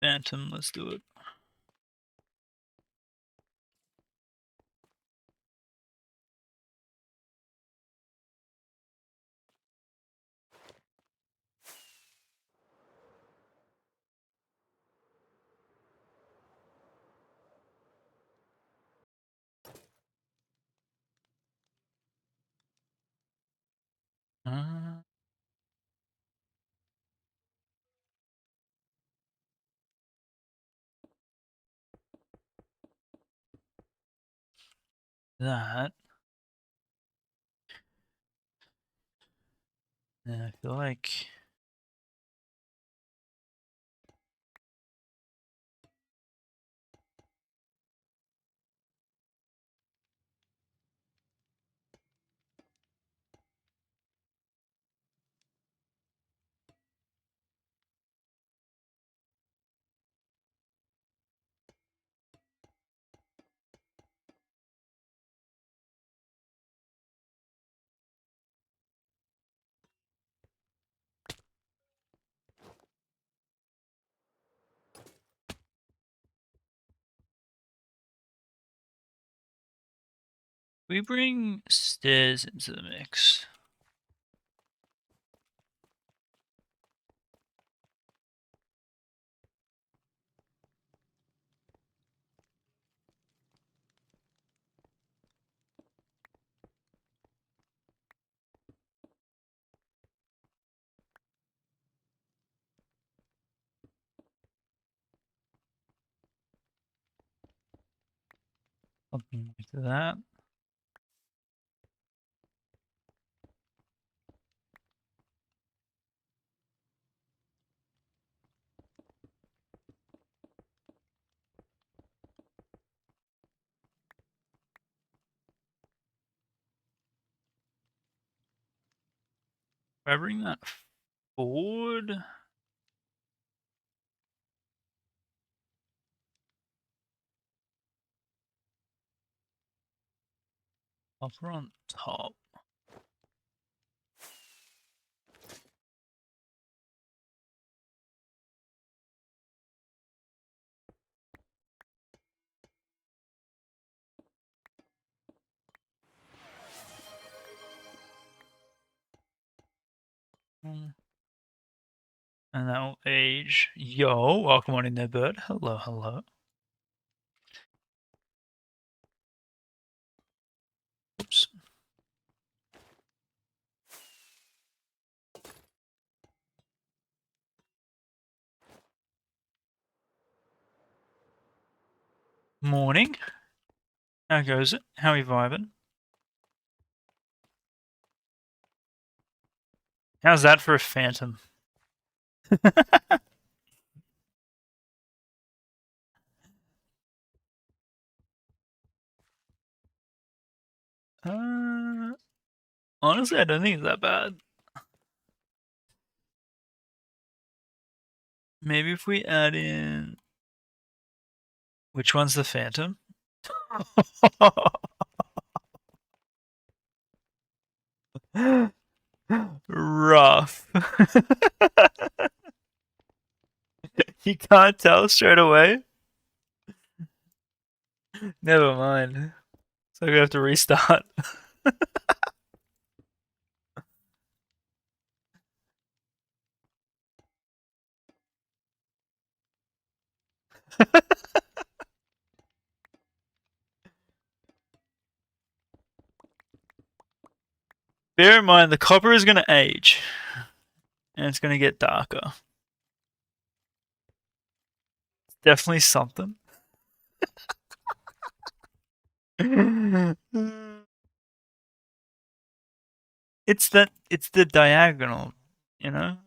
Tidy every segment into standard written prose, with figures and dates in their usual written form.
Phantom, let's do it. That. And I feel like we bring stairs into the mix. Something like that. If I bring that forward, upper on top. And that will age. Yo, welcome on in there, bird. Hello, hello. Oops. Morning. How goes it? How are you vibing? How's that for a phantom? Honestly, I don't think it's that bad. Maybe if we add in... Which one's the phantom? Rough. You can't tell straight away? Never mind. So we have to restart. Bear in mind, the copper is going to age. And it's going to get darker. It's definitely something. It's the diagonal, you know?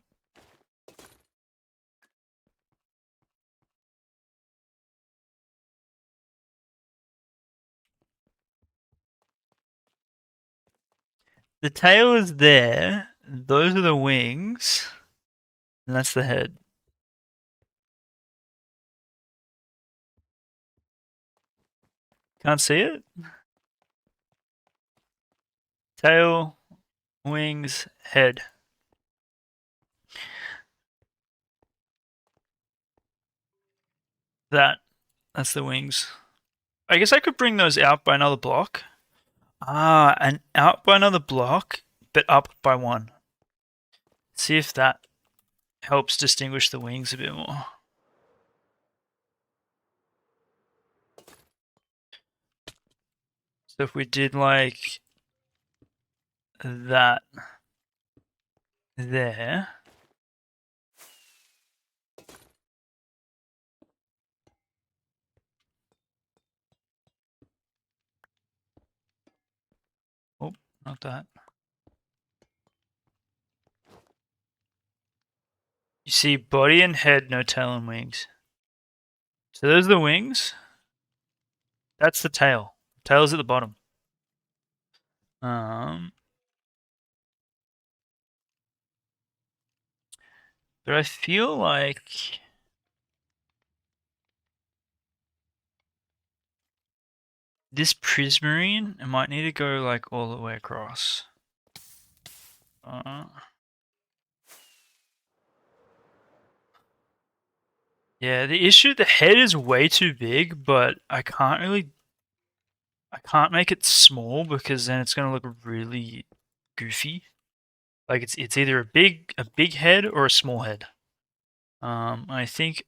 The tail is there. Those are the wings. And that's the head. Can't see it? Tail, wings, head. That's the wings. I guess I could bring those out by another block. Ah, and out by another block, but up by one. See if that helps distinguish the wings a bit more. So if we did like that there. Oh, not that. You see body and head, no tail and wings. So those are the wings. That's the tail. Tail's at the bottom. Um, but I feel like this prismarine, it might need to go like all the way across. Yeah, the issue, the head is way too big, but I can't make it small because then it's gonna look really goofy. Like it's either a big head or a small head. I think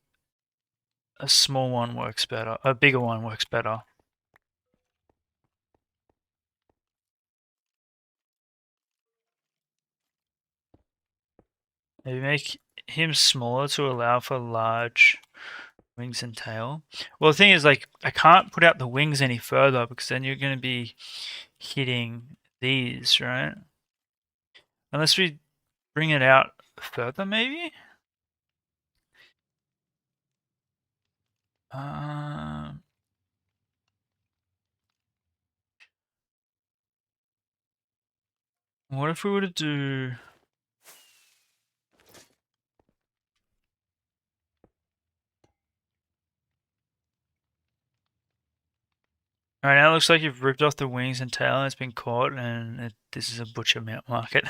a small one works better. A bigger one works better. Maybe make him smaller to allow for large wings and tail. Well, the thing is, like, I can't put out the wings any further because then you're going to be hitting these, right? Unless we bring it out further, maybe? Um, what if we were to do... Alright, now it looks like you've ripped off the wings and tail and it's been caught and this is a butcher market.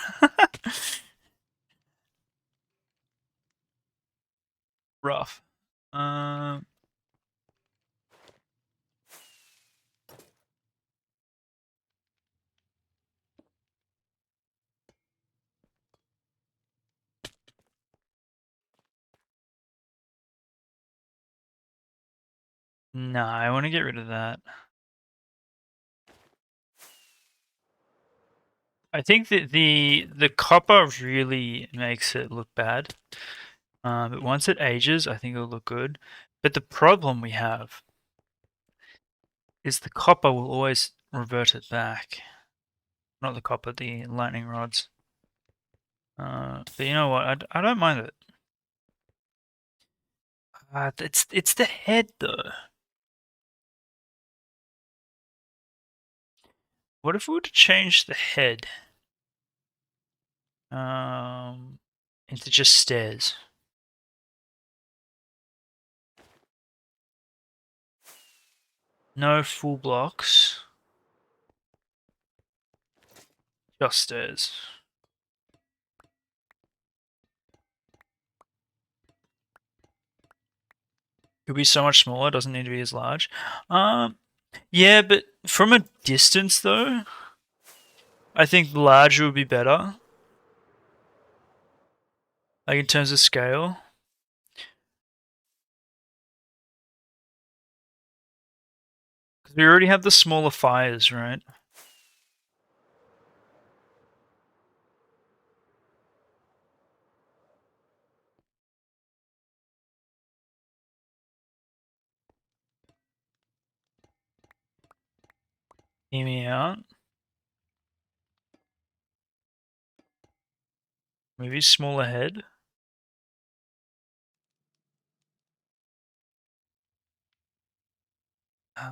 Rough. Um, nah, I want to get rid of that. I think that the copper really makes it look bad. But once it ages, I think it'll look good. But the problem we have is the copper will always revert it back. Not the copper, the lightning rods. But you know what? I don't mind it. It's the head though. What if we were to change the head um, into just stairs? No full blocks, just stairs. Could be so much smaller. Doesn't need to be as large. Yeah, but from a distance though, I think larger would be better. Like in terms of scale. Because we already have the smaller fires, right? Hear me out. Maybe smaller head. Uh,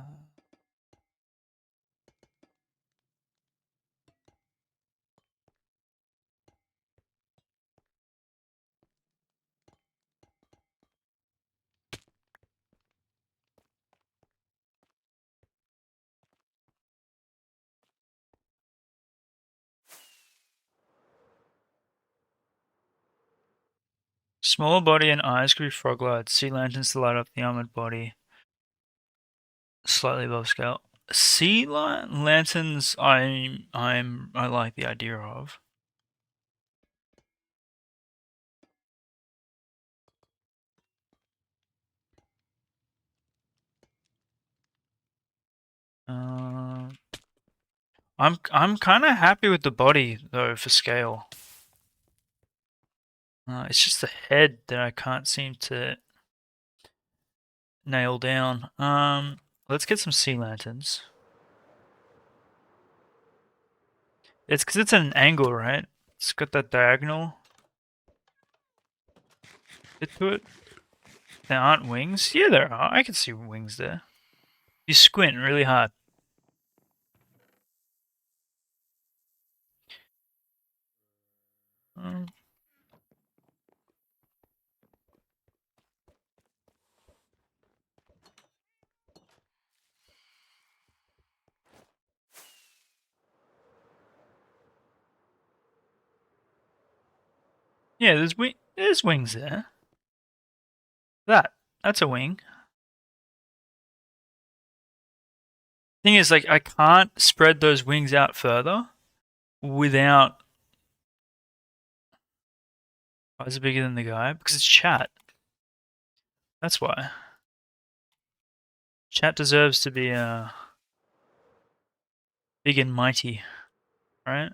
Smaller body and eyes could be frog-like. Sea lanterns to light up the armored body. Slightly above scale. Sea lanterns, I like the idea of. I'm kind of happy with the body though for scale. It's just the head that I can't seem to nail down. Let's get some sea lanterns. It's because it's at an angle, right? It's got that diagonal bit to it. There aren't wings. Yeah, there are. I can see wings there. You squint really hard. Um, yeah, there's wings there. That's a wing. Thing is, like, I can't spread those wings out further without. Why is it bigger than the guy? Because it's chat. That's why. Chat deserves to be big and mighty, right?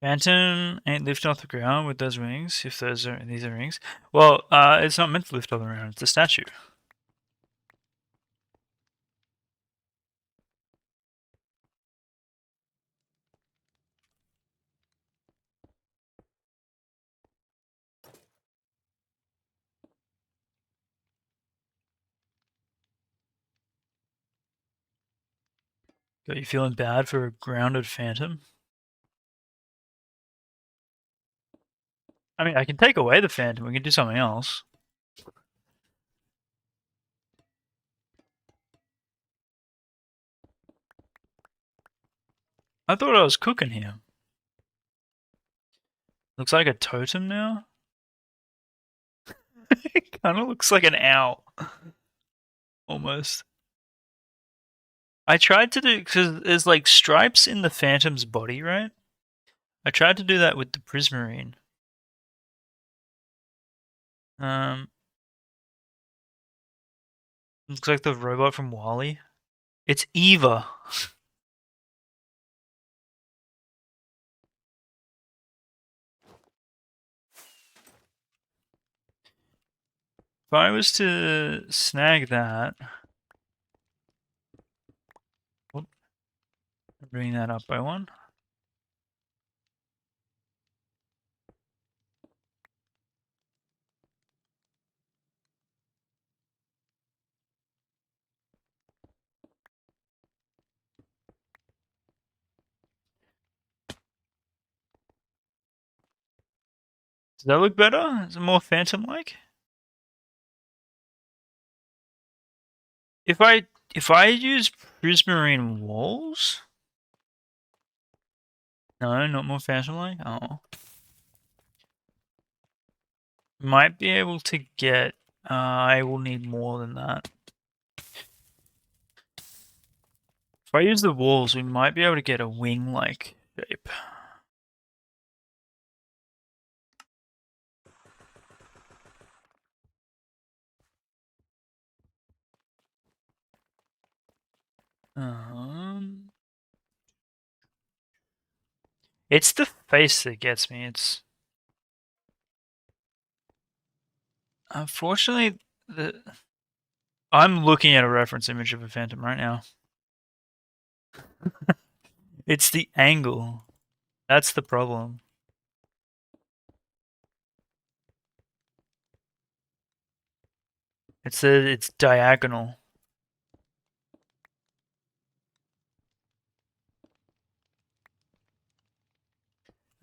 Phantom ain't lifting off the ground with those wings. If these are rings, well, it's not meant to lift off the ground. It's a statue. Got you feeling bad for a grounded phantom? I mean, I can take away the phantom. We can do something else. I thought I was cooking here. Looks like a totem now. It kind of looks like an owl, almost. I tried to do because there's like stripes in the phantom's body, right? I tried to do that with the prismarine. Um, looks like the robot from Wall-E. It's Eva. If I was to snag that, bring that up by one. Does that look better? Is it more phantom-like? If I use prismarine walls, no, not more phantom-like. Oh, might be able to get. I will need more than that. If I use the walls, we might be able to get a wing-like shape. It's the face that gets me. It's unfortunately the I'm looking at a reference image of a phantom right now. It's the angle. That's the problem. It's diagonal.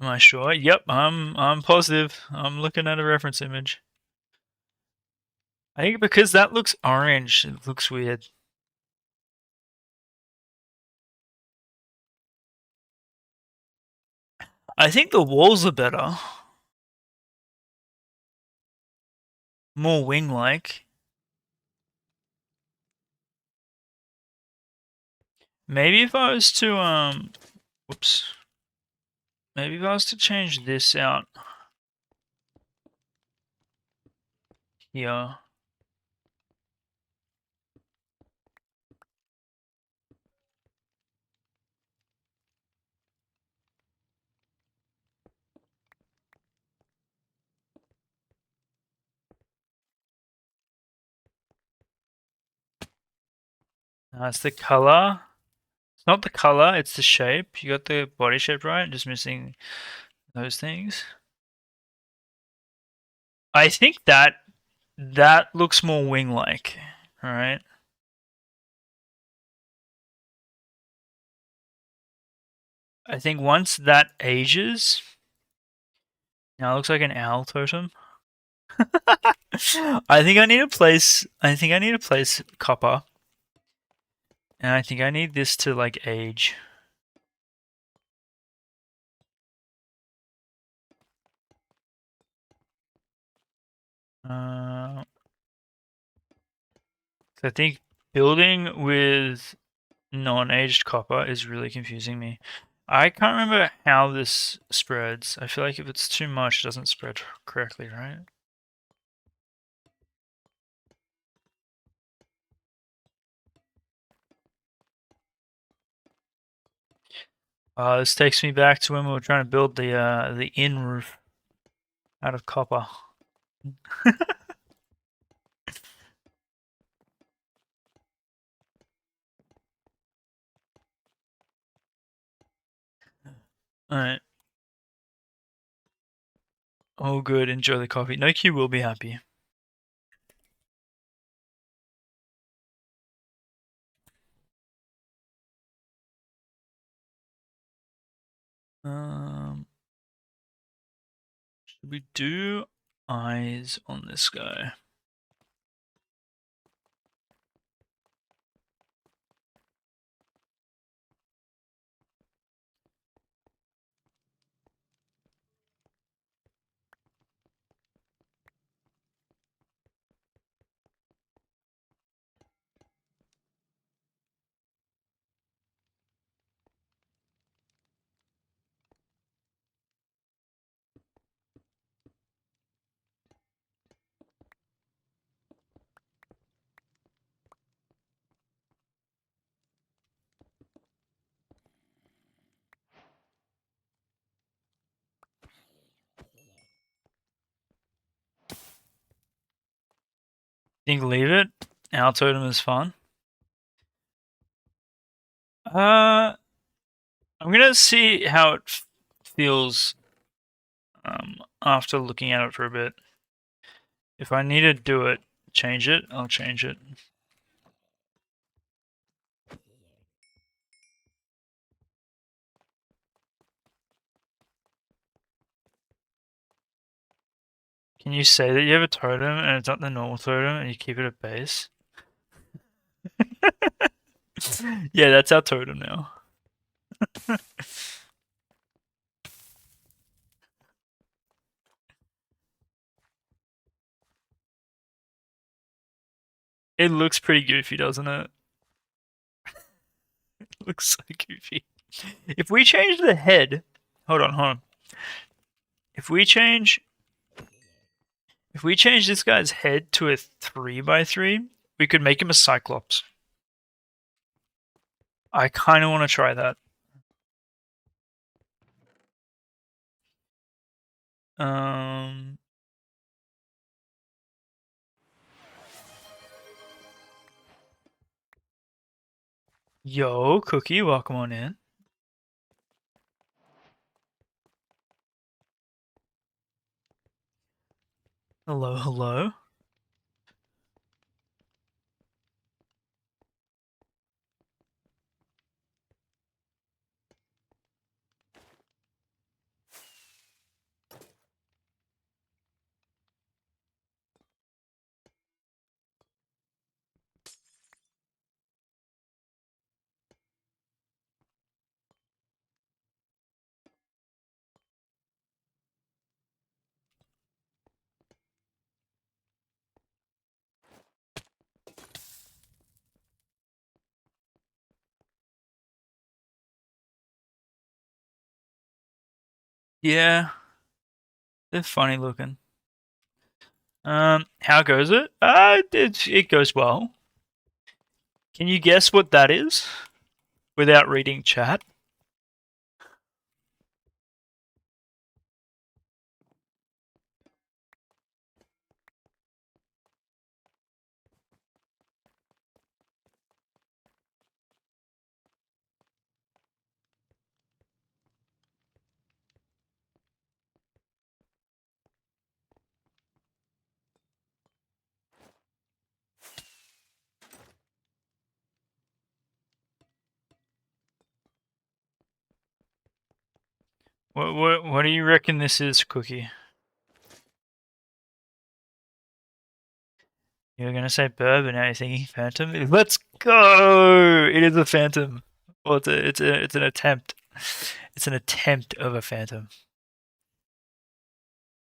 Am I sure? Yep, I'm positive. I'm looking at a reference image. I think because that looks orange, it looks weird. I think the walls are better. More wing-like. Maybe if I was to whoops. Maybe if I was to change this out here. That's the color. It's not the color, it's the shape. You got the body shape right, just missing those things. I think that looks more wing-like. Alright. I think once that ages, now it looks like an owl totem. I think I need to place copper. And I think I need this to like age. I think building with non-aged copper is really confusing me. I can't remember how this spreads. I feel like if it's too much, it doesn't spread correctly, right? This takes me back to when we were trying to build the inn roof out of copper. Alright. Oh good, enjoy the coffee. No Q will be happy. Um, should we do eyes on this guy? Think leave it. Our totem is fun. I'm gonna see how it feels after looking at it for a bit. If I need to do it, change it, I'll change it. Can you say that you have a totem and it's not the normal totem and you keep it at base? Yeah, that's our totem now. It looks pretty goofy, doesn't it? It looks so goofy. If we change the head, hold on. If we change this guy's head to a 3x3, we could make him a Cyclops. I kind of want to try that. Um, Yo, Cookie, welcome on in. Hello, hello. Yeah, they're funny looking. How goes it? It goes well. Can you guess what that is without reading chat? What do you reckon this is, Cookie? You're gonna say bourbon, now you're thinking phantom? Let's go! It is a phantom. Well, it's an attempt. It's an attempt of a phantom.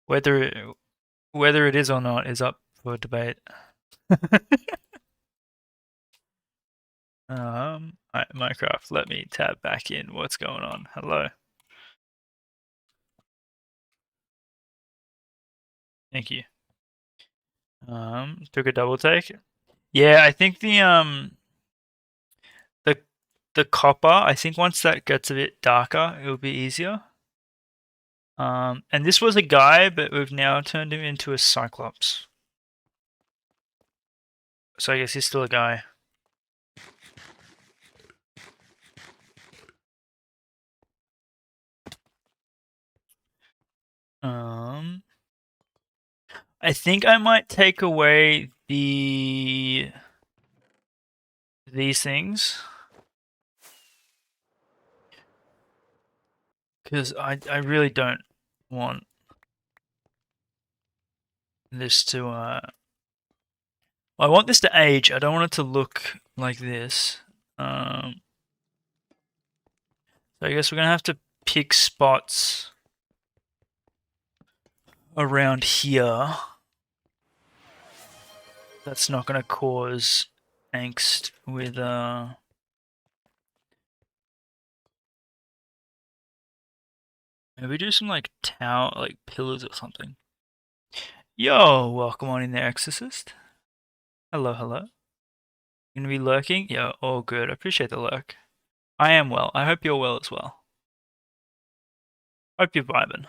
Whether whether it is or not is up for debate. Alright, Minecraft, let me tab back in. What's going on? Hello. Thank you. Took a double take. Yeah, I think the the copper, I think once that gets a bit darker, it'll be easier. And this was a guy, but we've now turned him into a cyclops. So I guess he's still a guy. Um, I think I might take away these things because I really don't want this to I want this to age. I don't want it to look like this. So I guess we're gonna have to pick spots around here. That's not gonna cause angst with maybe do some like tower like pillars or something. Yo, welcome on in there, Exorcist. Hello, hello. You gonna be lurking? Yeah, all good. I appreciate the lurk. I am well. I hope you're well as well. Hope you're vibing.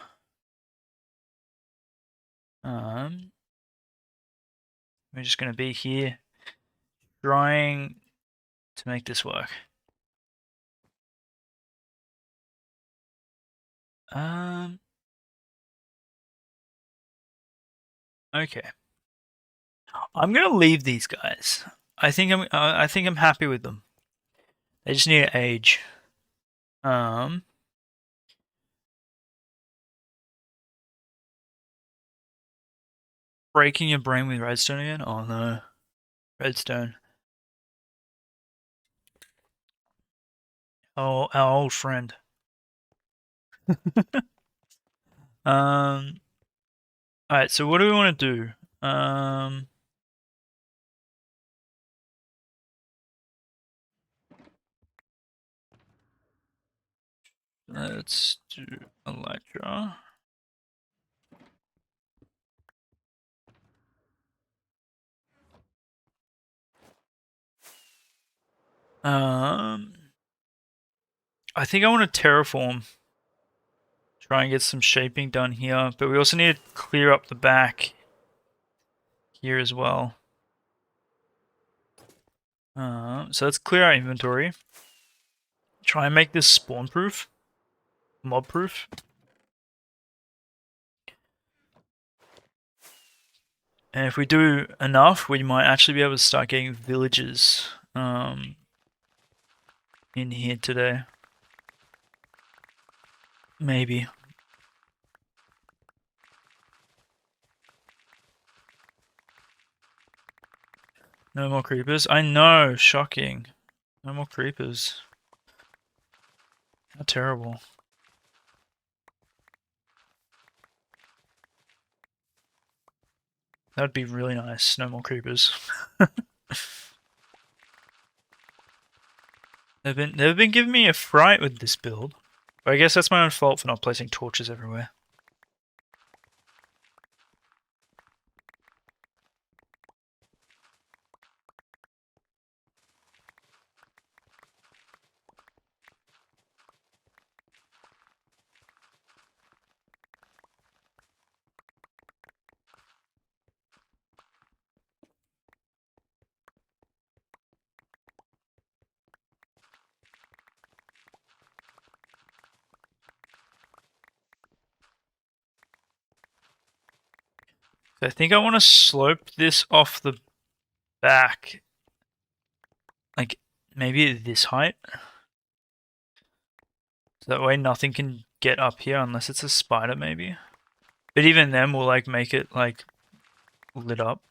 We're just gonna be here trying to make this work. Um, okay. I'm gonna leave these guys. I think I'm happy with them. They just need to age. Um, breaking your brain with redstone again? Oh no, redstone. Oh, our old friend. Um, all right. So what do we want to do? Let's do Elytra. Um, I think I want to terraform. Try and get some shaping done here, but we also need to clear up the back here as well. So let's clear our inventory. Try and make this spawn proof, mob proof. And if we do enough, we might actually be able to start getting villages in here today. Maybe. No more creepers? I know, shocking. No more creepers. How terrible. That'd be really nice. No more creepers. They've been giving me a fright with this build. But I guess that's my own fault for not placing torches everywhere. I think I want to slope this off the back. Like, maybe at this height? So that way nothing can get up here unless it's a spider, maybe? But even then, we'll, like, make it, like, lit up.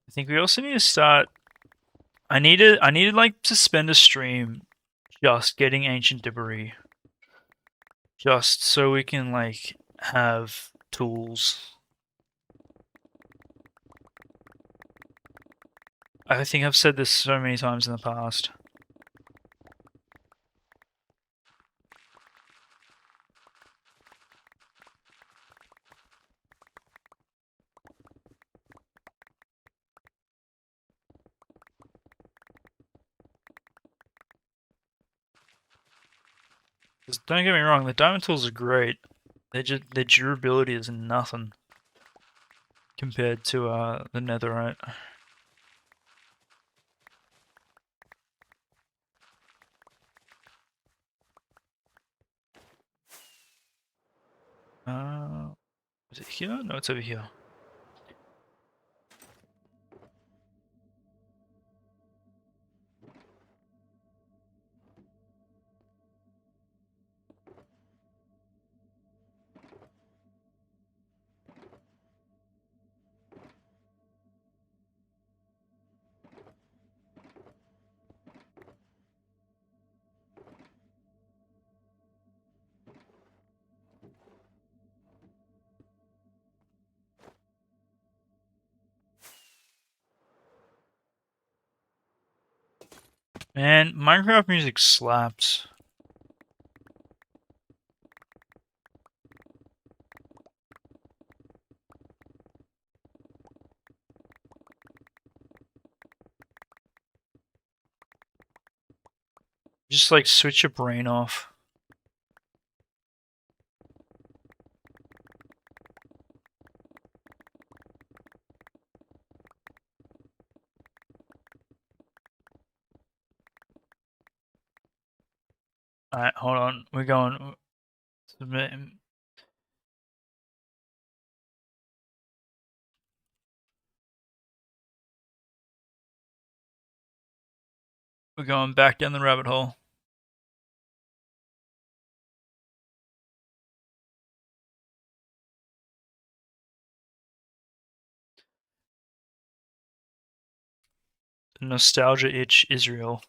I think we also need to start... I needed, like, to spend a stream just getting ancient debris. Just so we can, like, have tools. I think I've said this so many times in the past. Just don't get me wrong, the diamond tools are great. Their durability is nothing compared to the netherite. Is it here? No, it's over here. Man, Minecraft music slaps. Just like switch your brain off. Alright, hold on. We're going. We're going back down the rabbit hole. Nostalgia itch Israel.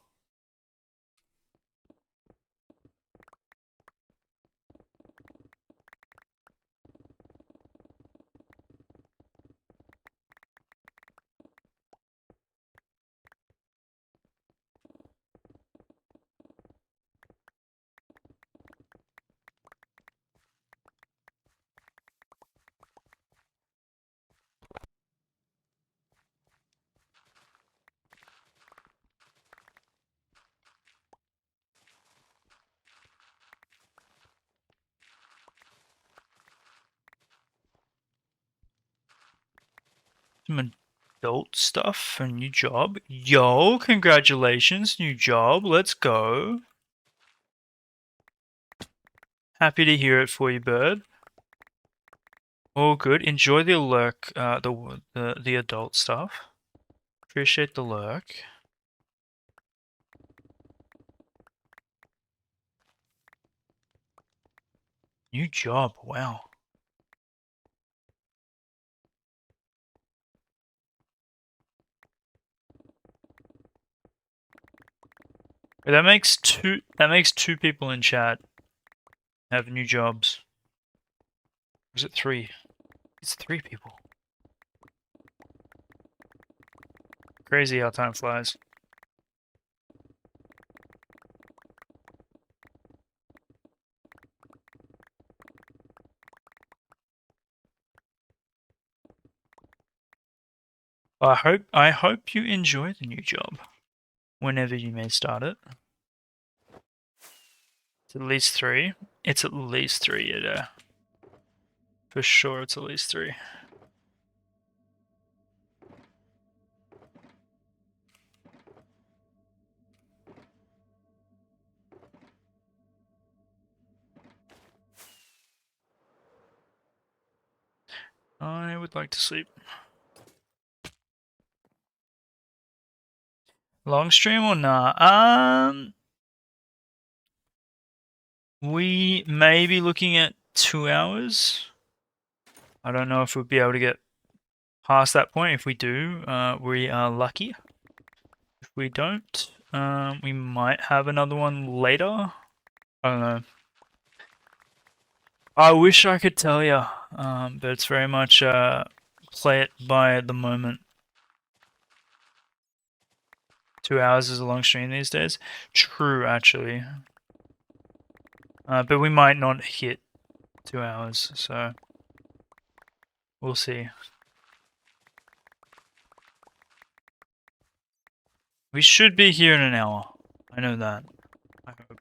some adult stuff for a new job. Yo, congratulations, new job. Let's go. Happy to hear it for you, bird. All good. Enjoy the lurk, the adult stuff. Appreciate the lurk. New job. Wow. That makes two people in chat have new jobs. Or is it 3? It's 3 people. Crazy how time flies. I hope you enjoy the new job. Whenever you may start it. It's at least 3. It's at least 3, yeah. For sure it's at least 3. I would like to sleep. Long stream or nah? We may be looking at 2 hours. I don't know if we'll be able to get past that point. If we do, we are lucky. If we don't, we might have another one later. I don't know. I wish I could tell you, but it's very much play it by the moment. 2 hours is a long stream these days. True, actually. But we might not hit 2 hours, so we'll see. We should be here in an hour. I know that. I hope.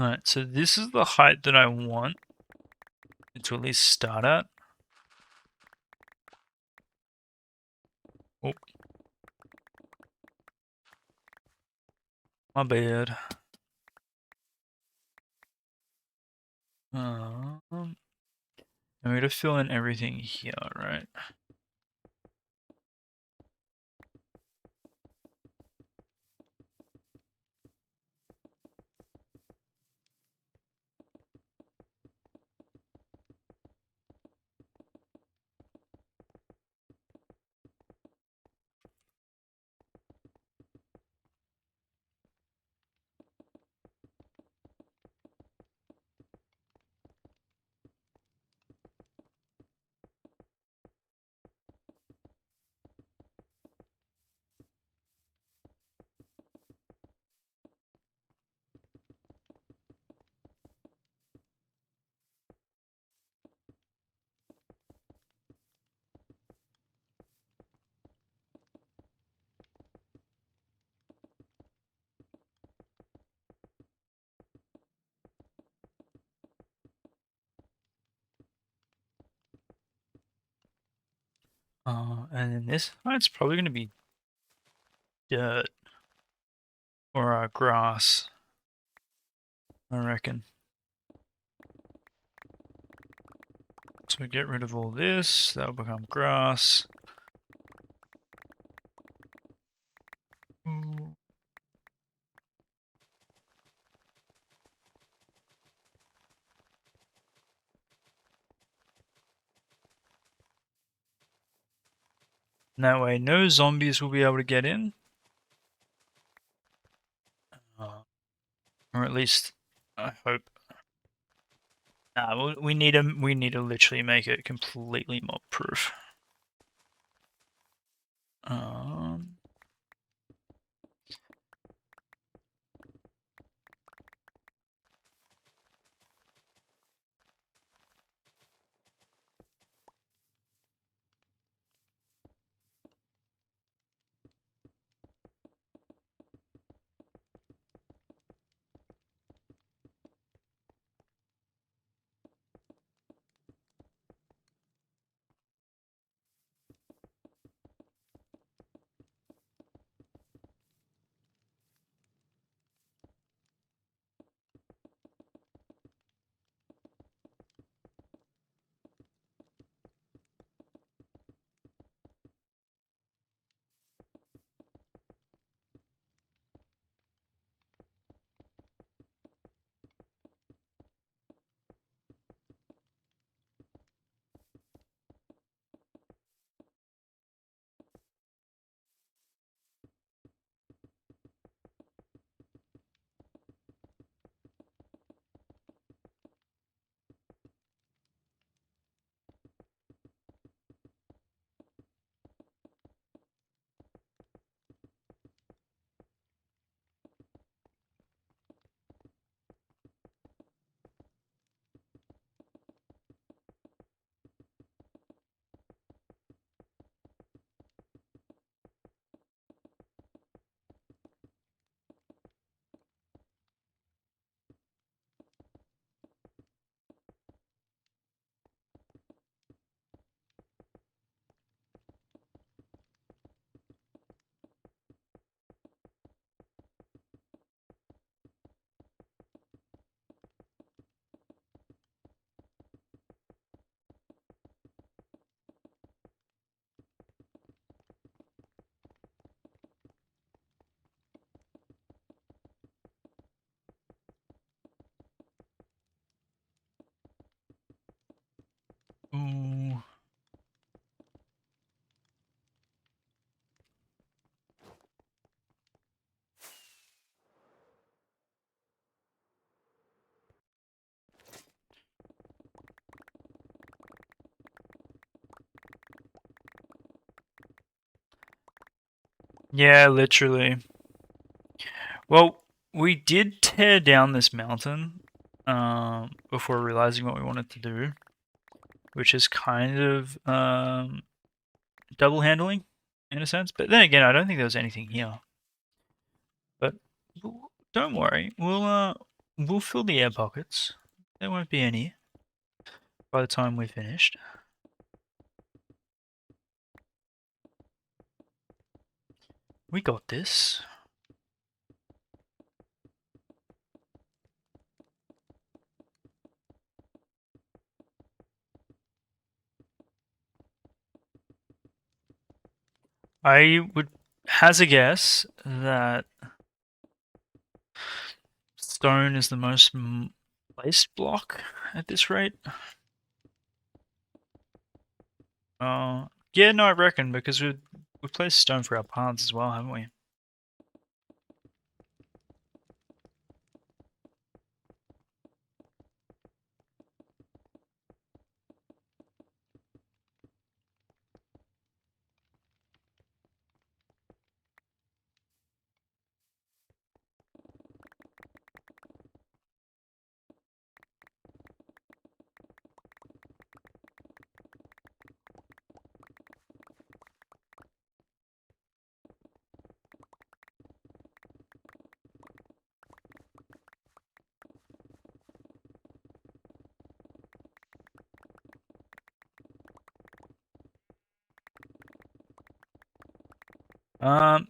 Alright, so this is the height that I want it to at least start at. Oh. My bad. I'm going to fill in everything here, right? And then this, it's probably going to be dirt or grass, I reckon. So get rid of all this, that'll become grass. And that way no zombies will be able to get in. Or at least, I hope. Nah, we need to literally make it completely mob proof. Um, ooh. Yeah, literally. Well, we did tear down this mountain before realizing what we wanted to do, which is kind of double handling in a sense. But then again, I don't think there was anything here. But don't worry, we'll fill the air pockets. There won't be any by the time we're finished. We got this. I would hazard a guess that stone is the most placed block at this rate. Yeah, no, I reckon because we've placed stone for our paths as well, haven't we?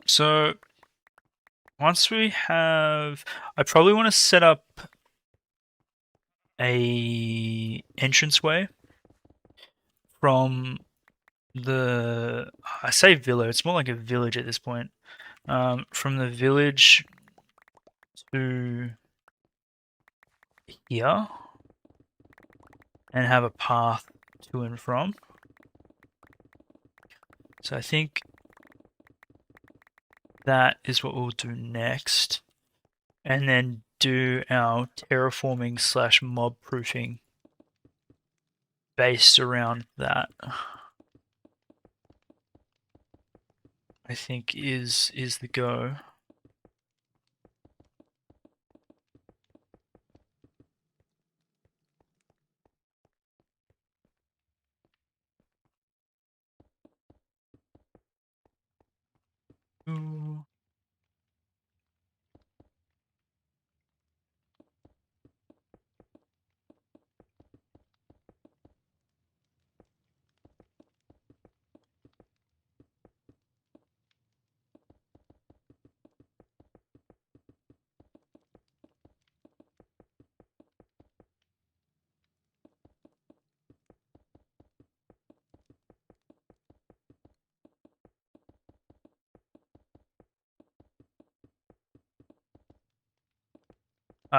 So once we have, I probably want to set up a entranceway from I say villa, it's more like a village at this point. From the village to here and have a path to and from. So I think that is what we'll do next. And then do our terraforming / mob proofing based around that. I think is the go. Ooh.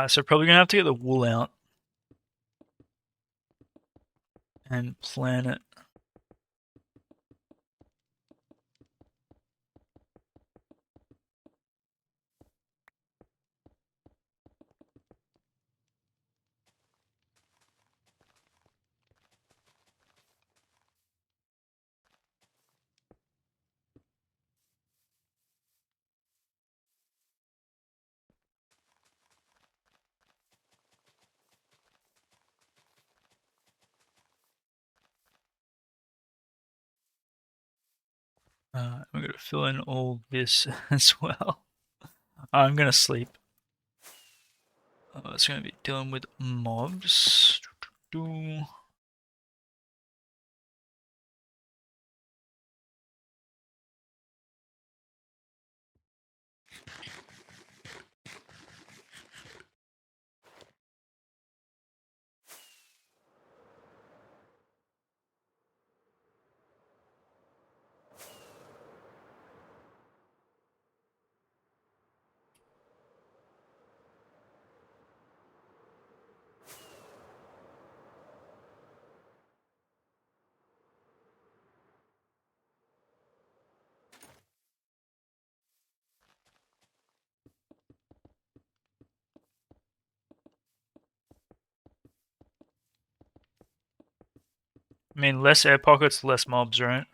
So probably gonna have to get the wool out and plan it. I'm gonna fill in all this as well. I'm gonna sleep. It's gonna be dealing with mobs. I mean, less air pockets, less mobs, right?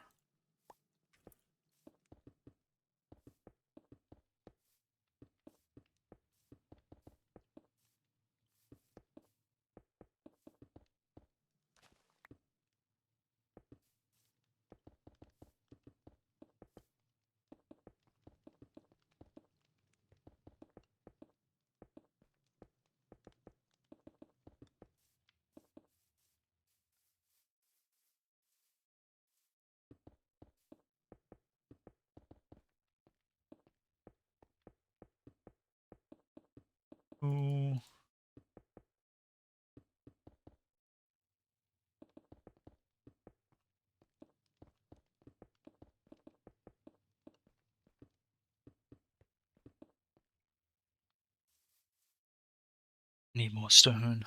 Ooh. Need more stone.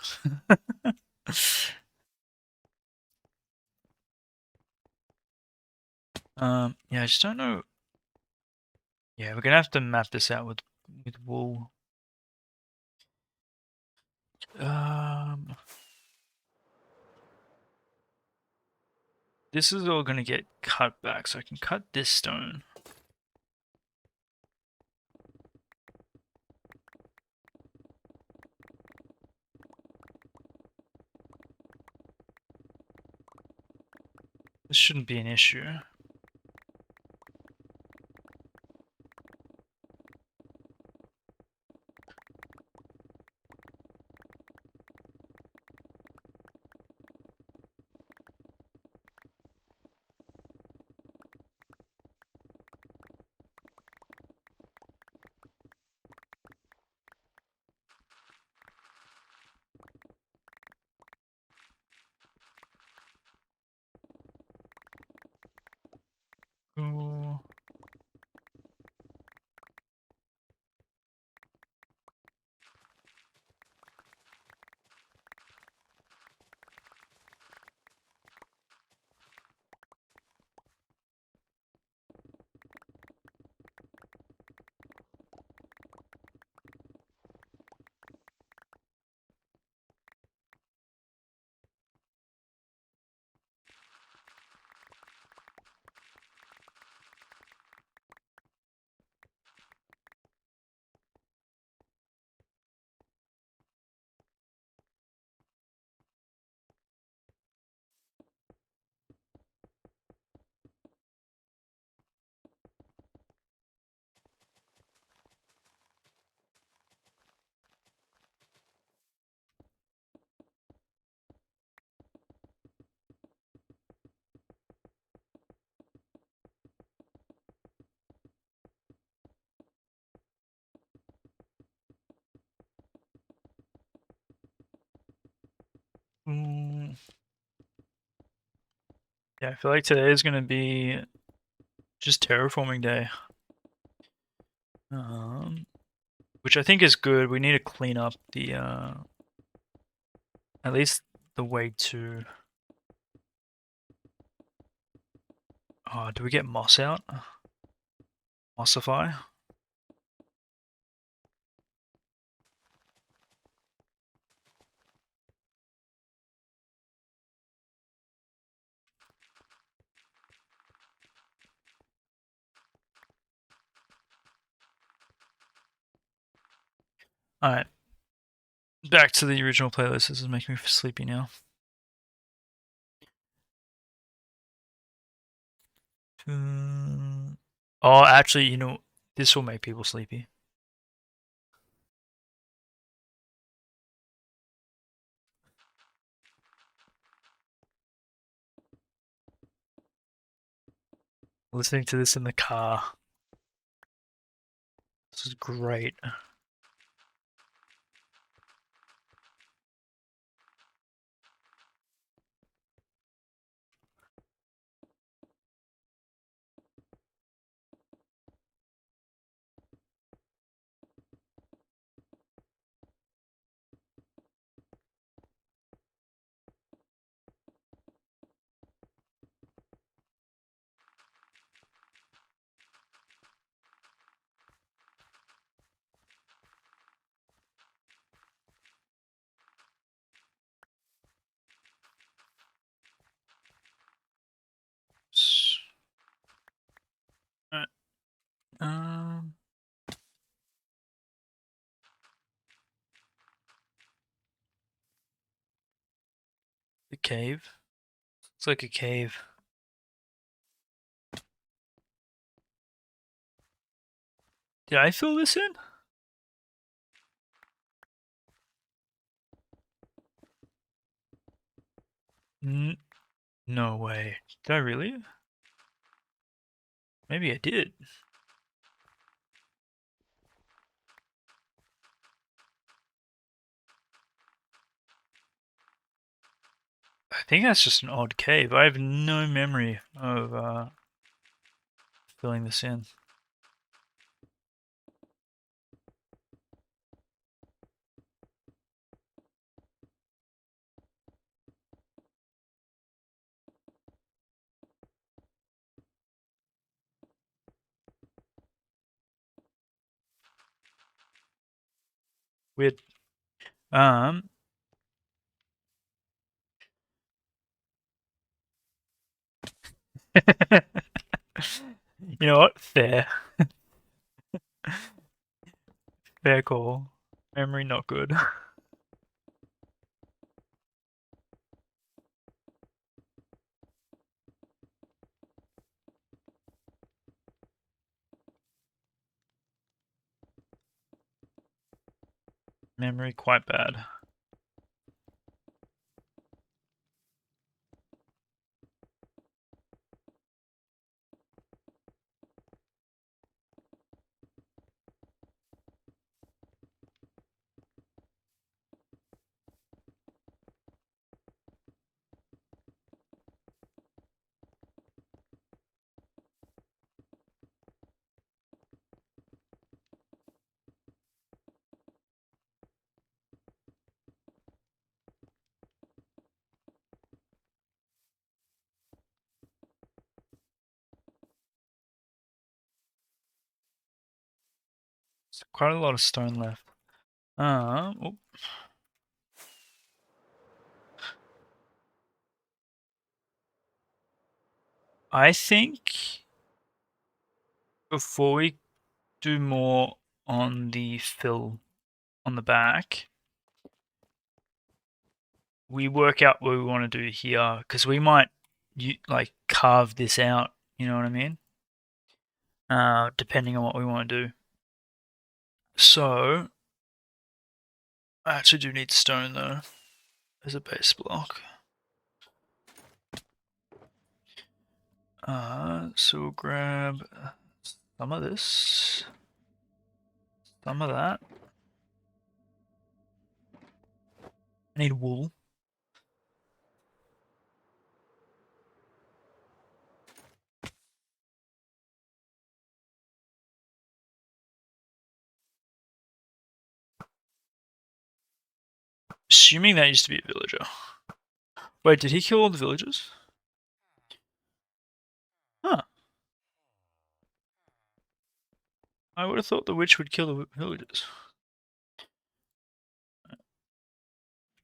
Yeah, I just don't know. Yeah, we're gonna have to map this out with wool. Um, this is all gonna get cut back, so I can cut this stone. This shouldn't be an issue. Yeah, I feel like today is gonna be just terraforming day. Which I think is good. We need to clean up the at least the way to. Oh, do we get moss out? Mossify? Alright. Back to the original playlist. This is making me sleepy now. Oh, actually, this will make people sleepy. Listening to this in the car. This is great. Alright. The cave. Looks like a cave. Did I fill this in? No way. Did I really? Maybe I did. I think that's just an odd cave. I have no memory of filling this in. Weird. Um, you know what? Fair. Fair call. Memory not good. Memory quite bad. There's quite a lot of stone left. Oh, I think before we do more on the fill on the back, we work out what we want to do here because we might like carve this out. You know what I mean? Depending on what we want to do. So I actually do need stone though as a base block. So we'll grab some of this, some of that. I need wool. Assuming that used to be a villager. Wait, did he kill all the villagers? Huh. I would have thought the witch would kill the villagers.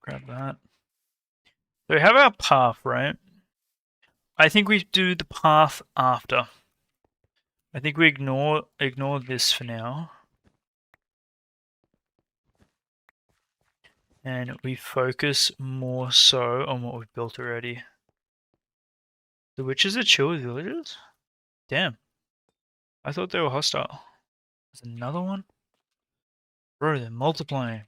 Grab that. So we have our path, right? I think we do the path after. I think we ignore this for now. And we focus more so on what we've built already. The witches are chill with villagers? Damn. I thought they were hostile. There's another one? Bro, they're multiplying.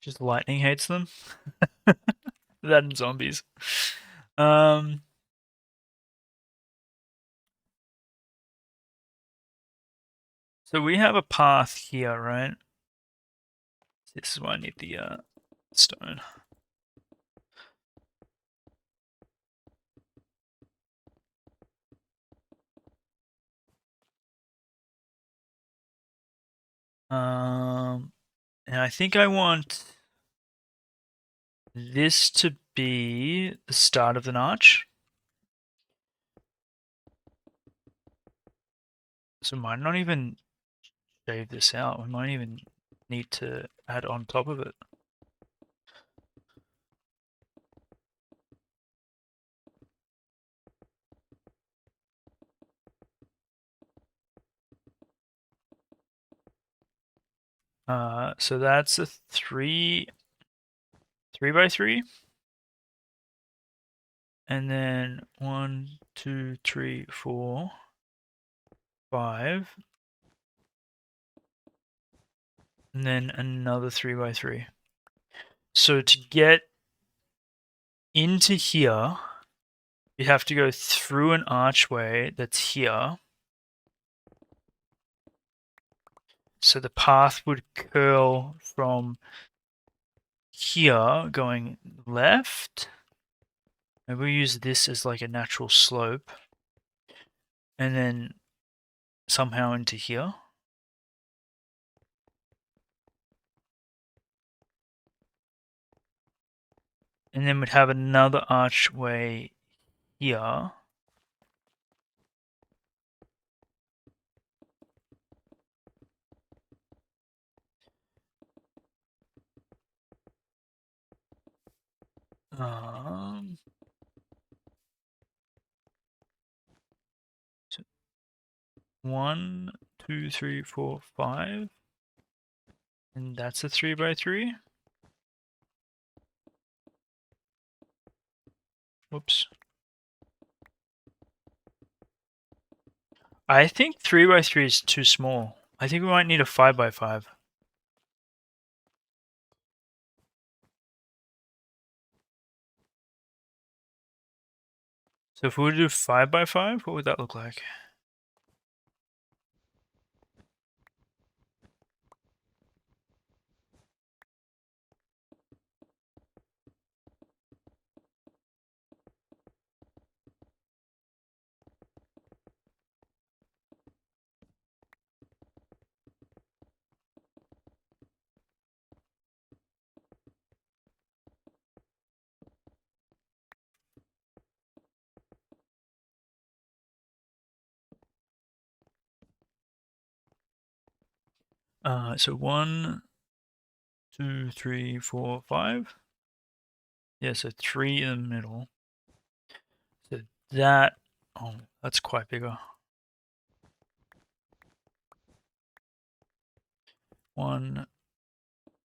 Just lightning hates them. That and zombies. So we have a path here, right? This is why I need the stone. And I think I want this to be the start of an arch. So we might not even shave this out. We might even need to add on top of it. So that's a 3x3. And then 1, 2, 3, 4, 5. And then another 3x3. So to get into here, you have to go through an archway that's here. So the path would curl from here going left. Maybe we'll use this as like a natural slope. And then somehow into here. And then we'd have another archway here. So 1, 2, 3, 4, 5. And that's a 3x3. Whoops. I think 3x3 is too small. I think we might need a 5x5. So if we were to do 5x5, what would that look like? So 1, 2, 3, 4, 5. Yeah, so 3 in the middle. So that, oh, that's quite bigger. 1,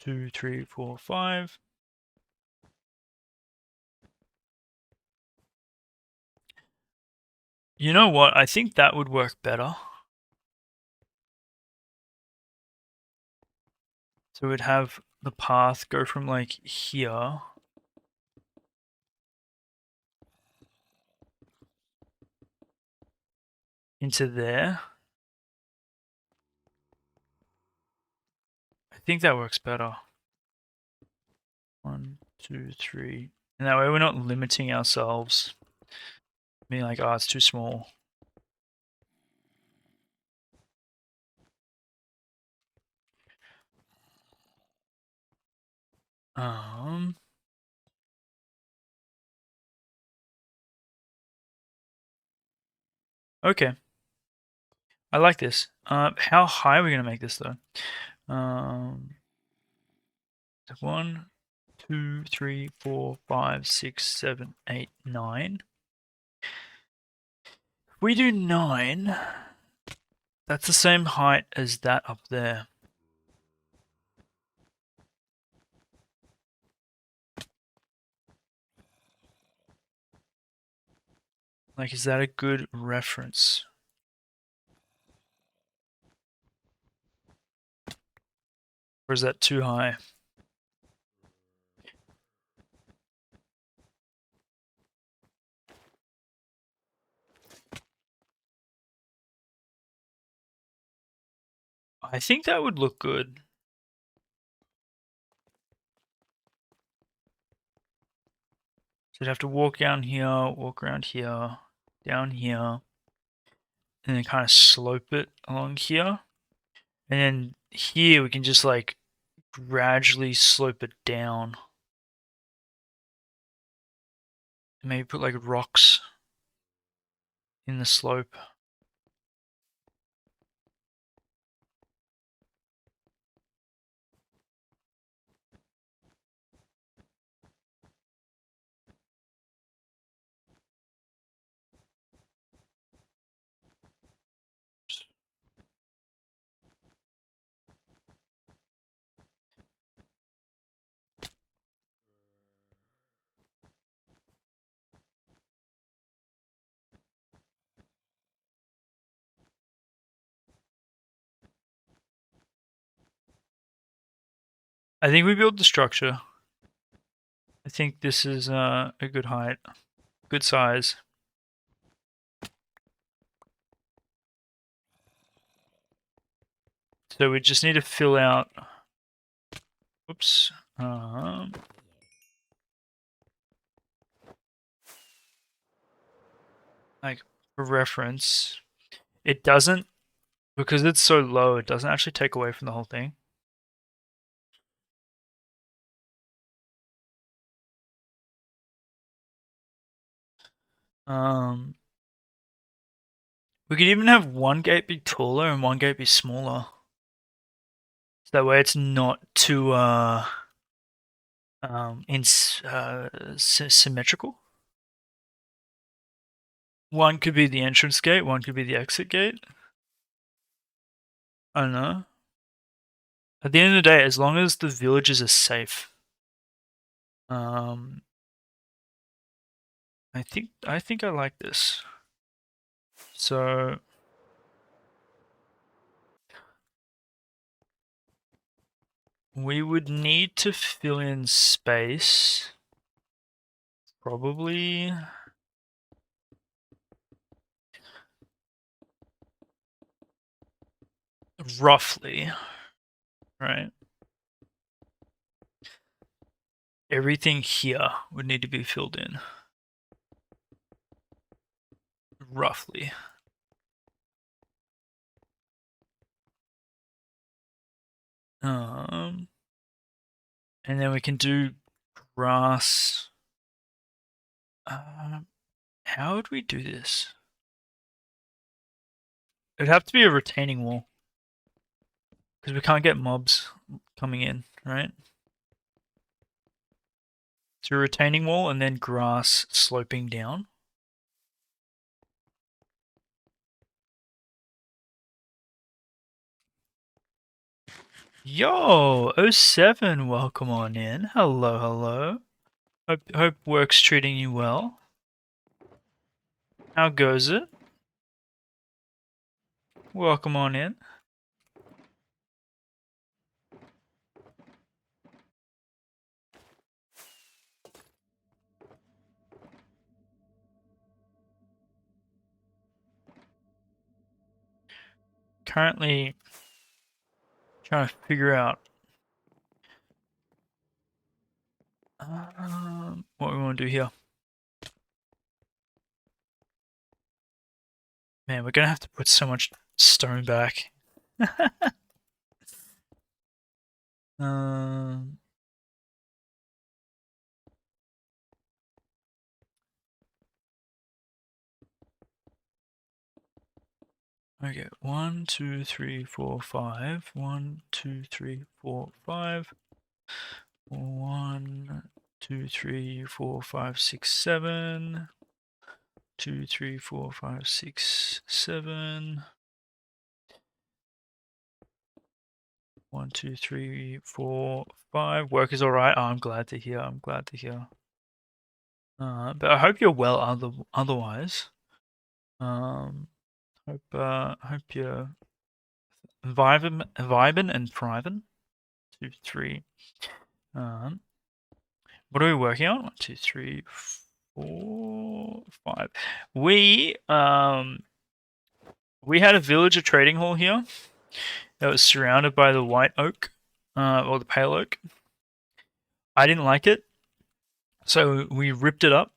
2, 3, 4, 5. You know what? I think that would work better. So we'd have the path go from like here into there. I think that works better. 1, 2, 3. And that way we're not limiting ourselves. Being like, oh, it's too small. Okay. I like this. How high are we gonna make this though? 1, 2, 3, 4, 5, 6, 7, 8, 9. If we do 9, that's the same height as that up there. Like, is that a good reference? Or is that too high? I think that would look good. So you'd have to walk down here, walk around here, down here, and then kind of slope it along here. And then here we can just like gradually slope it down. And maybe put like rocks in the slope. I think we built the structure. I think this is a good height, good size. So we just need to fill out. Oops. Like for reference, it doesn't, because it's so low. It doesn't actually take away from the whole thing. Um, we could even have one gate be taller and one gate be smaller. So that way it's not too symmetrical. One could be the entrance gate, one could be the exit gate. I don't know. At the end of the day, as long as the villages are safe, um, I think I like this. So we would need to fill in space, probably. Roughly, right? Everything here would need to be filled in. Roughly. And then we can do grass. How would we do this? It'd have to be a retaining wall. Because we can't get mobs coming in, right? So retaining wall and then grass sloping down. Yo, '07, welcome on in. Hello, hello. Hope work's treating you well. How goes it? Welcome on in. Currently trying to figure out what we want to do here. Man, we're gonna have to put so much stone back. um, okay, 1, 2, 3, 4, 5. 1, 2, 3, 4, 5. 1, 2, 3, 4, 5, 6, 7. 2, 3, 4, 5, 6, 7. 1, 2, 3, 4, 5. Work is all right. Oh, I'm glad to hear. I'm glad to hear. But I hope you're well. Otherwise, hope you're vibing and thriving. 2, 3. Um, what are we working on? 1, 2, 3, 4, 5. We had a villager trading hall here that was surrounded by the white oak, or the pale oak. I didn't like it, so we ripped it up.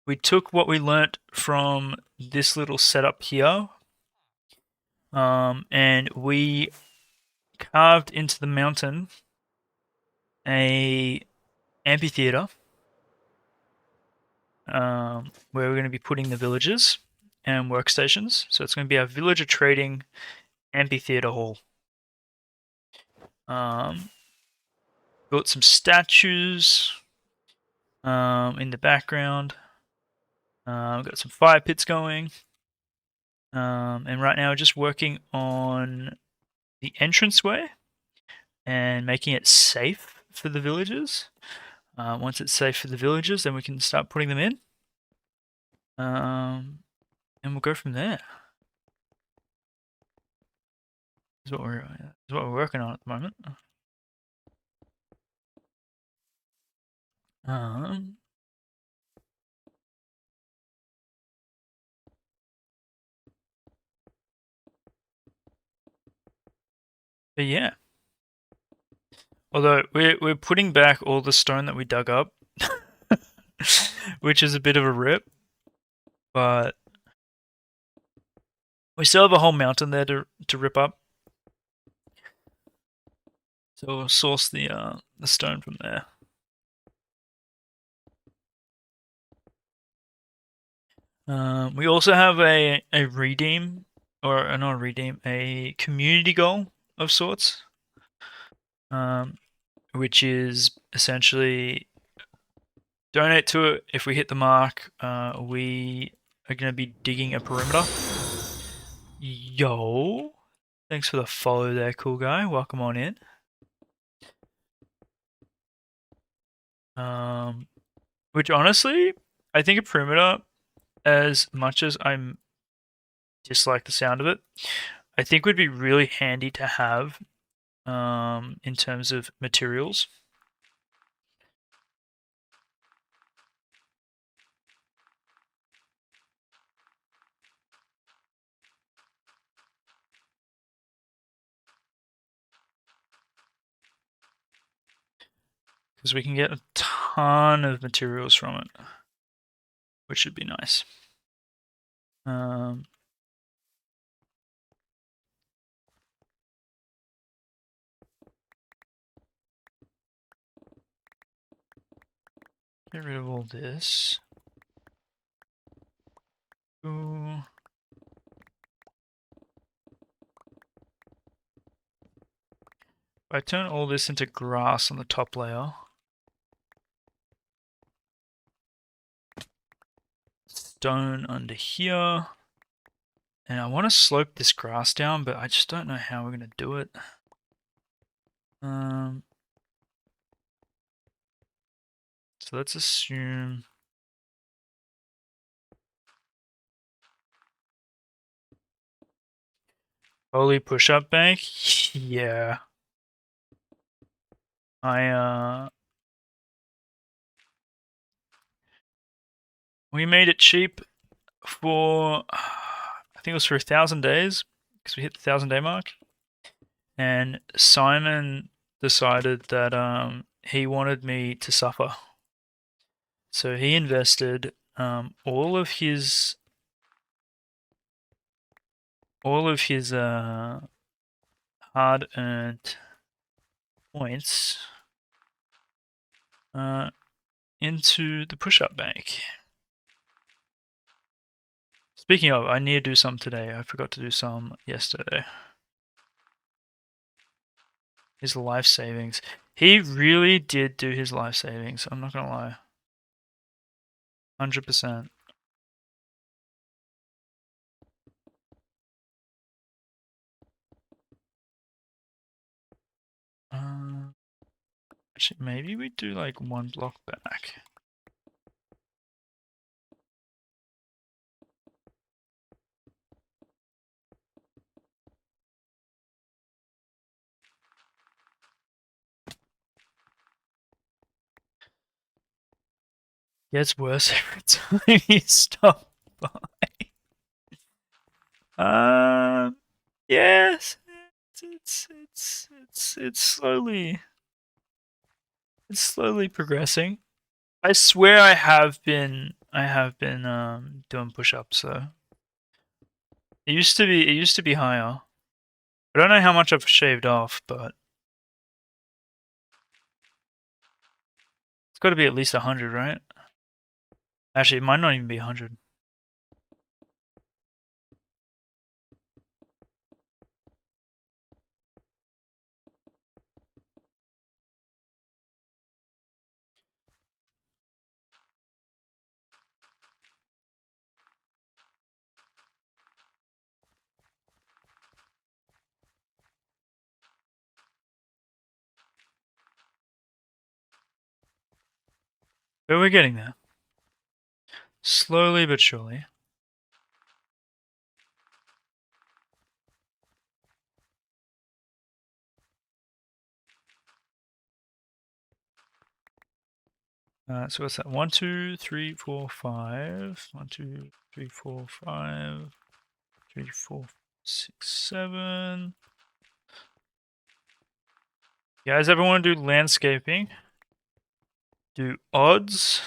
We took what we learnt from this little setup here, and we carved into the mountain a amphitheater, where we're going to be putting the villagers and workstations. So it's going to be our villager trading amphitheater hall. Built some statues in the background. Got some fire pits going. And right now we're just working on the entranceway and making it safe for the villagers. Once it's safe for the villagers, then we can start putting them in. And we'll go from there. Is what we're working on at the moment. Um, but yeah. Although we're putting back all the stone that we dug up, which is a bit of a rip, but we still have a whole mountain there to rip up. So we'll source the stone from there. We also have a redeem, or not a redeem, a community goal of sorts, which is essentially donate to it. If we hit the mark, we are going to be digging a perimeter. Yo, thanks for the follow there, cool guy. Welcome on in. Which honestly, I think a perimeter, as much as I'm dislike the sound of it, I think would be really handy to have in terms of materials. Because we can get a ton of materials from it, which should be nice. Get rid of all this. Ooh. If I turn all this into grass on the top layer, stone under here, and I want to slope this grass down, but I just don't know how we're going to do it. So let's assume holy push-up bank. Yeah. We made it cheap for, I think it was for 1,000 days, because we hit the 1,000-day mark. And Simon decided that he wanted me to suffer. So he invested all of his all of his hard-earned points into the push-up bank. Speaking of, I need to do some today. I forgot to do some yesterday. His life savings. He really did do his life savings. I'm not gonna lie. 100%. Actually, maybe we do like one block back. Gets worse every time you stop by. Yes, it's slowly progressing. I swear I have been doing push-ups though. It used to be higher. I don't know how much I've shaved off, but it's got to be at least 100, right? Actually, it might not even be 100. But we're getting there. Slowly but surely. So what's that? 1, 2, 3, 4, 5. 1, 2, 3, 4, 5. 3, 4, 6, 7. You guys ever want to do landscaping? Do odds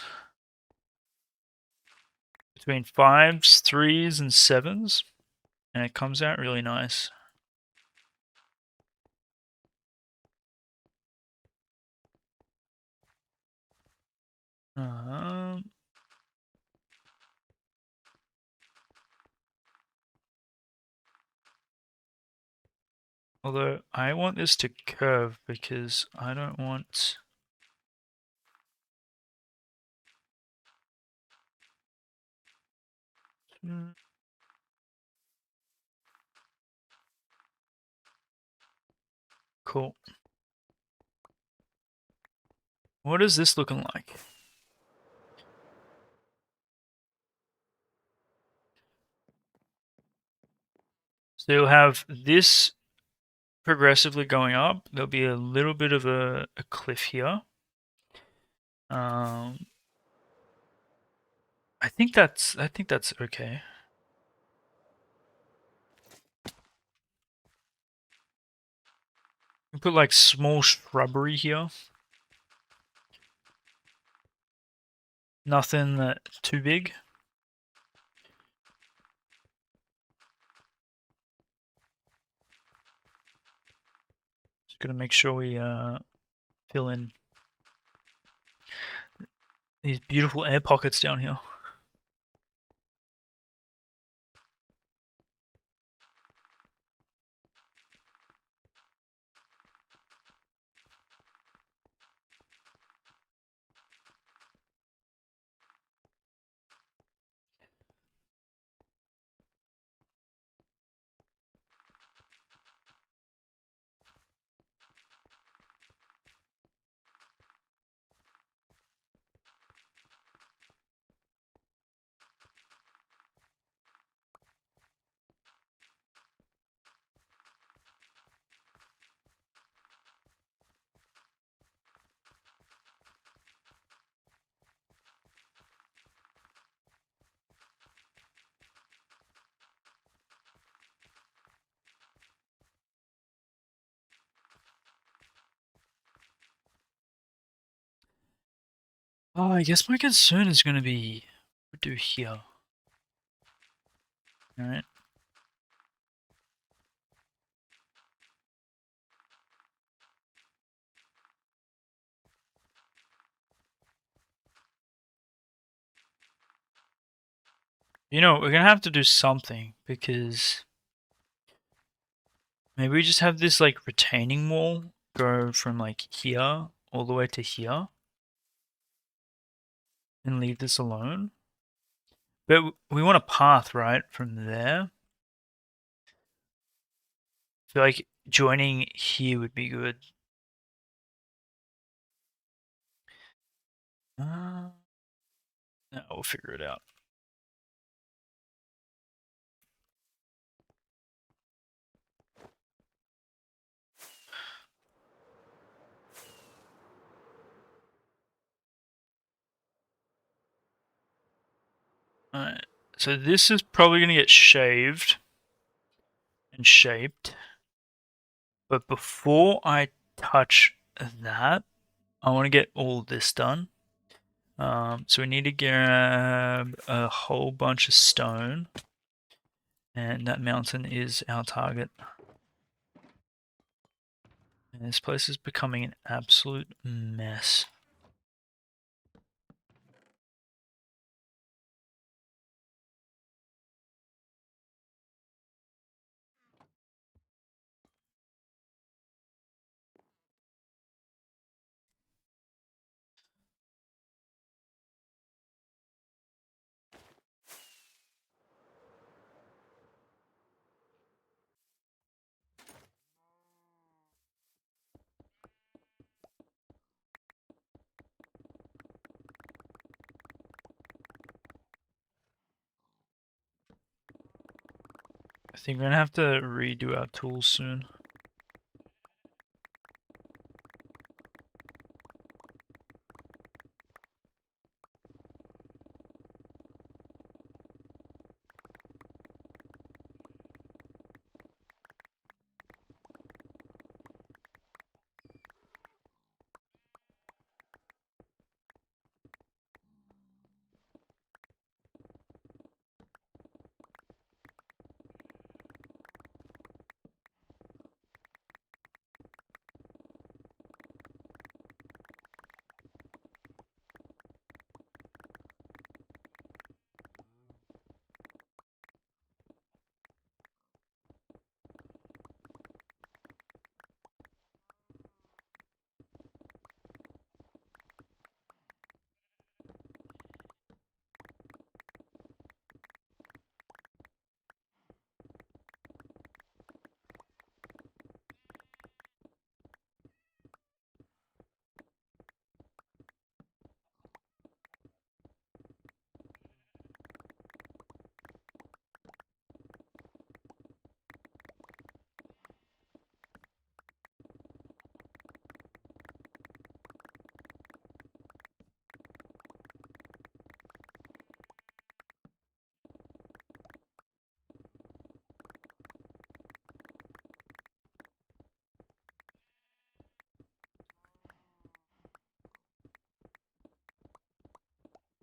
between 5s, 3s, and 7s, and it comes out really nice. Although I want this to curve because I don't want. Cool. What is this looking like? So you'll have this progressively going up. There'll be a little bit of a cliff here. I think that's okay. You put like small shrubbery here. Nothing too big. Just gotta make sure we fill in these beautiful air pockets down here. Oh, I guess my concern is gonna be what do here. Alright. You know, we're gonna have to do something because maybe we just have this like retaining wall go from like here all the way to here and leave this alone. But we want a path, right, from there. I feel like joining here would be good. No, we'll figure it out. Alright, so this is probably going to get shaved and shaped. But before I touch that, I want to get all this done. So we need to grab a whole bunch of stone. And that mountain is our target. And this place is becoming an absolute mess. I think we're gonna have to redo our tools soon.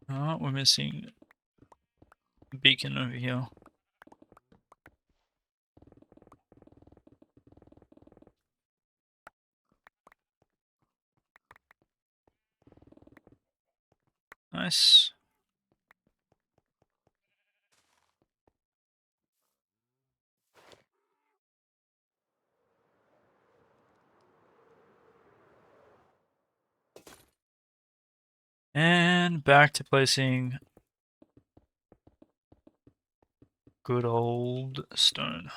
Oh, we're missing a beacon over here. Nice. And back to placing good old stone.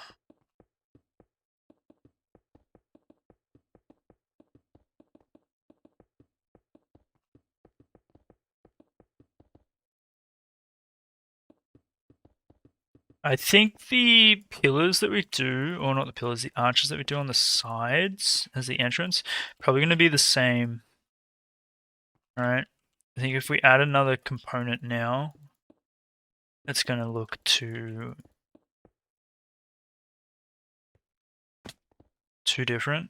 I think the pillars that we do, or not the pillars, the arches that we do on the sides as the entrance, probably going to be the same. Right? I think if we add another component now, it's going to look too different.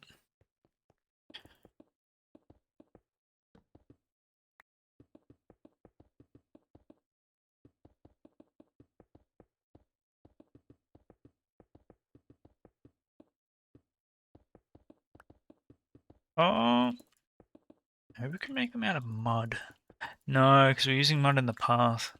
Oh, maybe we can make them out of mud. No, because we're using mud in the path.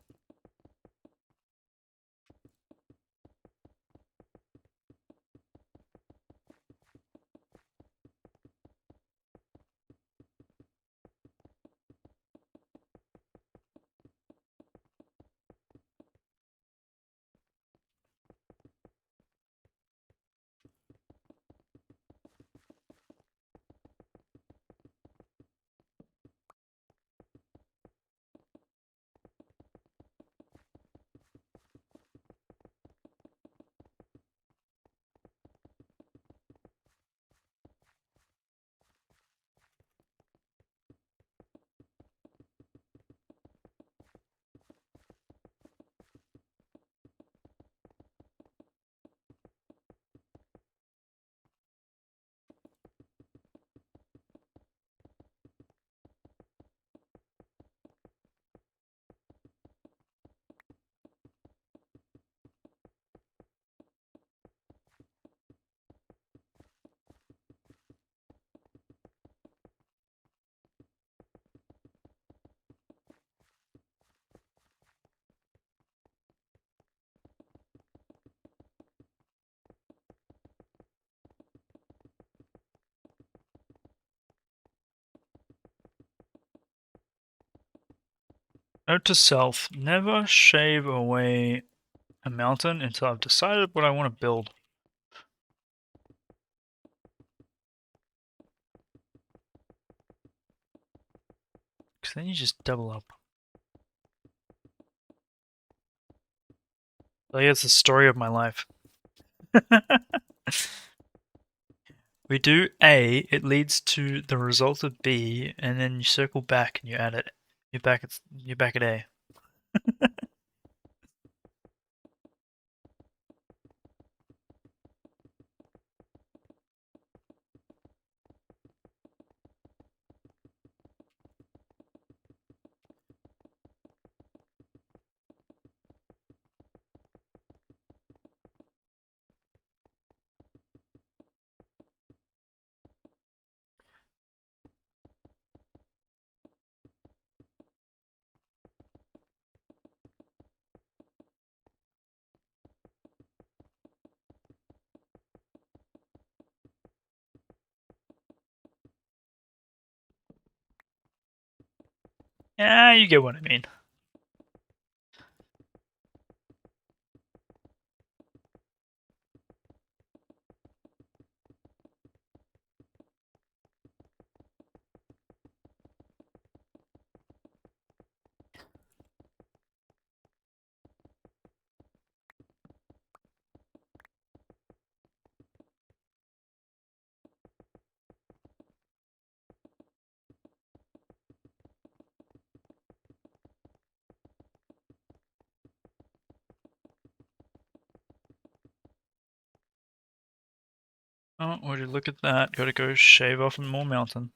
Note to self, never shave away a mountain until I've decided what I want to build. Because then you just double up. Like, it's the story of my life. We do A, it leads to the result of B, and then you circle back and you add it. You're back at A. Yeah, you get what I mean. Oh, would you look at that? Gotta go shave off more mountain.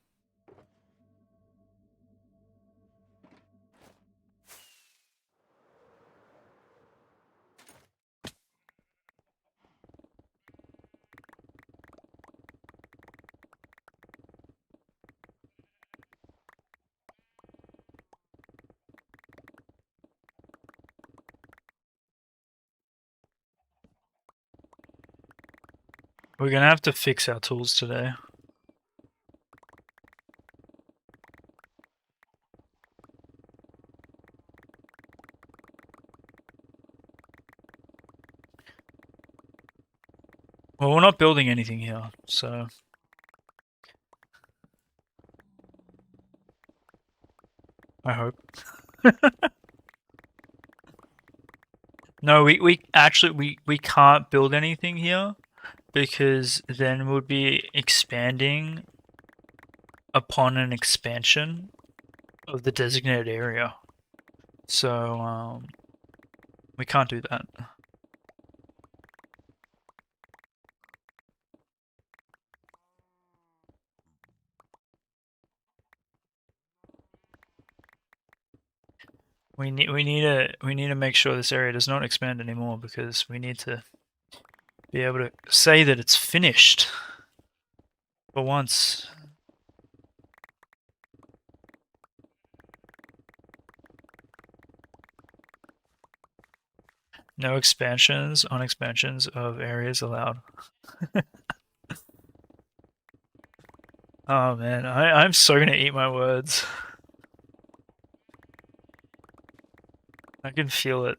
We're gonna have to fix our tools today. Well, we're not building anything here, so I hope. No, we actually we can't build anything here because then we'll be expanding upon an expansion of the designated area. So we can't do that. We need to make sure this area does not expand anymore because we need to be able to say that it's finished for once. No expansions on expansions of areas allowed. Oh man, I'm so gonna eat my words. I can feel it.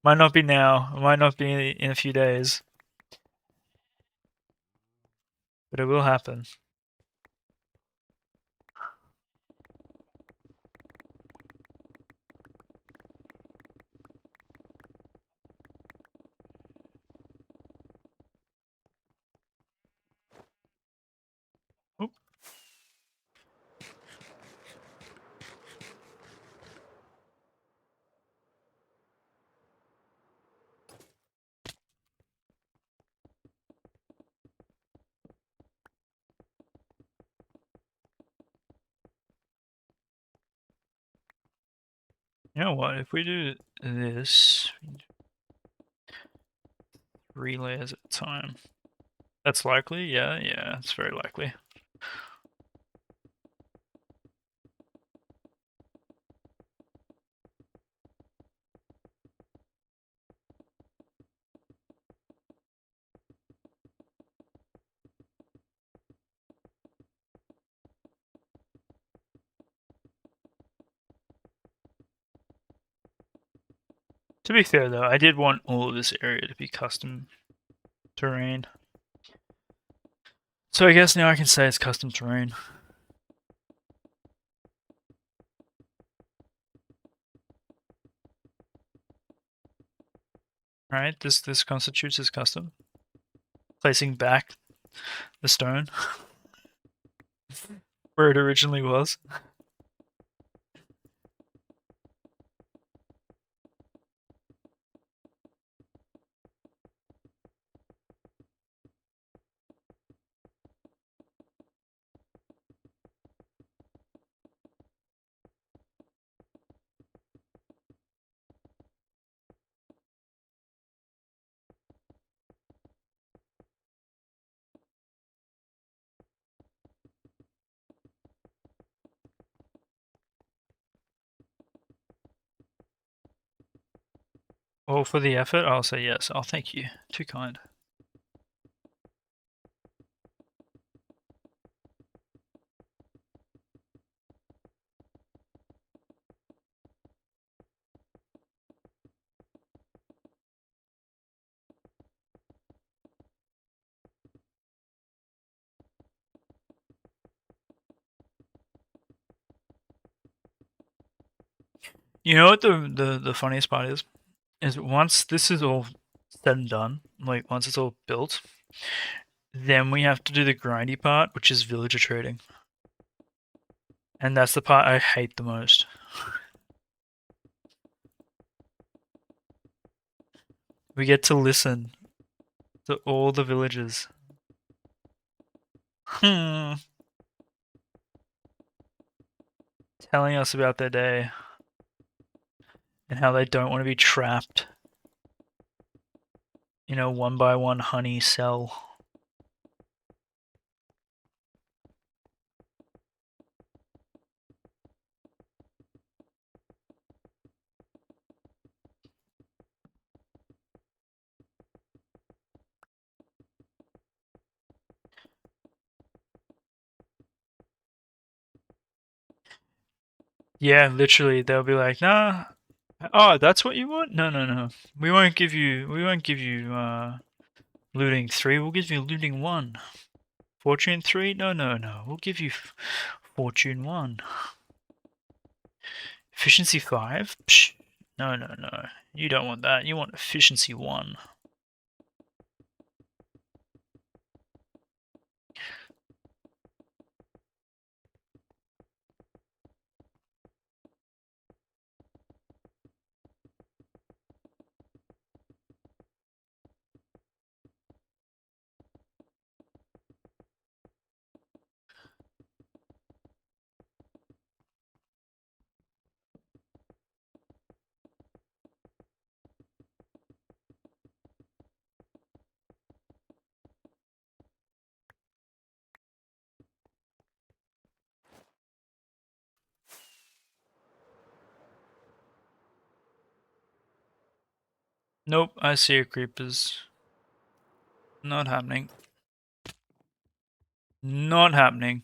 Might not be now, it might not be in a few days, but it will happen. Oop. You know what? If we do this 3 layers at a time, that's likely. Yeah, it's very likely. To be fair though, I did want all of this area to be custom terrain. So I guess now I can say it's custom terrain. Alright, this constitutes as custom. Placing back the stone where it originally was. All for the effort, I'll say yes. Oh, thank you. Too kind. You know what the funniest part is? Is once this is all said and done, like once it's all built, then we have to do the grindy part, which is villager trading. And that's the part I hate the most. We get to listen to all the villagers. Telling us about their day and how they don't want to be trapped in a 1x1 honey cell. Yeah, literally, they'll be like, "Nah, oh, that's what you want? No, no, no. We won't give you. We won't give you looting 3. We'll give you looting 1. Fortune 3? No, no, no. We'll give you fortune 1. Efficiency 5? Psh. No, no, no. You don't want that. You want efficiency 1. Nope, I see a creepers. Not happening. Not happening.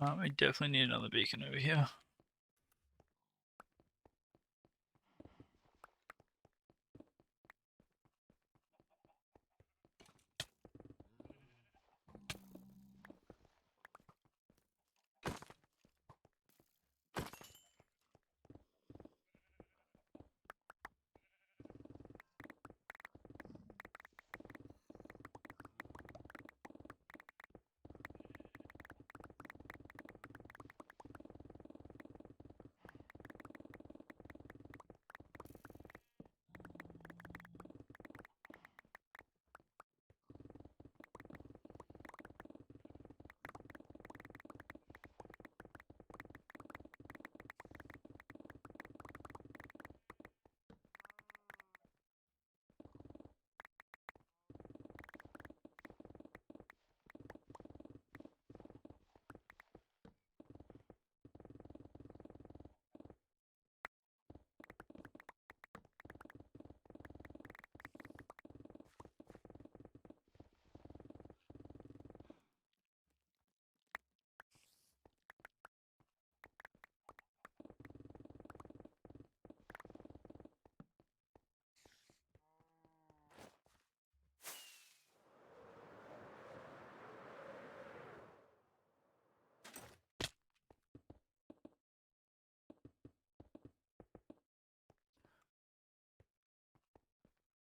I definitely need another beacon over here.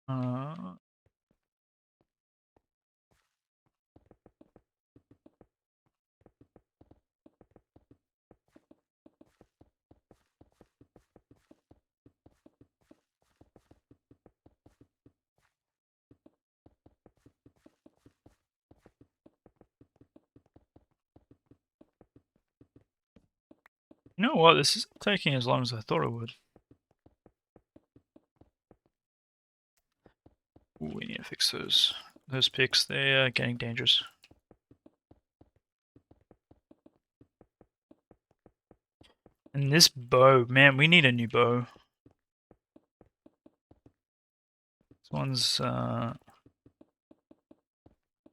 Uh, you know what? This is taking as long as I thought it would. Ooh, we need to fix those picks. They're getting dangerous. And this bow, man, we need a new bow. This one's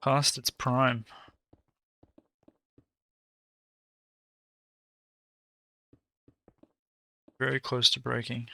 past its prime. Very close to breaking.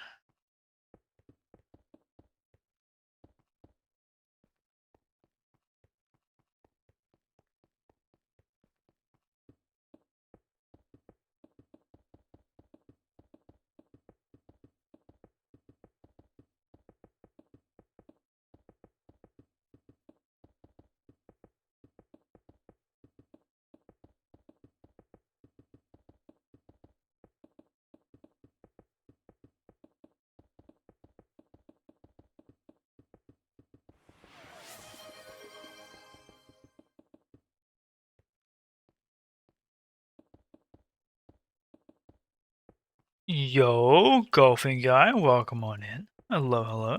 Yo, golfing guy, welcome on in. Hello, hello.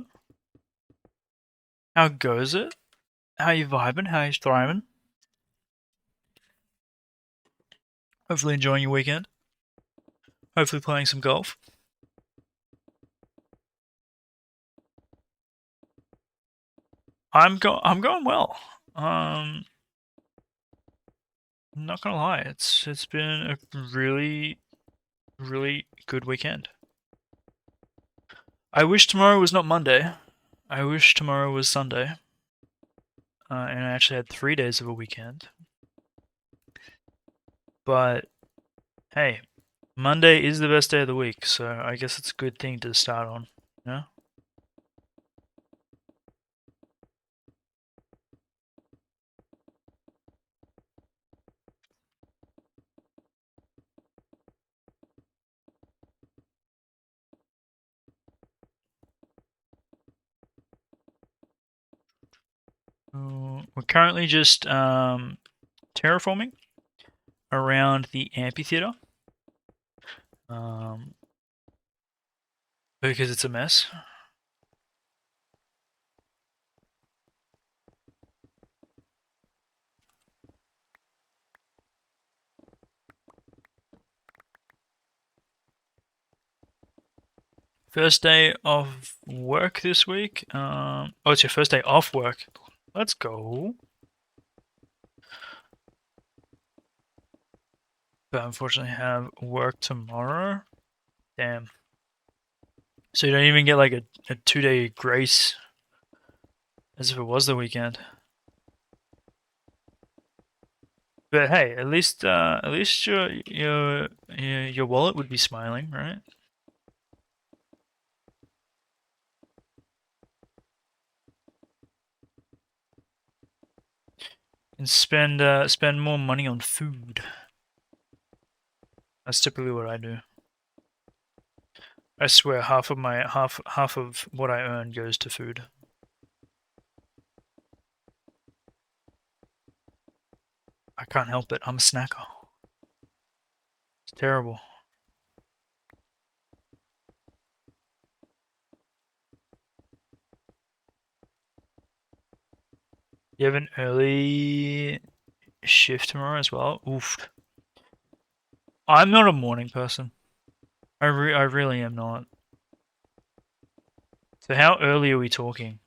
How goes it? How you vibing? How you thriving? Hopefully enjoying your weekend. Hopefully playing some golf. I'm going well. I'm not gonna lie, it's been a really good weekend. I wish tomorrow was not Monday. I wish tomorrow was Sunday. And I actually had 3 days of a weekend. But hey, Monday is the best day of the week, so I guess it's a good thing to start on. Yeah. We're currently just terraforming around the amphitheater um, because it's a mess. First day of work this week. Oh, it's your first day off work. Let's go. but unfortunately have work tomorrow. Damn. So you don't even get like a 2-day grace as if it was the weekend. But hey, at least your wallet would be smiling, right? And spend more money on food. That's typically what I do. I swear half of what I earn goes to food. I can't help it. I'm a snacker. It's terrible. You have an early shift tomorrow as well? Oof. I'm not a morning person. I really am not. So how early are we talking?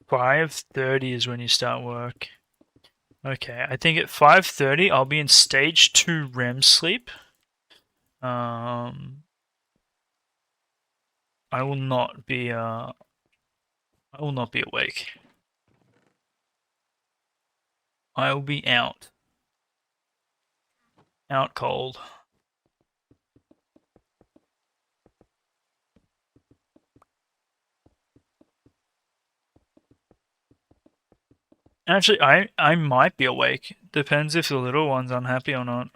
5:30 is when you start work. Okay, I think at 5:30 I'll be in stage 2 REM sleep. Um, I will not be I will not be awake. I will be out. Out cold. Actually, I might be awake. Depends if the little one's unhappy or not.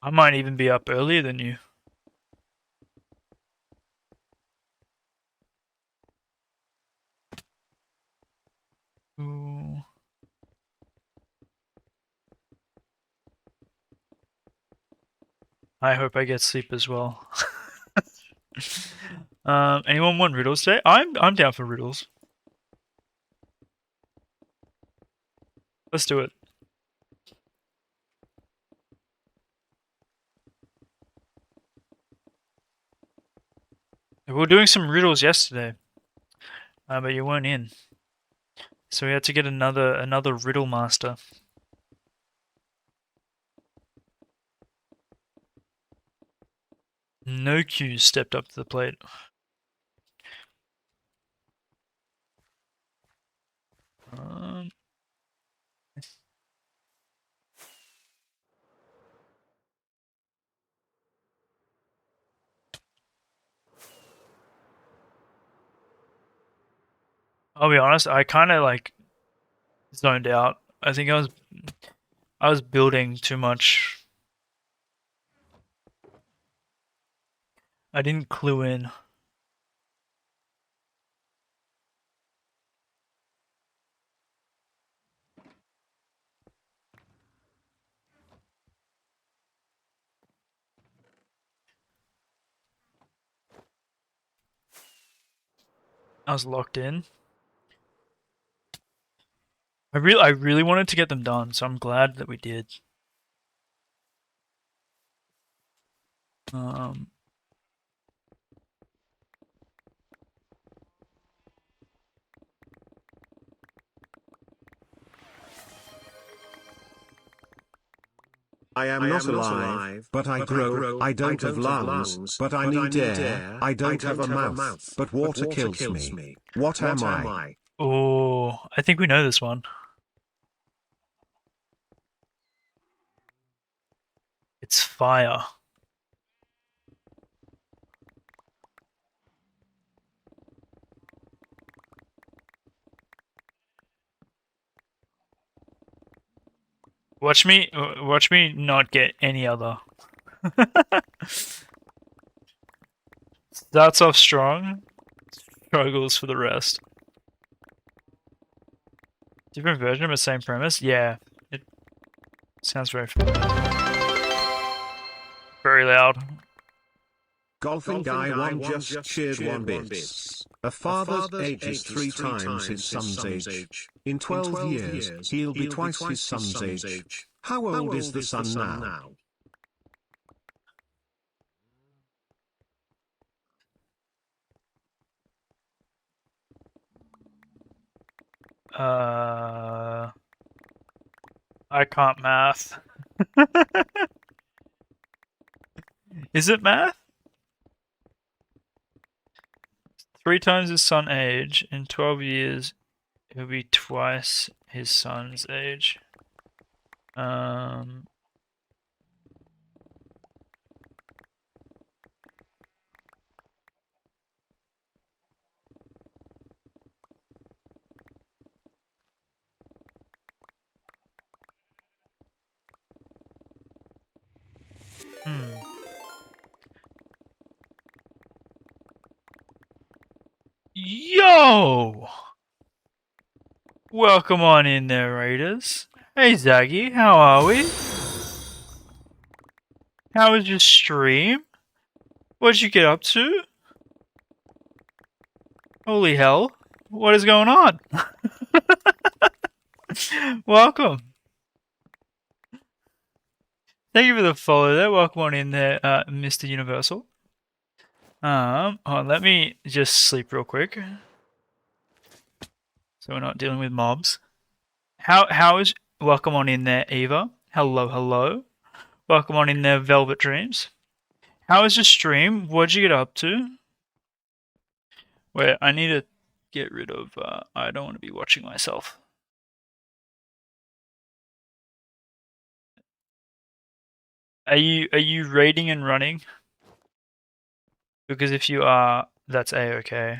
I might even be up earlier than you. Ooh. I hope I get sleep as well. Anyone want riddles today? I'm down for riddles. Let's do it. We were doing some riddles yesterday, but you weren't in, so we had to get another riddle master. No Q's stepped up to the plate. Um, I'll be honest, I kind of like zoned out. I think I was building too much. I didn't clue in. I was locked in. I really wanted to get them done, so I'm glad that we did. Um, I am not alive, but I grow. I don't have lungs, but I need air. I don't have a mouth, but water kills me. What am I? oh, I think we know this one. It's fire. Watch me not get any other. Starts off strong, struggles for the rest. Different version, but same premise. Yeah, it sounds very familiar. Very very loud. Golfing guy one just cheered 1 bits. A father ages 3 times his son's age. In 12 years, he'll be twice his son's age. How old is the son now? I can't math. Is it math? 3 times his son age. In 12 years, he'll be twice his son's age. Um, hmm. Yo! Welcome on in there, Raiders. Hey, Zaggy, how are we? How was your stream? What'd you get up to? Holy hell. What is going on? Welcome. Thank you for the follow there. Welcome on in there, Mr. Universal. Let me just sleep real quick. So we're not dealing with mobs. How is welcome on in there, Eva? Hello, hello. Welcome on in there, Velvet Dreams. How was your stream? What'd you get up to? Wait, I need to get rid of I don't want to be watching myself. Are you raiding and running? Because if you are, that's A-okay.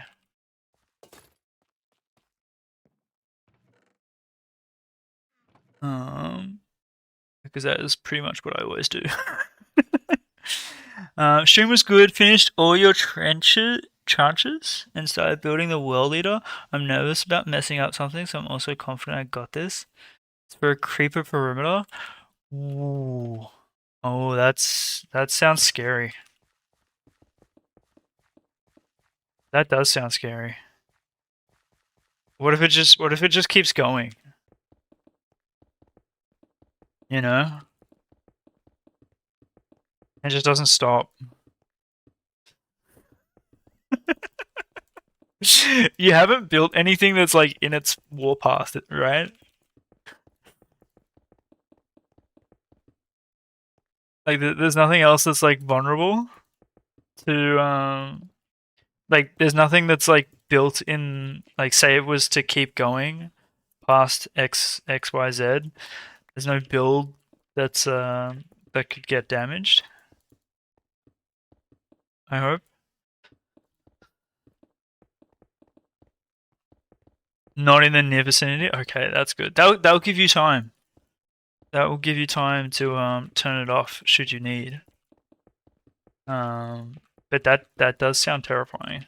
Because that is pretty much what I always do. Stream was good. Finished all your tranches and started building the world leader. I'm nervous about messing up something, so I'm also confident I got this. It's for a creeper perimeter. Ooh. Oh, that sounds scary. That does sound scary. What if it just keeps going? You know? It just doesn't stop. You haven't built anything that's like in its warpath, right? Like there's nothing else that's like vulnerable to like there's nothing that's like built in like say it was to keep going past XYZ. There's no build that's that could get damaged. I hope. Not in the near vicinity. Okay, that's good. That'll give you time. That will give you time to turn it off should you need. But that does sound terrifying.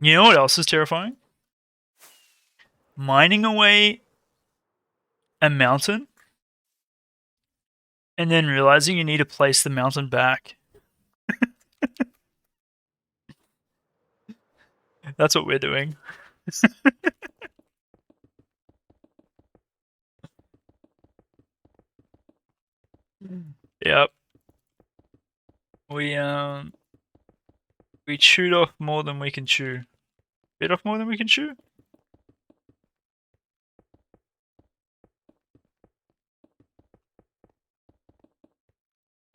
You know what else is terrifying? Mining away a mountain and then realizing you need to place the mountain back. That's what we're doing. Yep. We we chewed off more than we can chew. Bit off more than we can chew?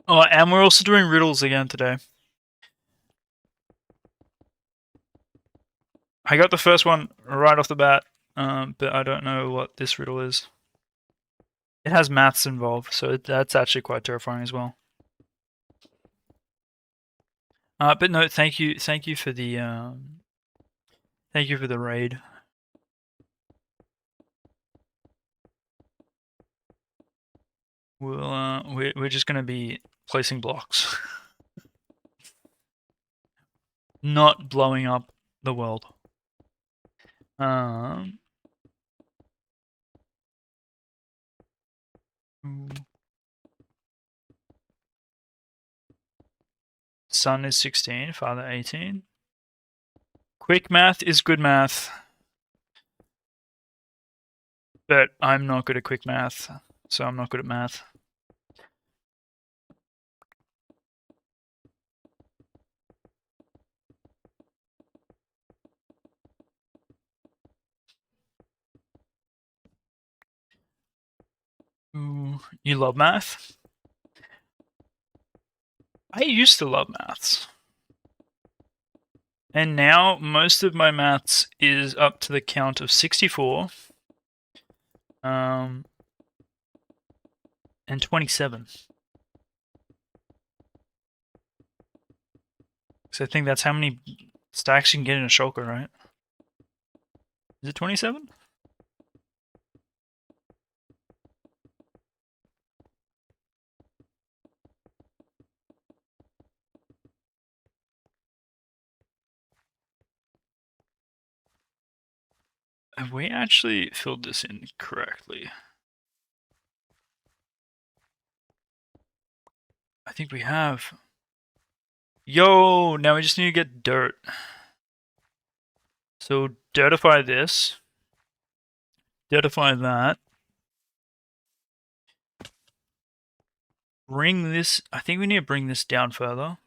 Oh, and we're also doing riddles again today. I got the first one right off the bat, but I don't know what this riddle is. It has maths involved, so that's actually quite terrifying as well. But no, thank you for the raid. We're just gonna be placing blocks, not blowing up the world. Ooh. Son is 16, father 18. Quick math is good math. But I'm not good at quick math, so I'm not good at math. Ooh, you love math? I used to love maths. And now most of my maths is up to the count of 64. And 27. So I think that's how many stacks you can get in a shulker, right? Is it 27? Have we actually filled this in correctly? I think we have. Yo, now we just need to get dirt. So dirtify this. Dirtify that. Bring this. I think we need to bring this down further.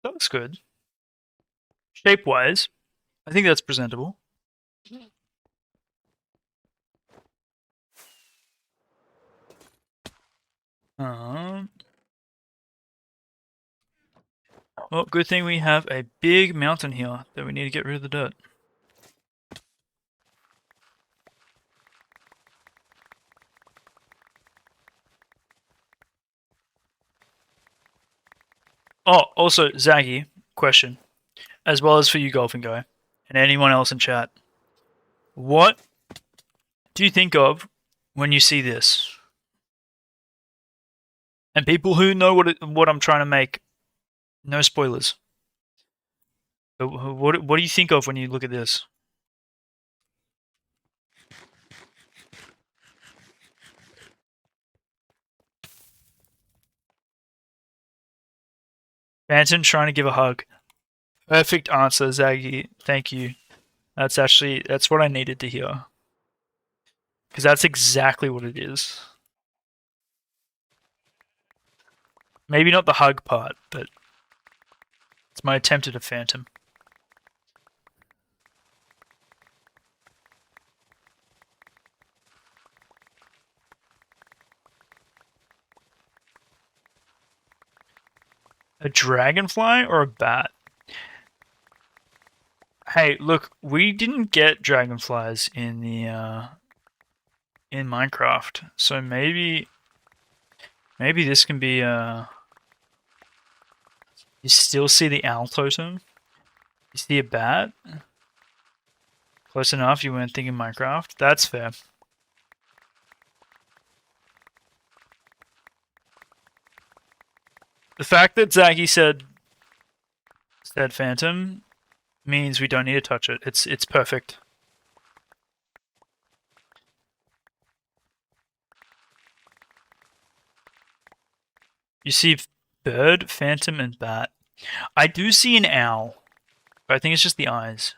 That looks good. Shape-wise, I think that's presentable. Um, well, good thing we have a big mountain here that we need to get rid of the dirt. Oh, also, Zaggy, question, as well as for you, Golfing Guy, and anyone else in chat. What do you think of when you see this? And people who know what I'm trying to make, no spoilers. But what do you think of when you look at this? Phantom trying to give a hug. Perfect answer, Zaggy. Thank you. That's what I needed to hear. Because that's exactly what it is. Maybe not the hug part, but it's my attempt at a phantom. A dragonfly or a bat? Hey, look, we didn't get dragonflies in the in Minecraft, so maybe this can be you still see the owl totem? You see a bat? Close enough, you weren't thinking Minecraft. That's fair. The fact that Zaggy said phantom means we don't need to touch it. It's perfect. You see bird, phantom, and bat. I do see an owl, but I think it's just the eyes.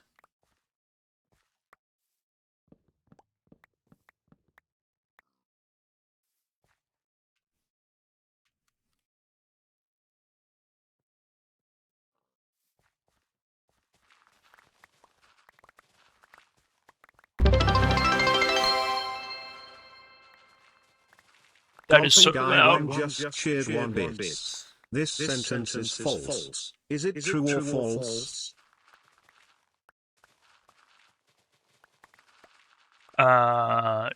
That is so Guy loud. one just shared 1 bits. This sentence is false. Is it true or false? Uh,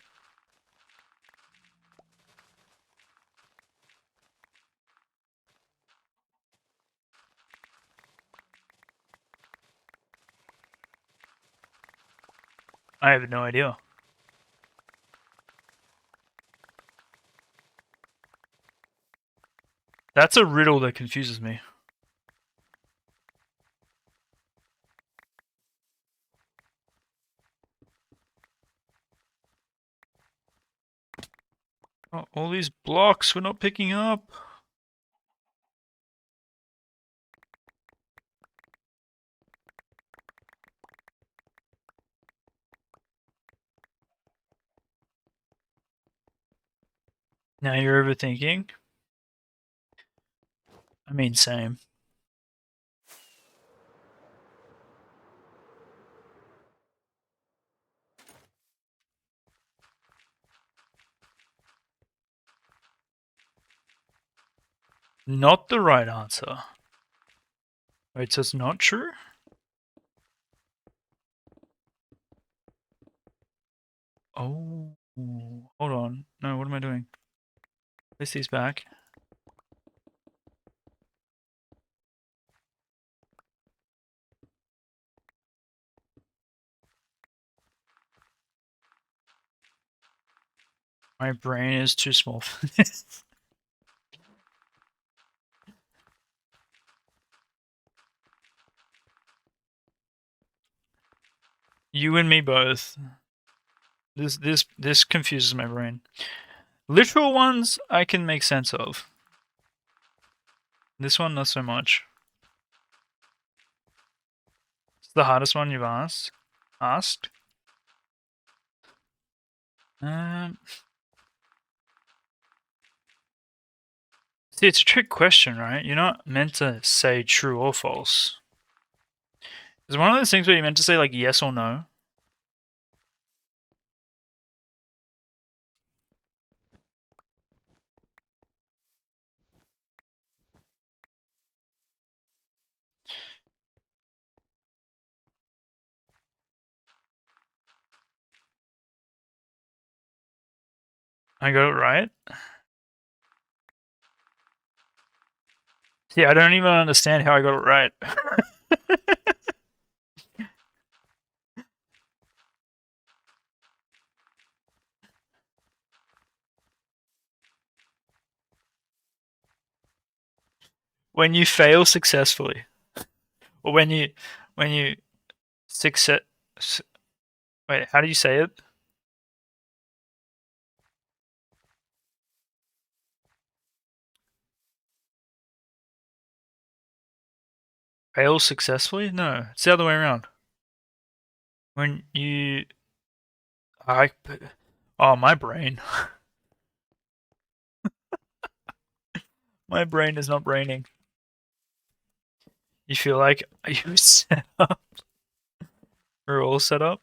I have no idea. That's a riddle that confuses me. Oh, all these blocks we're not picking up. Now you're overthinking. I mean, same. Not the right answer. Wait, so it's not true? Oh, hold on. No, what am I doing? Place these back. My brain is too small for this. You and me both. This confuses my brain. Literal ones I can make sense of. This one not so much. It's the hardest one you've asked. Um, See, it's a trick question, right? You're not meant to say true or false. It's one of those things where you're meant to say like yes or no. I got it right. See, I don't even understand how I got it right. When you fail successfully, or when you success. Wait, how do you say it? Fail successfully? No, it's the other way around. When you, I, oh my brain, my brain is not braining. You feel like are you set up? We're all set up.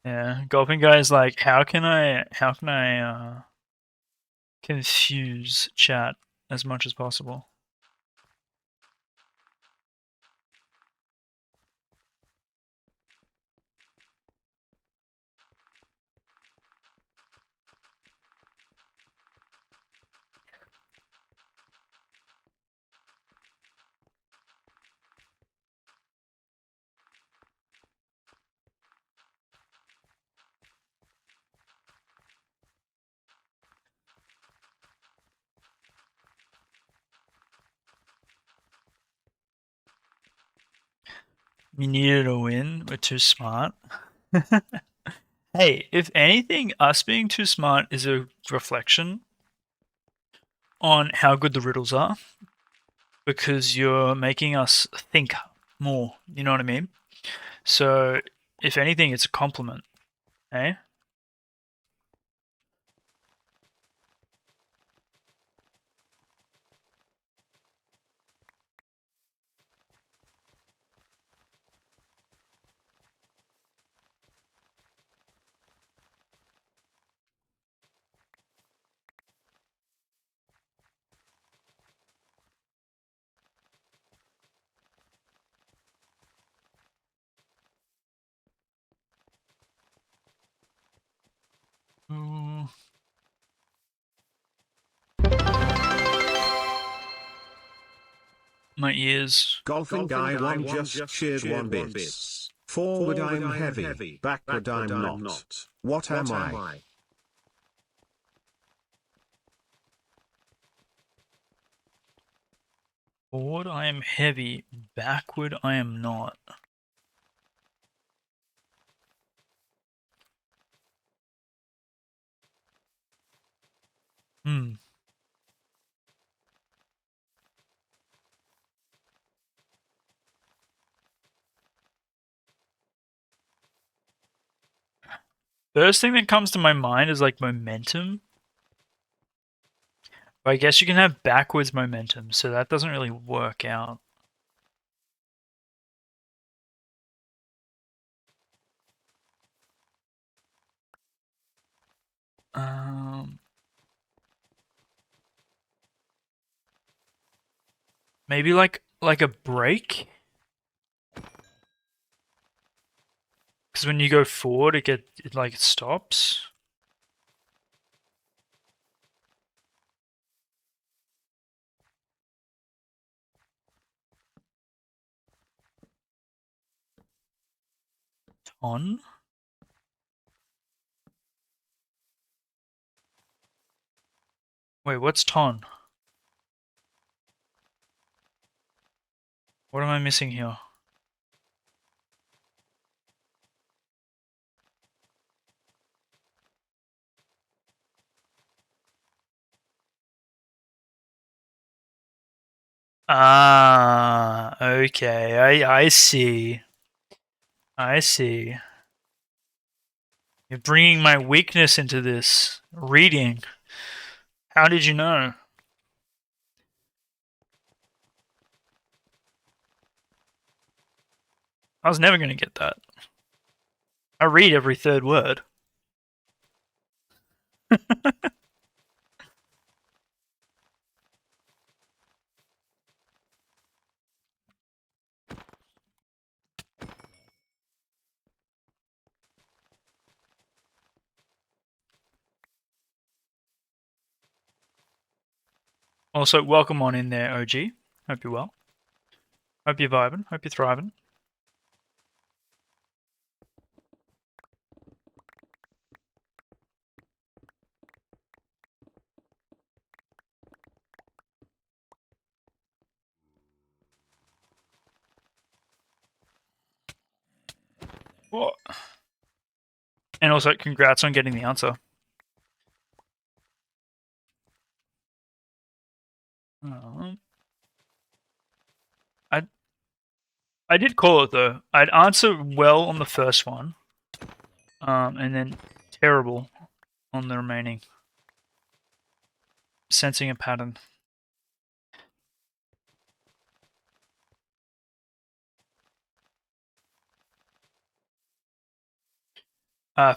Yeah, golfing guy is like, how can I confuse chat as much as possible? We needed a win. We're too smart. Hey, if anything, us being too smart is a reflection on how good the riddles are because you're making us think more. You know what I mean? So, if anything, it's a compliment, eh? Ooh. My ears. Golfing guy one just cheered 1 bits. Forward I'm heavy, backward I'm not. What am I? Forward, I am heavy. Backward, I am not. Hmm. First thing that comes to my mind is like momentum. But I guess you can have backwards momentum, so that doesn't really work out. Um, maybe like a break, because when you go forward, it like stops. On. Wait, what's ton? What am I missing here? Ah, okay. I see. I see. You're bringing my weakness into this reading. How did you know? I was never going to get that. I read every third word. Also, welcome on in there, OG. Hope you're well. Hope you're vibing. Hope you're thriving. What? And also, congrats on getting the answer. Um, I I did call it though. I'd answer well on the first one, and then terrible on the remaining. Sensing a pattern.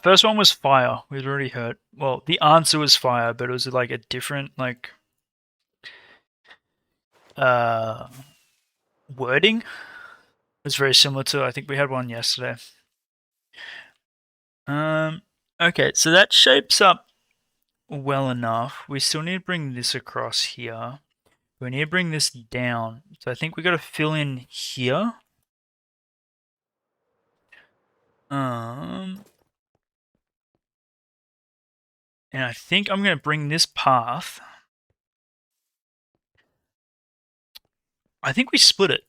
First one was fire. We'd already heard. Well, the answer was fire, but it was like a different uh wording. It was very similar to I think we had one yesterday. Um. Okay, so that shapes up well enough. We still need to bring this across here. We need to bring this down. So I think we got to fill in here. Um, and I think I'm going to bring this path. I think we split it.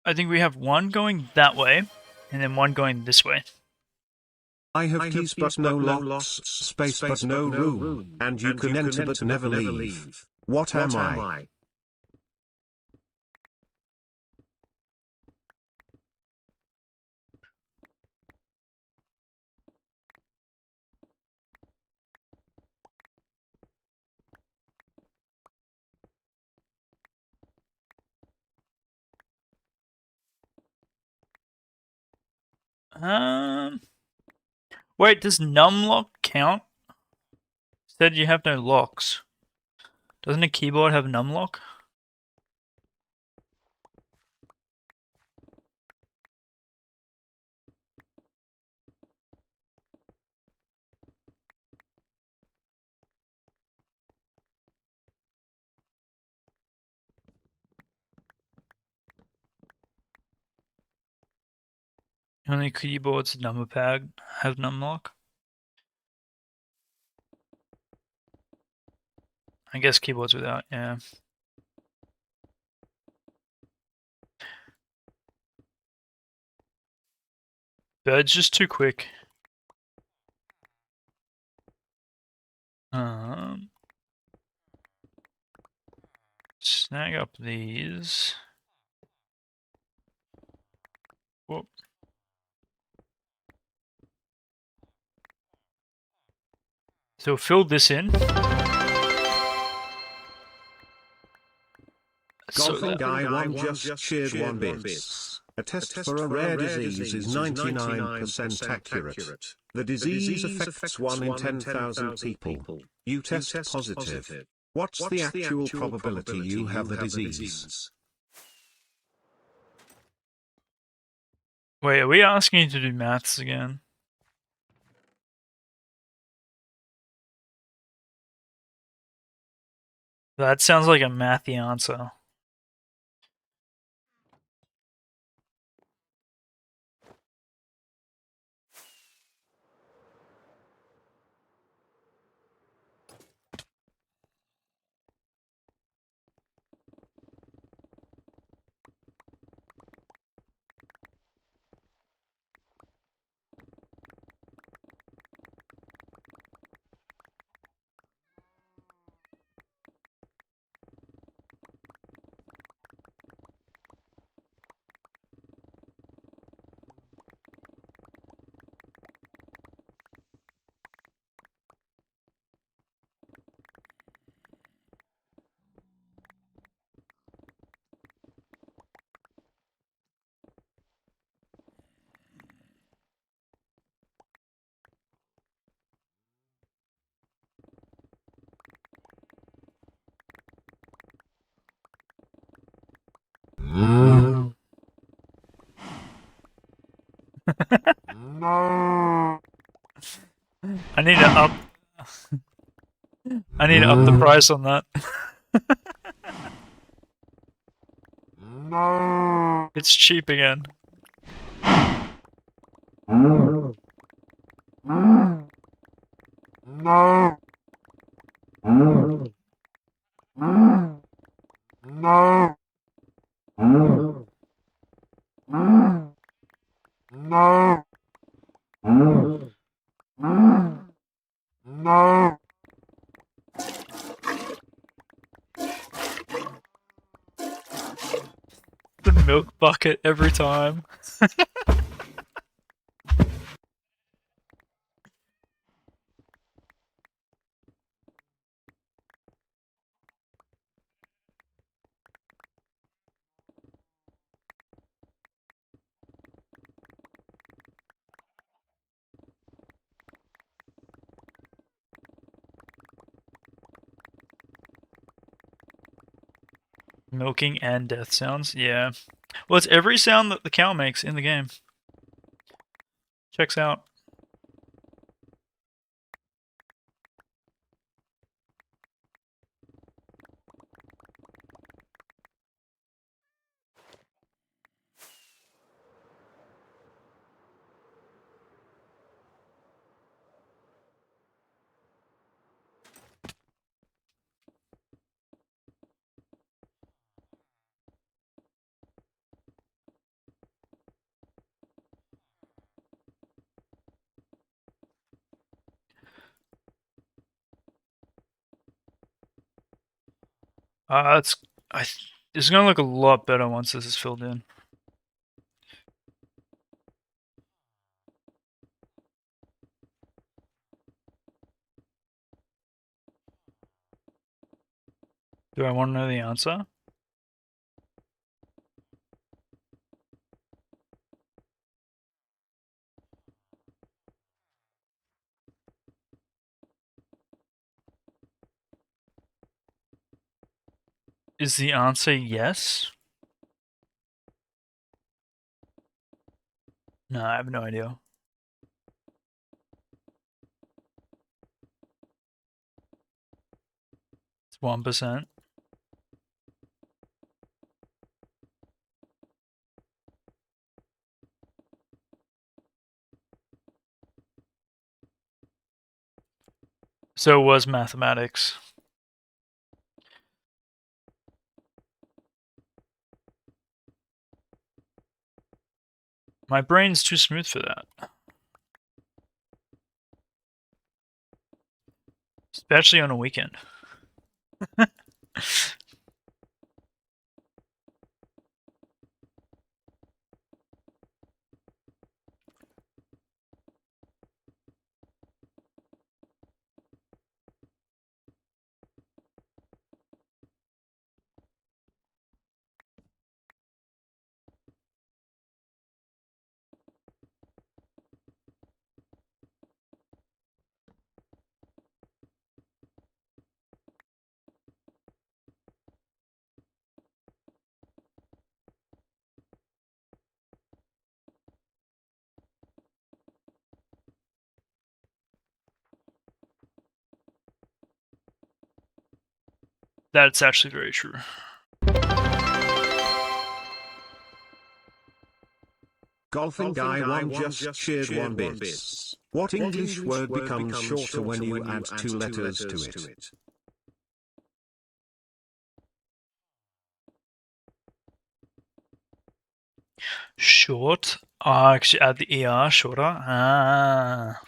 I think we have one going that way, and then one going this way. I have keys but no locks, space but no room, and you can enter but never leave. What am I? Um, wait, does numlock count? Said you have no locks. Doesn't a keyboard have numlock? Only keyboards number pad have numlock. I guess keyboards without, yeah. Bird's just too quick. Um, snag up these. Whoop. So fill this in. Golfing Guy 1 just cheered 1 bits. A test for a rare disease is 99% accurate. The disease affects 1 in 10,000 people. You test positive. What's the actual probability you have the disease? Wait, are we asking you to do maths again? That sounds like a mathy answer. I need to up. I need to up the price on that. It's cheap again. The milk bucket every time. Milking and death sounds? Yeah. Well, it's every sound that the cow makes in the game. Checks out. It's it's gonna look a lot better once this is filled in. Do I want to know the answer? Is the answer yes? No, I have no idea. It's 1%. So it was mathematics. My brain's too smooth for that. Especially on a weekend. That's actually very true. Golfing Guy 1 just shared 1 bits. What English word becomes shorter when you add 2 letters to it? Short. Actually add the ER, shorter. Ah.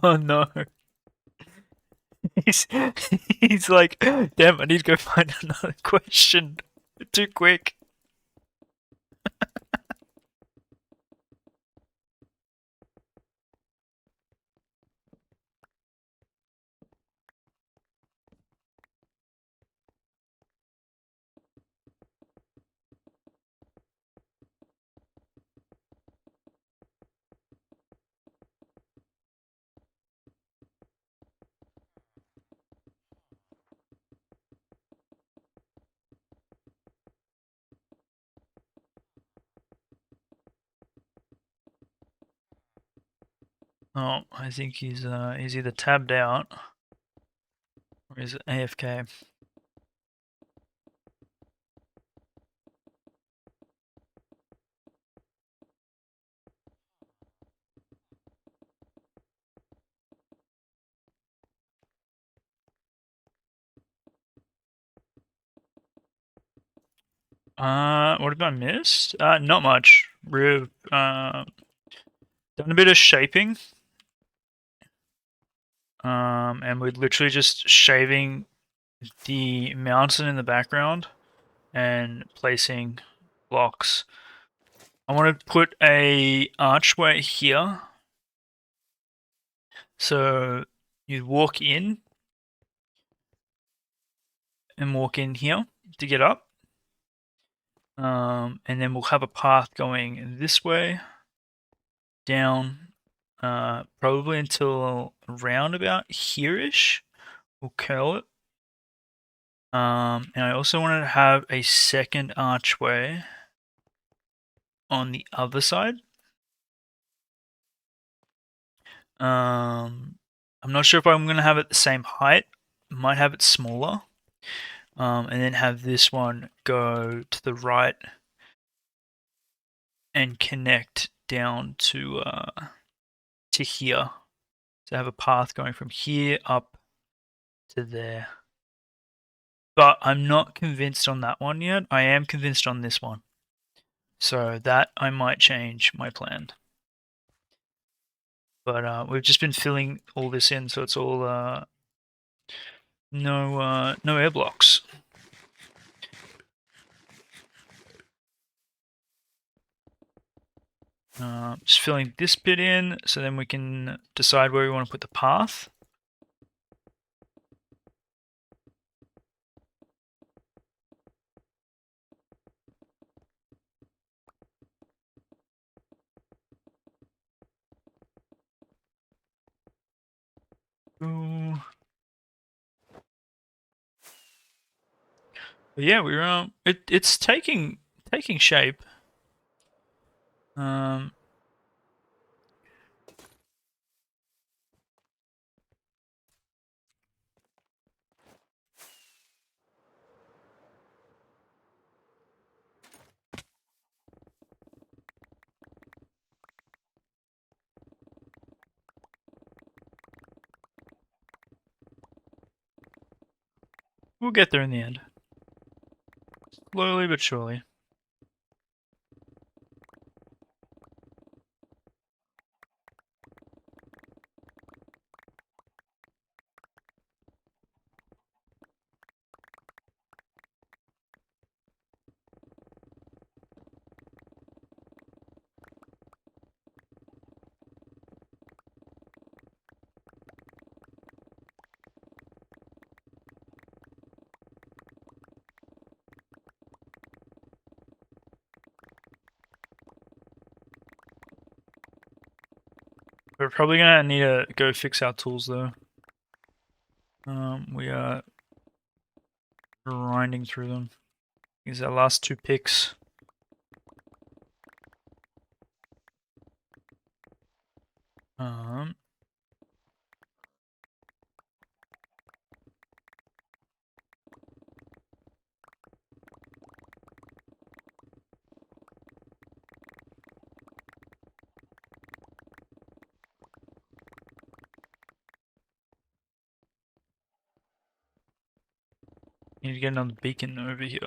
Oh no. He's he's like, damn, I need to go find another question. Too quick. Oh, I think he's either tabbed out or he's AFK. What have I missed? Not much. We've done a bit of shaping. And we're literally just shaving the mountain in the background and placing blocks. I want to put a archway here. So you walk in and walk in here to get up. And then we'll have a path going this way, down, probably until around about here-ish. We'll curl it. And I also wanted to have a second archway on the other side. I'm not sure if I'm going to have it the same height. Might have it smaller. And then have this one go to the right and connect down to here. So have a path going from here up to there. But I'm not convinced on that one yet. I am convinced on this one. So that I might change my plan. But we've just been filling all this in, so it's all no air blocks. Just filling this bit in, so then we can decide where we want to put the path. Ooh. But yeah, we're it's taking shape. Um, we'll get there in the end, slowly but surely. We're probably gonna need to go fix our tools though. We are grinding through them. These are our last two picks. Um, Need to get another beacon over here.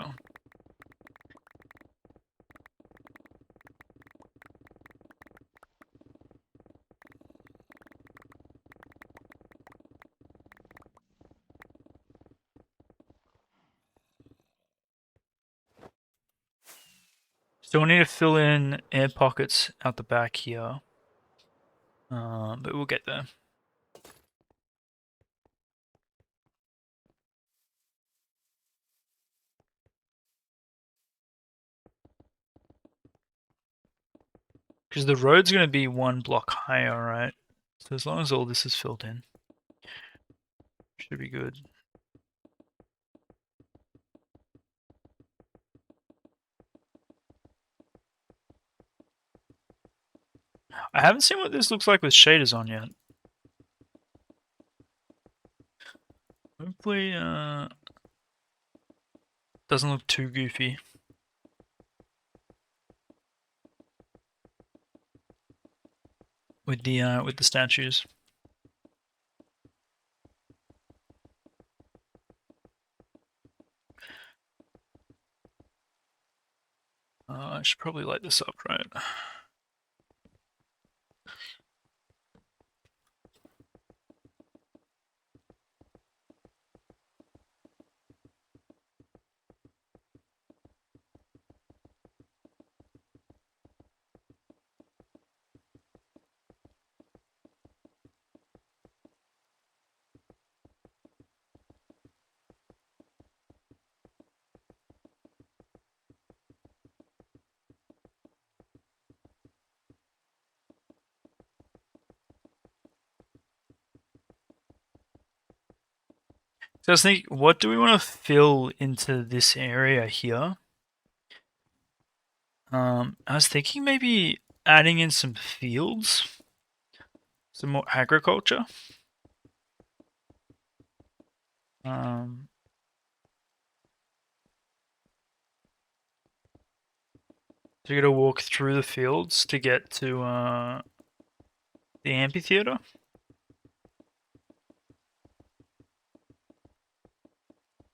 So we need to fill in air pockets out the back here. But we'll get there. Because the road's going to be one block higher, right? So as long as all this is filled in, should be good. I haven't seen what this looks like with shaders on yet. Hopefully, doesn't look too goofy. With the statues. I should probably light this up, right? So I was thinking, what do we want to fill into this area here? I was thinking maybe adding in some fields, some more agriculture. Um, so you got to walk through the fields to get to the amphitheater.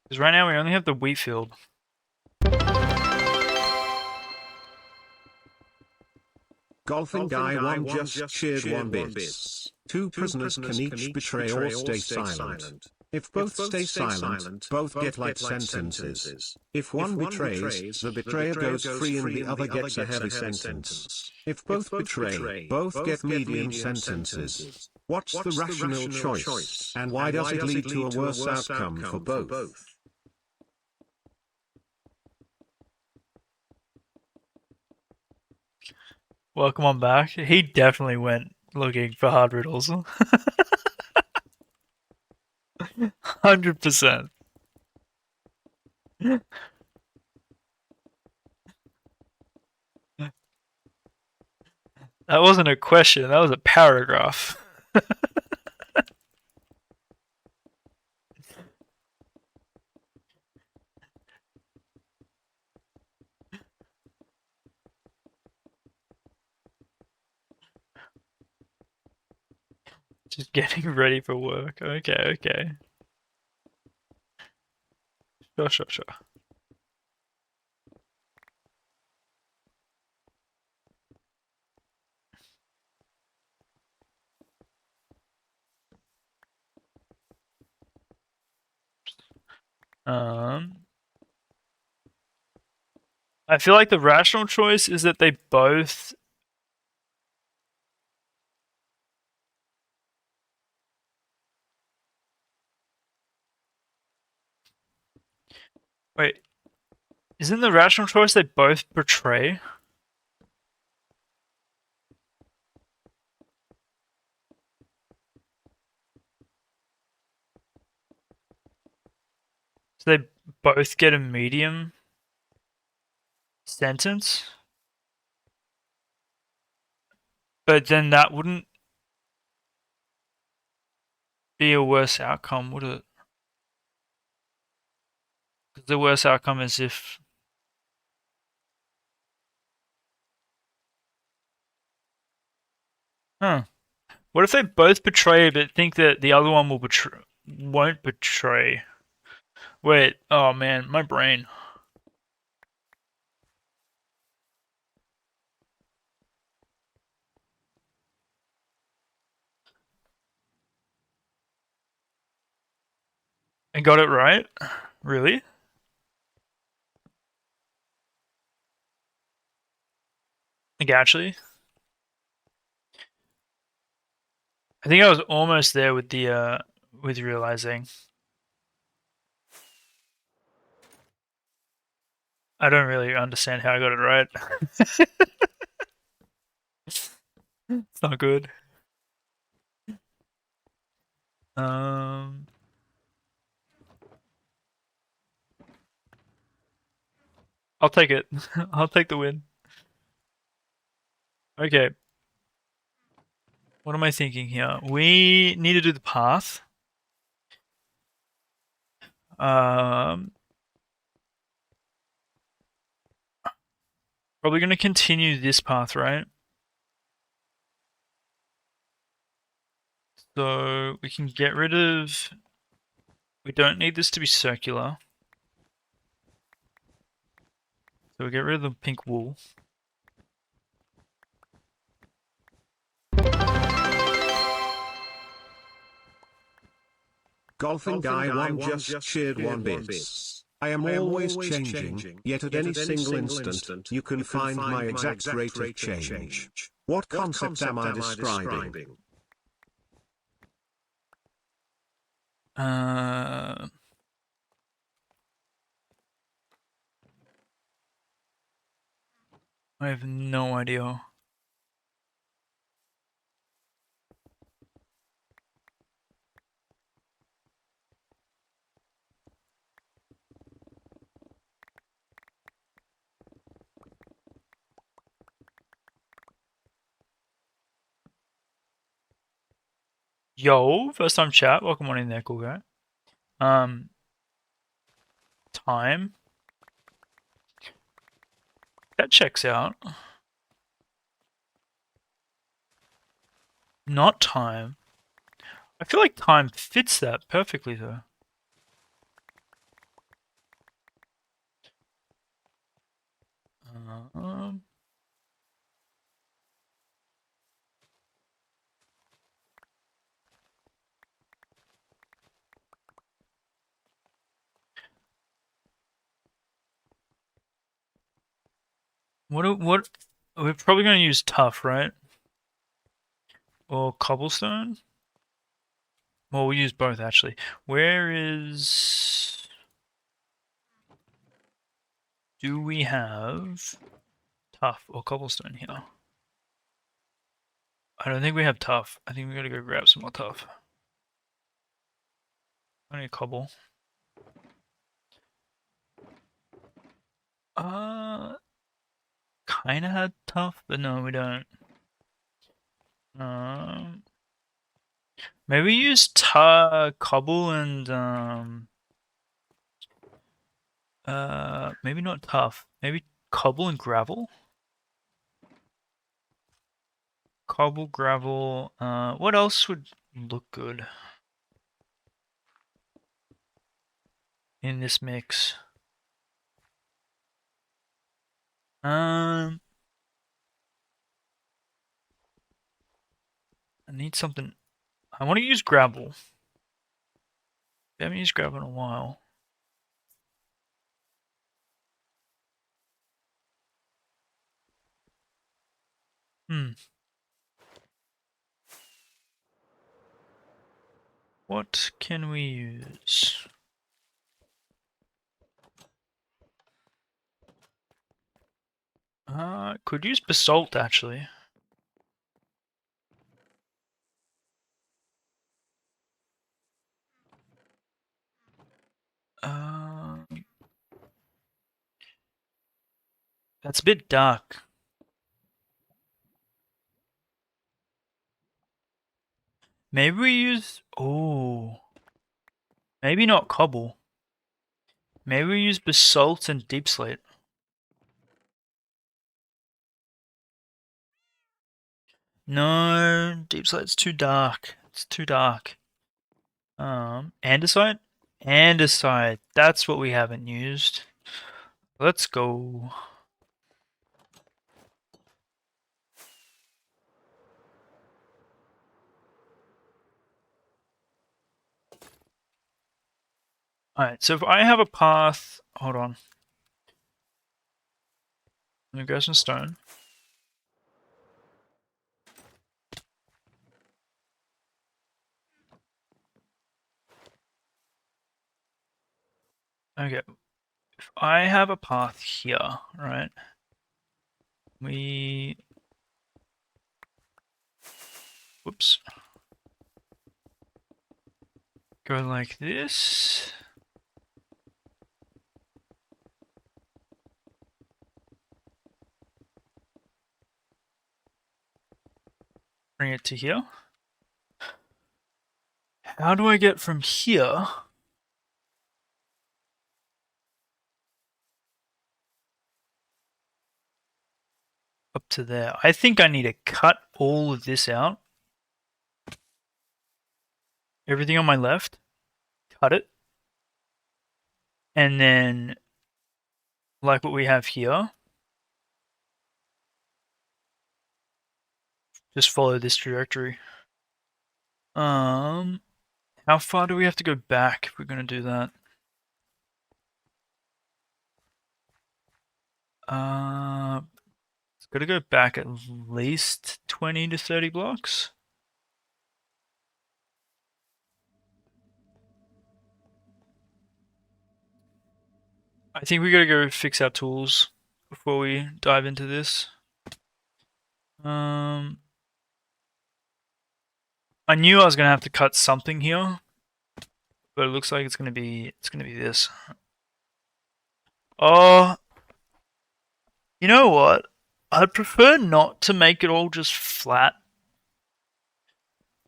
Because right now we only have the wheat field. Golfing Guy 1 just cheered 1 bits. Two prisoners can each betray or stay silent. If both stay silent, both get light sentences. If one betrays, the betrayer goes free and the other gets a heavy sentence. If both betray, both get medium sentences. What's the rational choice, and why does it lead to a worse outcome for both? Welcome on back. He definitely went looking for hard riddles. 100%. That wasn't a question, that was a paragraph. Just getting ready for work. Okay, okay. Sure, sure, sure. Um, I feel like the rational choice is that they both. Wait, isn't the rational choice they both betray? So they both get a medium sentence, but then that wouldn't be a worse outcome, would it? 'Cause the worst outcome is if. Huh. What if they both betray but think that the other one won't betray? Wait, oh man, my brain. I got it right? Really? Like actually? I think I was almost there with realizing. I don't really understand how I got it right. It's not good. Um, I'll take it. I'll take the win. Okay, what am I thinking here? We need to do the path. Um, Probably going to continue this path, right? So we can get rid of. We don't need this to be circular. So we get rid of the pink wool. Golfing Guy 1 just shared 1 bits. I am always changing, yet at any single instant, you can find my exact rate of change. What concept am I describing? I have no idea. Yo, first time chat. Welcome on in there, cool guy. Um, Time. That checks out. Not time. I feel like time fits that perfectly though. Um, what? We're probably gonna use tough, right? Or cobblestone. Well, we'll use both actually. Where is? Do we have tough or cobblestone here? I don't think we have tough. I think we gotta go grab some more tough. I need cobble. Uh, Kinda had tough, but no, we don't. Um, Maybe use cobble and maybe not tough. Maybe cobble and gravel. Cobble, gravel. What else would look good in this mix? Um, I need something. I want to use gravel. I haven't used gravel in a while. Hmm. What can we use? Could use basalt actually. That's a bit dark. Maybe we use... Oh. Maybe not cobble. Maybe we use basalt and deep slate. No, deep slate's too dark. It's too dark. Andesite? Andesite. That's what we haven't used. Let's go. Alright, so if I have a path... Hold on. Let me grab some stone. Okay. If I have a path here, right? We... Whoops. Go like this. Bring it to here. How do I get from here up to there? I think I need to cut all of this out. Everything on my left. Cut it. And then, like what we have here, just follow this trajectory. How far do we have to go back if we're going to do that? It's got to go back at least 20 to 30 blocks. I think we got to go fix our tools before we dive into this. I knew I was going to have to cut something here, but it looks like it's going to be this. Oh, you know what? I'd prefer not to make it all just flat.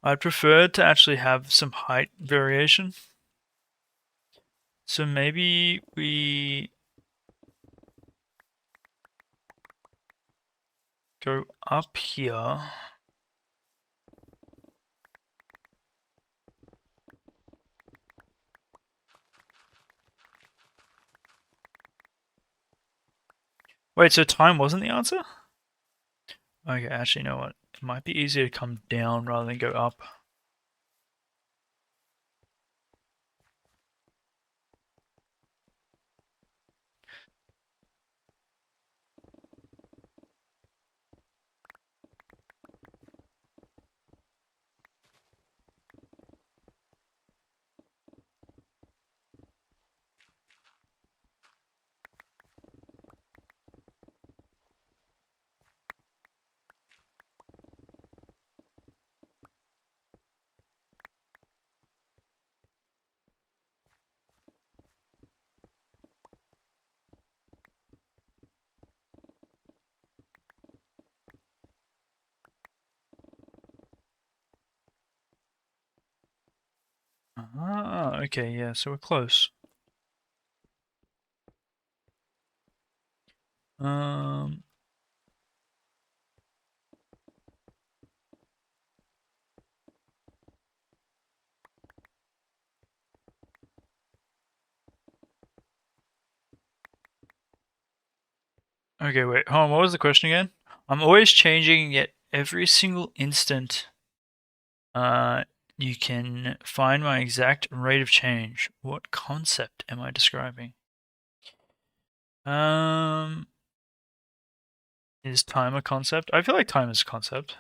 I'd prefer to actually have some height variation. So maybe we go up here. Wait, so time wasn't the answer? Okay, actually, you know what? It might be easier to come down rather than go up. Ah, okay, yeah, so we're close. Um, okay, wait, hold on, what was the question again? I'm always changing, yet every single instant, you can find my exact rate of change. What concept am I describing? Um, is time a concept? I feel like time is a concept.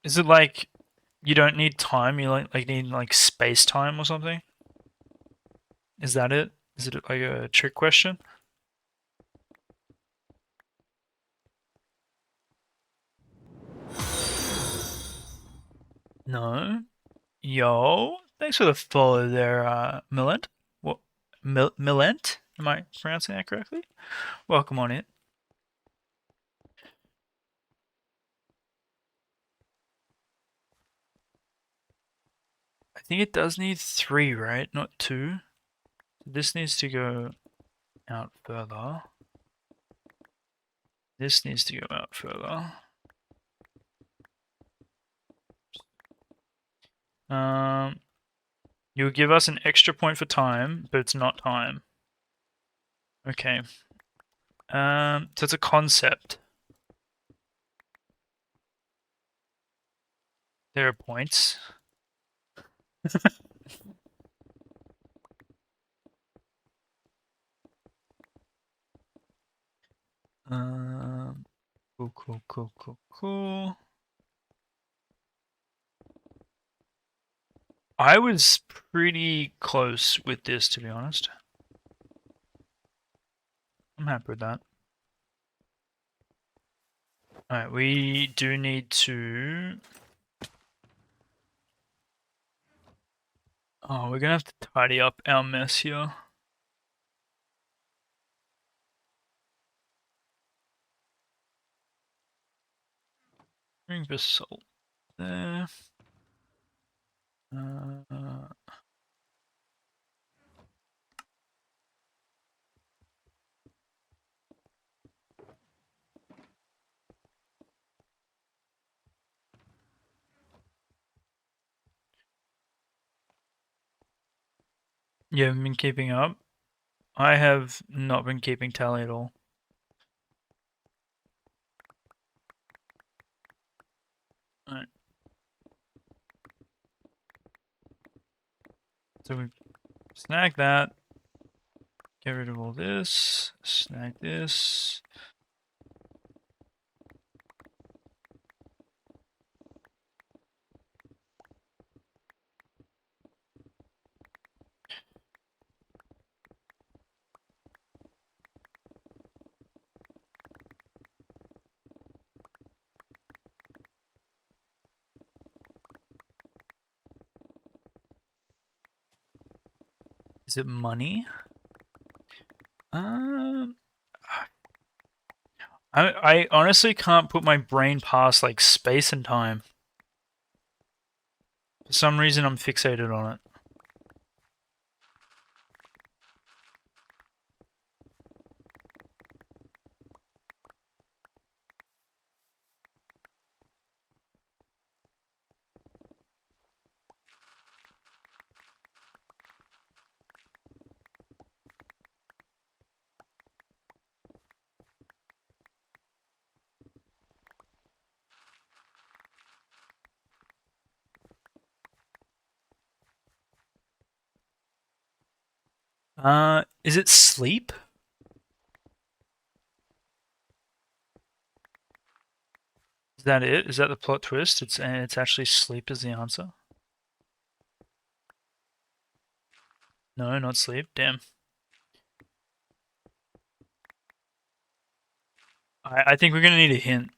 Is it like you don't need time, you like need like space time or something? Is that it? Is it like a trick question? No. Yo, Thanks for the follow there, Milent. What, Milent? Am I pronouncing that correctly? Welcome on in. I think it does need 3, right? Not 2. This needs to go out further. This needs to go out further. You'll give us an extra point for time, but it's not time. Okay. So it's a concept. There are points. Cool. I was pretty close with this, to be honest. I'm happy with that. Alright, we do need to... Oh, we're gonna have to tidy up our mess here. Bring basalt there. You haven't been keeping up? I have not been keeping tally at all. Alright. So we snag that. Get rid of all this. Snag this. Is it money? I honestly can't put my brain past like space and time. For some reason, I'm fixated on it. Is it sleep? Is that it? Is that the plot twist? It's actually sleep is the answer. No, not sleep. Damn. I think we're gonna need a hint.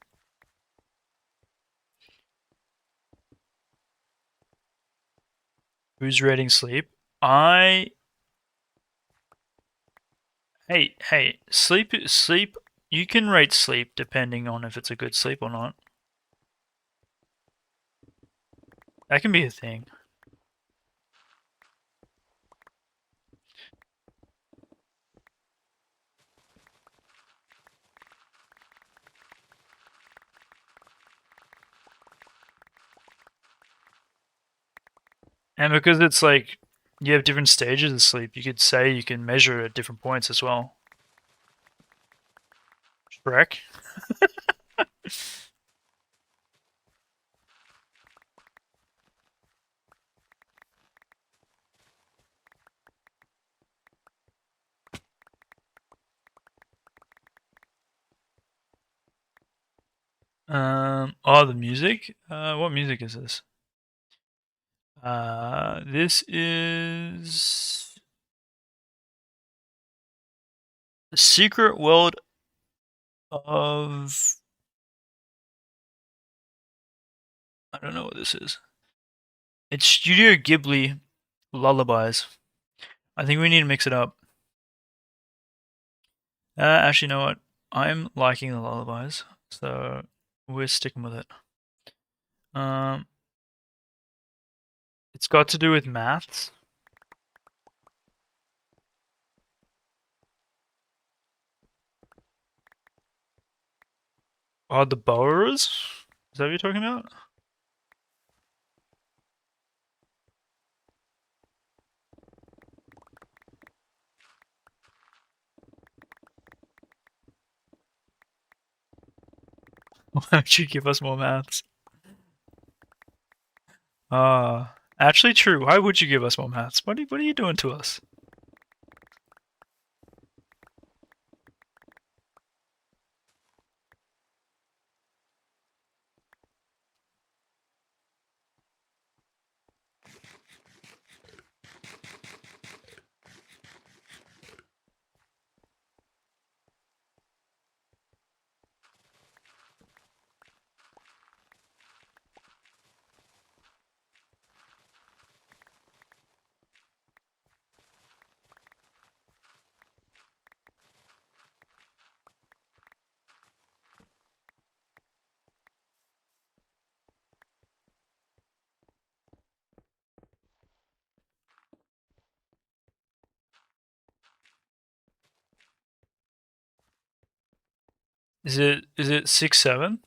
Who's rating sleep? Hey, sleep. You can rate sleep depending on if it's a good sleep or not. That can be a thing. And because it's like you have different stages of sleep, you could say you can measure at different points as well. Shrek? Oh, the music? What music is this? This is The Secret World of... I don't know what this is. It's Studio Ghibli lullabies. I think we need to mix it up. Actually, you know what? I'm liking the lullabies, so we're sticking with it. Um, it's got to do with maths. Oh, the Boers? Is that what you're talking about? Why don't you give us more maths? Actually true. Why would you give us more maths? What are you doing to us? Is it 6-7?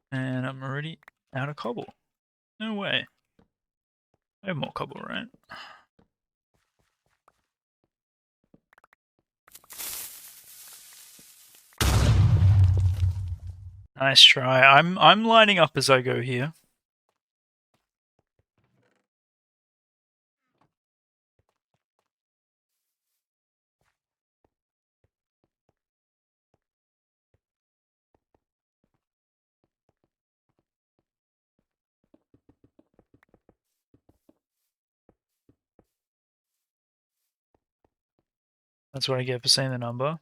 And I'm already out of cobble. No way. I have more cobble, right? Nice try. I'm lining up as I go here. That's what I get for saying the number.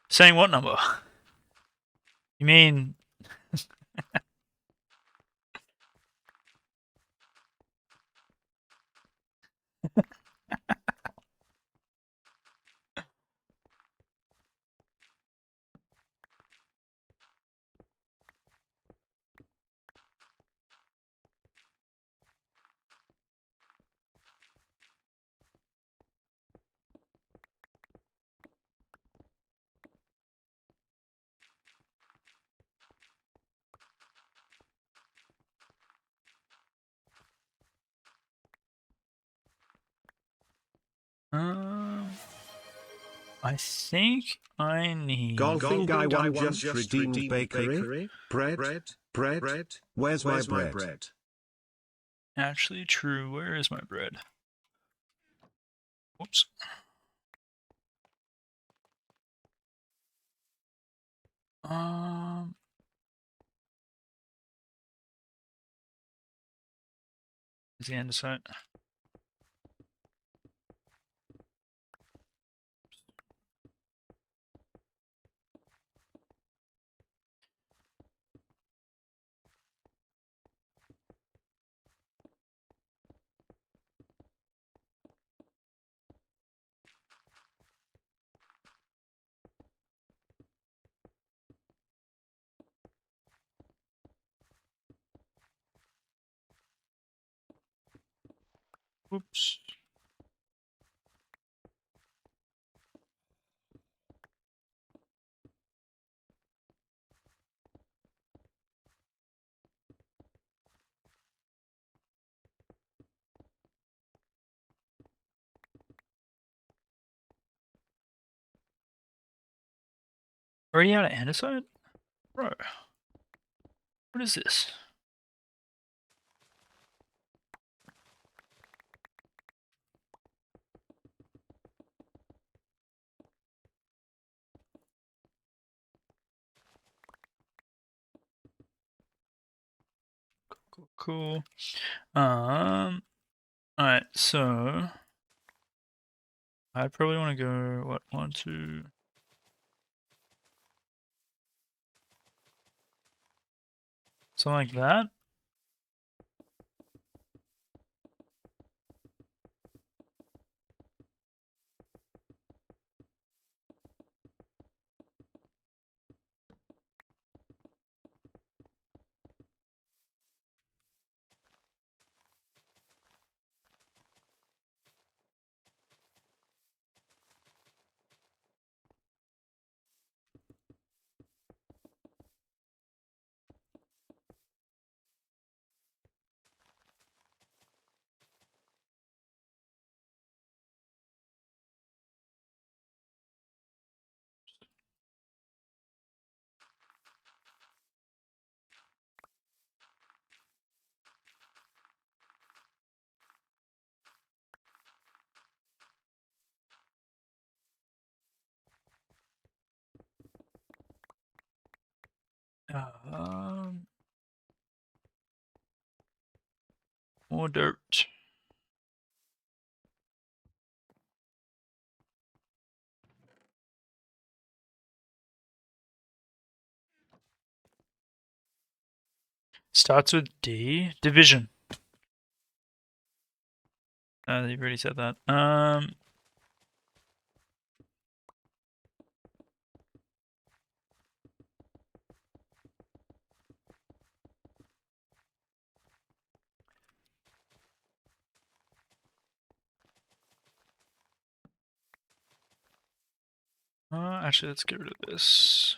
Saying what number? You mean um I think I need Golfing guy one just redeemed bakery. Bread, bread, where's my bread? actually true. Where is my bread? Whoops. Um is the andesite. Whoops. Already out of andesite? Bro. What is this? Cool. Alright, so I probably want to go, what, 1, 2, something like that. Um, More dirt. Starts with D. Division. You've already said that. Actually, let's get rid of this.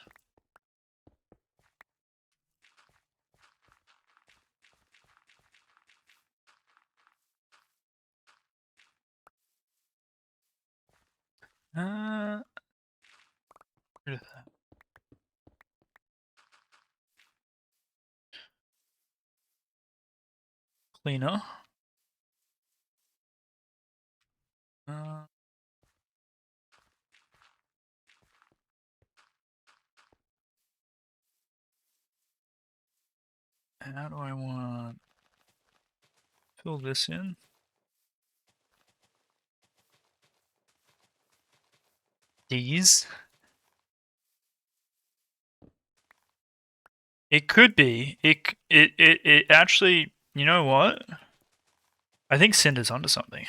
Rid of that. Cleaner. Uh, how do I want to fill this in? These. It could be. It actually. You know what? I think Cinder's onto something.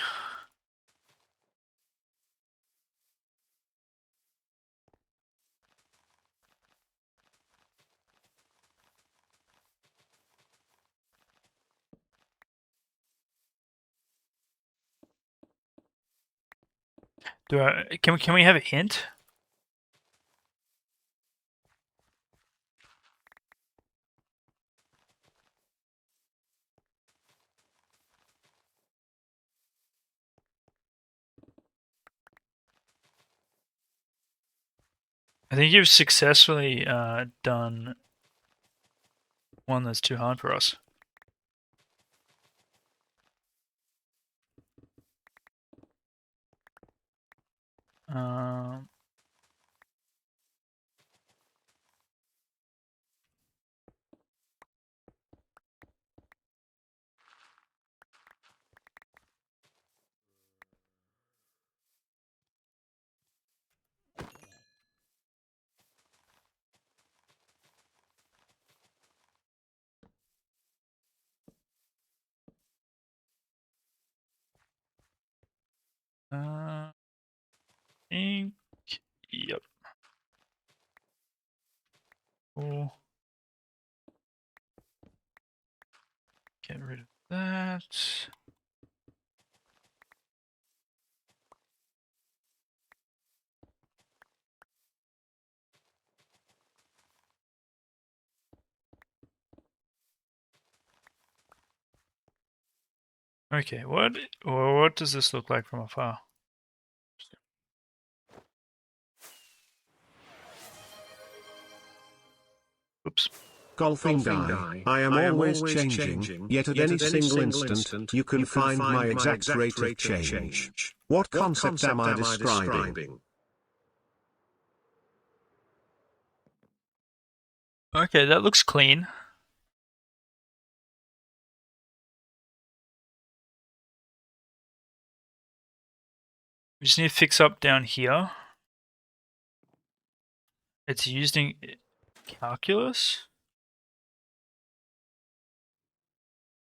Can we have a hint? I think you've successfully done one that's too hard for us. Um, uh, Ink. Yep. Cool. Get rid of that. Okay, what does this look like from afar? Oops. Golfing guy, I am always changing, yet at any single instant, you can find my exact rate of change. What concept am I describing? Okay, that looks clean. We just need to fix up down here. It's using calculus?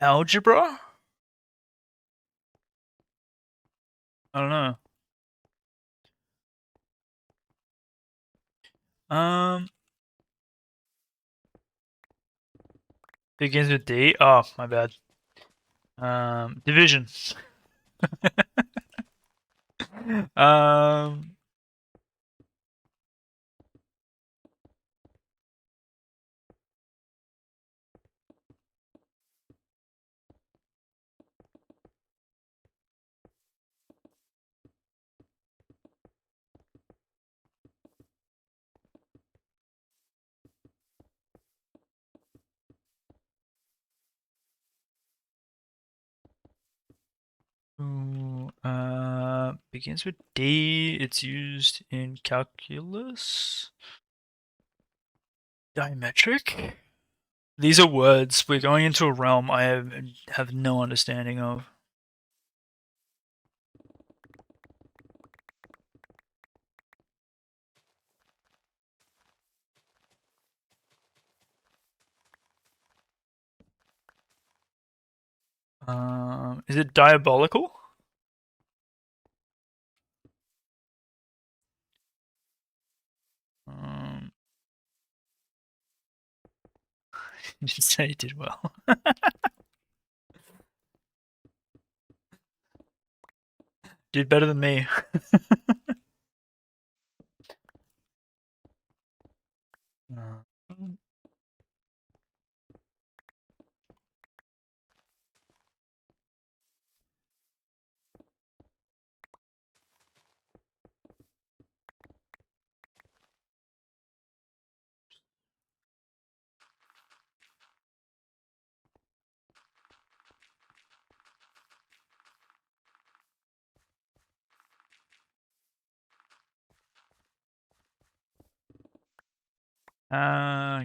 Algebra? I don't know. Um, Begins with D. Oh, my bad. Division. um, Begins with D. It's used in calculus. Diametric? These are words. We're going into a realm I have no understanding of. Is it diabolical? Um, you did say you did well. Did better than me.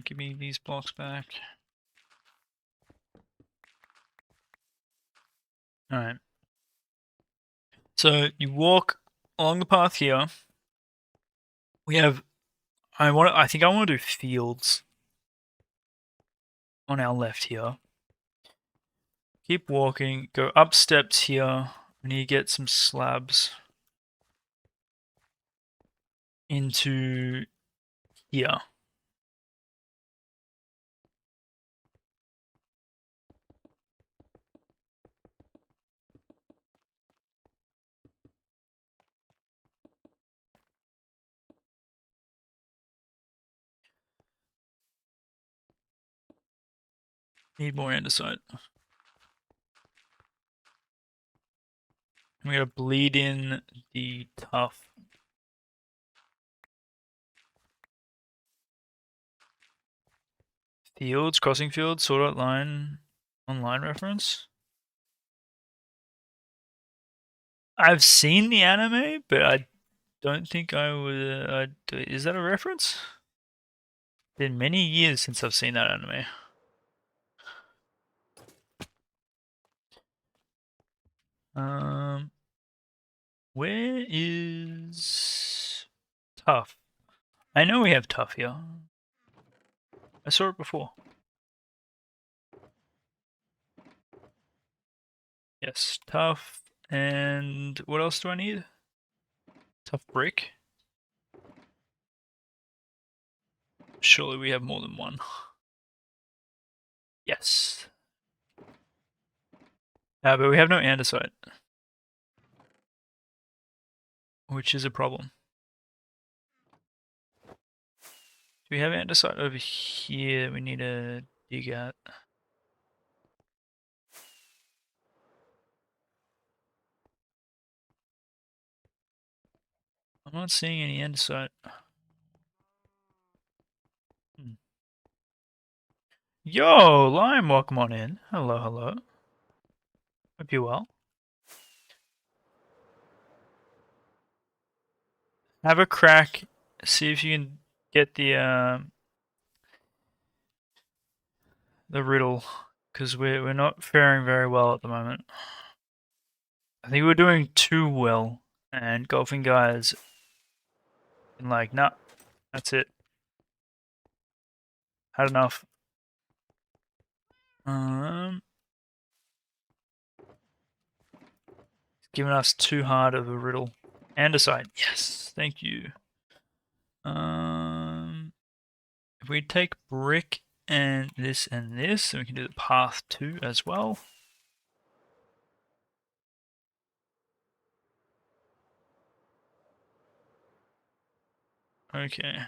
Give me these blocks back. Alright. So you walk along the path here. We have I think I want to do fields on our left here. Keep walking, go up steps here. We need to get some slabs into here. Need more andesite. I'm gonna bleed in the tough. Fields, crossing fields, sort out line, online reference. I've seen the anime, but I don't think I would. Is that a reference? Been many years since I've seen that anime. Um, where is tough? I know we have tough here. I saw it before. Yes, tough. And what else do I need? Tough brick. Surely we have more than one. Yes. But we have no andesite, which is a problem. Do we have andesite over here we need to dig at? I'm not seeing any andesite. Yo, Lime, welcome on in. Hello, hello. Hope you're well. Have a crack. See if you can get the riddle, because we're not faring very well at the moment. I think we're doing too well, and golfing guys been like, nah, that's it. Had enough. Um, it's giving us too hard of a riddle. Andesite, yes, thank you. If we take brick and this, then we can do the path too as well. Okay.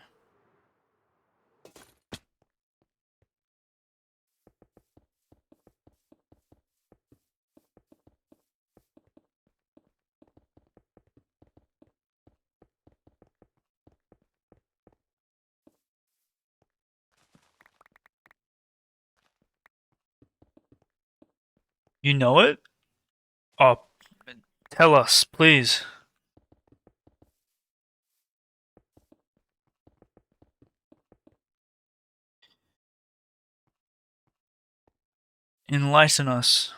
You know it? Oh, tell us, please. Enlighten us.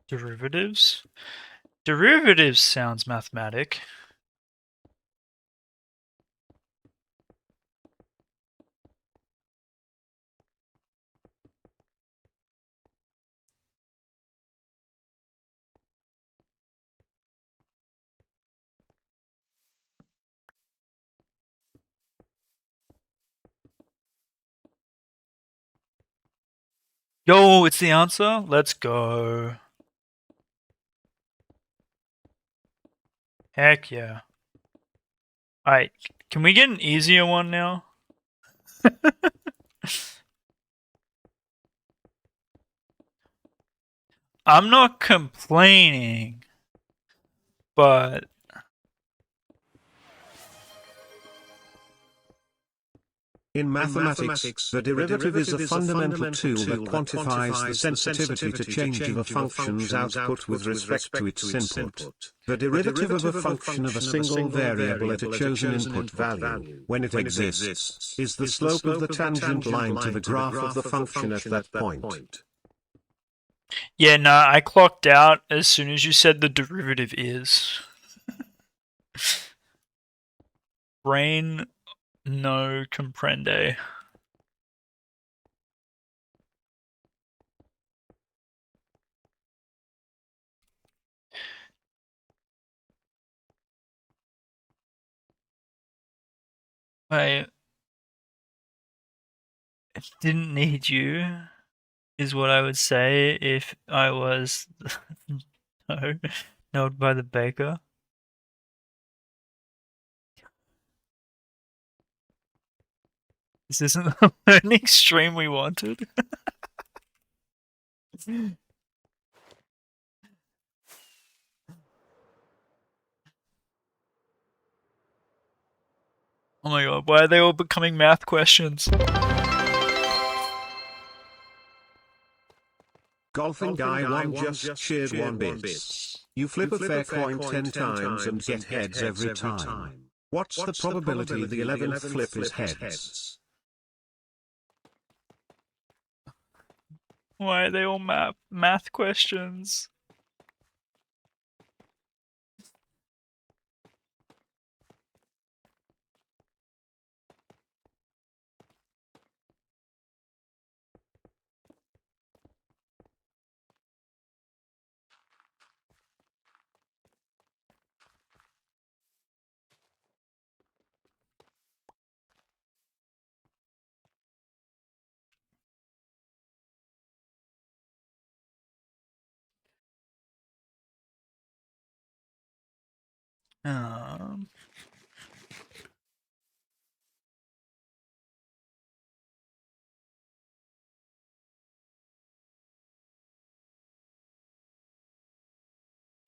Derivatives? Derivatives sounds mathematic. Yo, it's the answer? Let's go. Heck yeah. Alright, can we get an easier one now? I'm not complaining, but In mathematics, the derivative is a fundamental tool that quantifies the sensitivity to change of a function's output with respect to its input. The derivative of a function of a single variable at a chosen input value, when it exists, is the slope of the tangent line to the graph of the function at that point. yeah, nah, I clocked out as soon as you said the derivative is. Brain no comprende. I didn't need you, is what I would say if I was no, known by the baker. This isn't the learning stream we wanted. Oh my god, why are they all becoming math questions? Golfing Guy 1 just cheered 1 bits. You flip a fair coin 10 times and get heads every time. What's the probability the 11th flip is heads? Why are they all math questions? Um,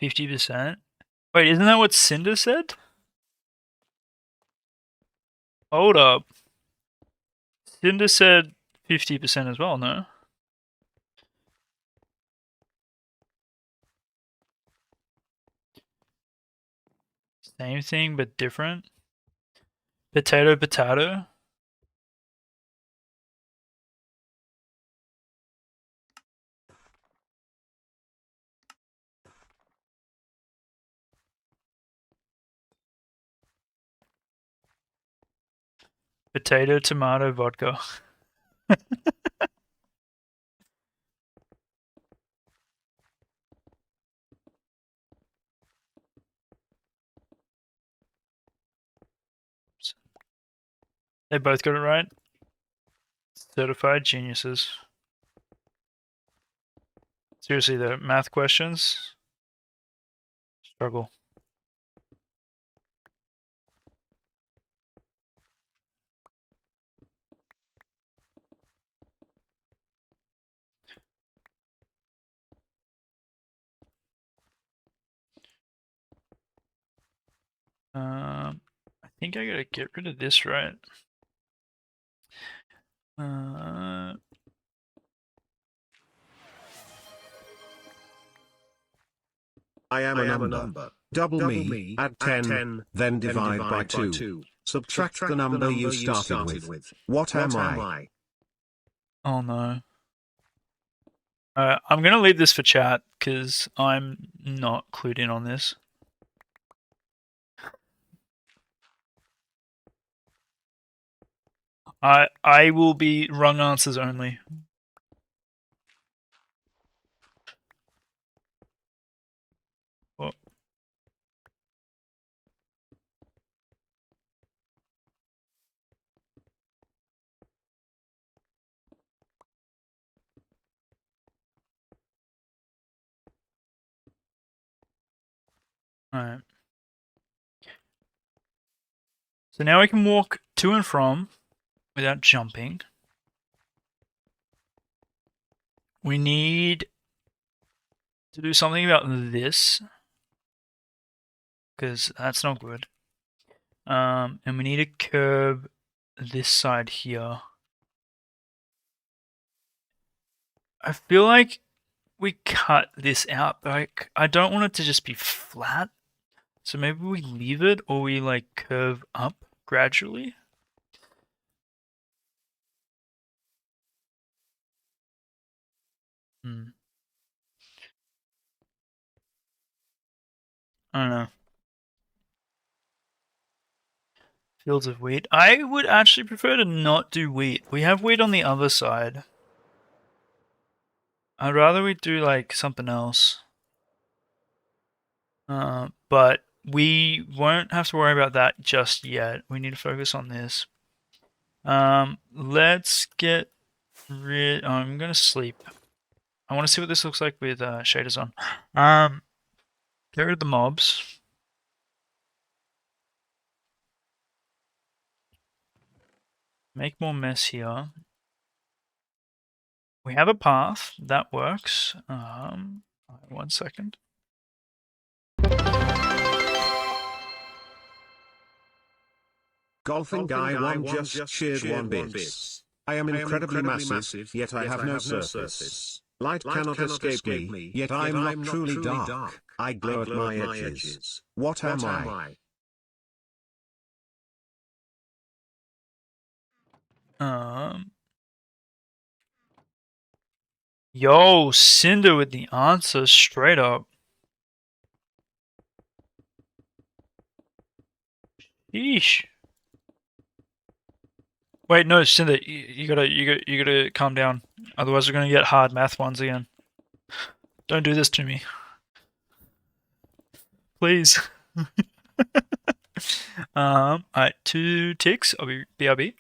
50%? Wait, isn't that what Cinder said? Hold up. Cinder said 50% as well, no? Same thing, but different. Potato, potato. Potato, tomato, vodka. They both got it right. Certified geniuses. Seriously though, math questions. Struggle. I think I gotta get rid of this, right? Uh, I am a number. Double me, add 10, then divide by 2. Subtract the number you started with. What am I? oh no. I'm gonna leave this for chat because I'm not clued in on this. I will be wrong answers only. Oh, alright. So now we can walk to and from without jumping. We need to do something about this because that's not good. And we need to curb this side here. I feel like we cut this out, but I don't want it to just be flat. So maybe we leave it or we like curve up gradually. Hmm. I don't know. Fields of wheat. I would actually prefer to not do wheat. We have wheat on the other side. I'd rather we do like something else. But we won't have to worry about that just yet. We need to focus on this. Let's get rid. Oh, I'm gonna sleep. I want to see what this looks like with shaders on. Get rid of the mobs. Make more mess here. We have a path that works. 1 second. Golfing Guy 1 just shared 1 bits. I am incredibly massive, yet I have no surface. Light cannot escape me, yet I'm not truly dark. I glow at my edges. What am I? Yo, Cinder with the answer straight up. Yeesh. Wait, no, Cinder, you gotta calm down. Otherwise, we're gonna get hard math ones again. Don't do this to me, please. Alright, 2 ticks. I'll be BRB.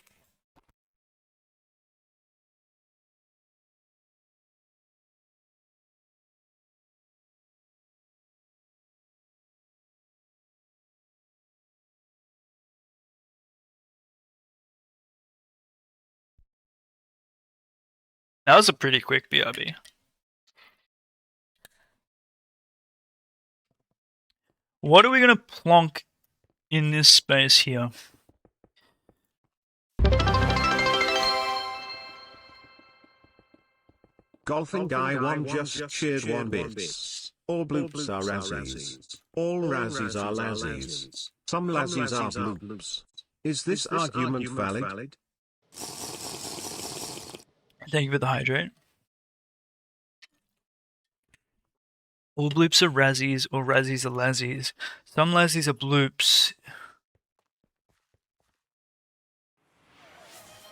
That was a pretty quick BRB. What are we gonna plonk in this space here? Golfing Guy 1 just shared 1 bits. All bloops are razzies. All razzies are lazzies. Some lazzies are bloops. Is this argument valid? Thank you for the hydrate. All bloops are razzies, or razzies are lazzies. Some lazzies are bloops.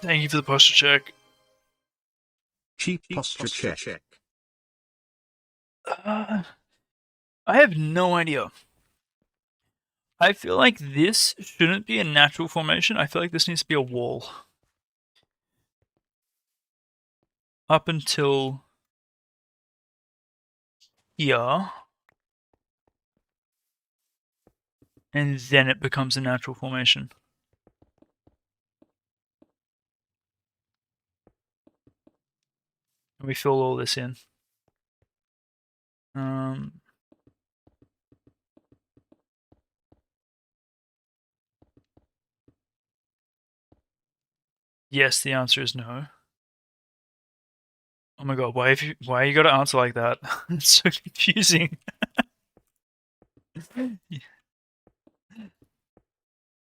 Thank you for the posture check. Cheap posture check. I have no idea. I feel like this shouldn't be a natural formation. I feel like this needs to be a wall. Up until here. And then it becomes a natural formation. And we fill all this in. Yes, the answer is no. Oh my god, why you gotta answer like that? It's so confusing.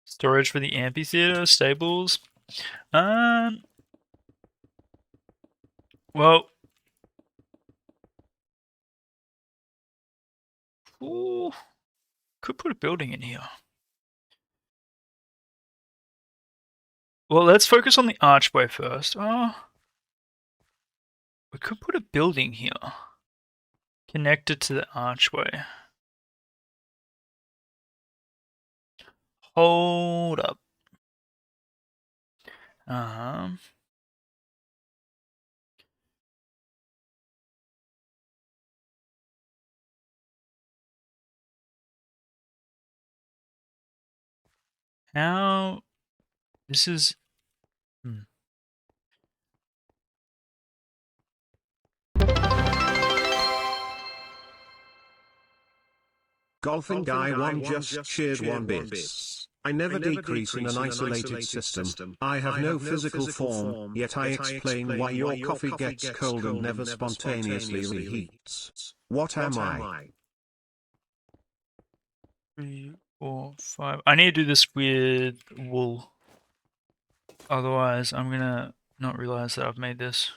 Storage for the amphitheater, stables. Well, ooh, could put a building in here. Well, let's focus on the archway first. Oh, we could put a building here, connected to the archway. Hold up. How? This is. Golfing Guy 1 just shared 1 bits. I never decrease in an isolated system. I have no physical form, yet I explain why your coffee gets cold and never spontaneously reheats. What am I? 3, 4, 5. I need to do this with wool. Otherwise, I'm gonna not realize that I've made this.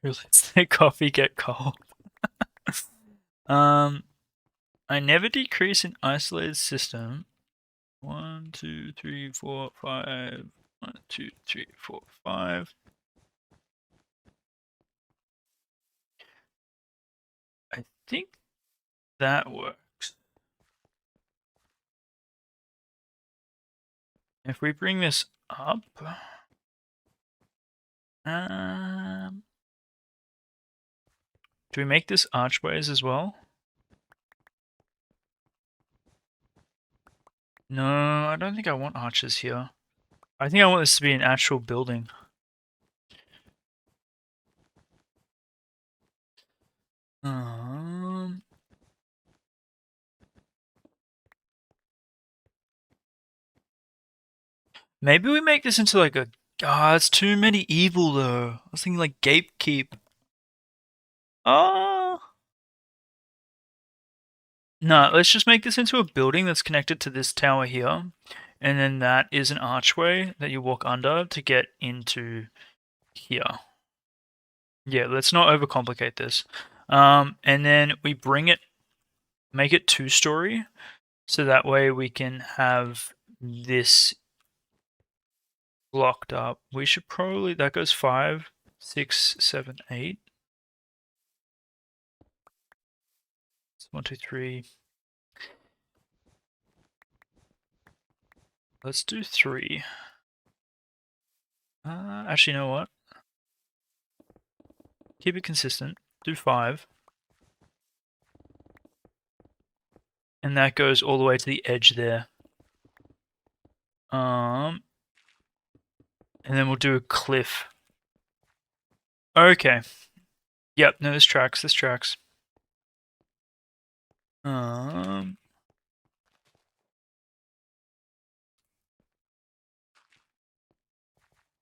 Who lets their coffee get cold? I never decrease in isolated system. 1, 2, 3, 4, 5. 1, 2, 3, 4, 5. I think that works. If we bring this up, do we make this archways as well? No, I don't think I want arches here. I think I want this to be an actual building. Maybe we make this into like a. Ah, it's too medieval though. I was thinking like gatekeep. Oh. No, let's just make this into a building that's connected to this tower here. And then that is an archway that you walk under to get into here. Yeah, let's not overcomplicate this. And then we bring it, make it 2-story. So that way we can have this blocked up. We should probably, that goes 5, 6, 7, 8. 1, 2, 3. Let's do 3. Actually, you know what? Keep it consistent. Do 5. And that goes all the way to the edge there. And then we'll do a cliff. Okay. Yep, no, this tracks, this tracks. Um,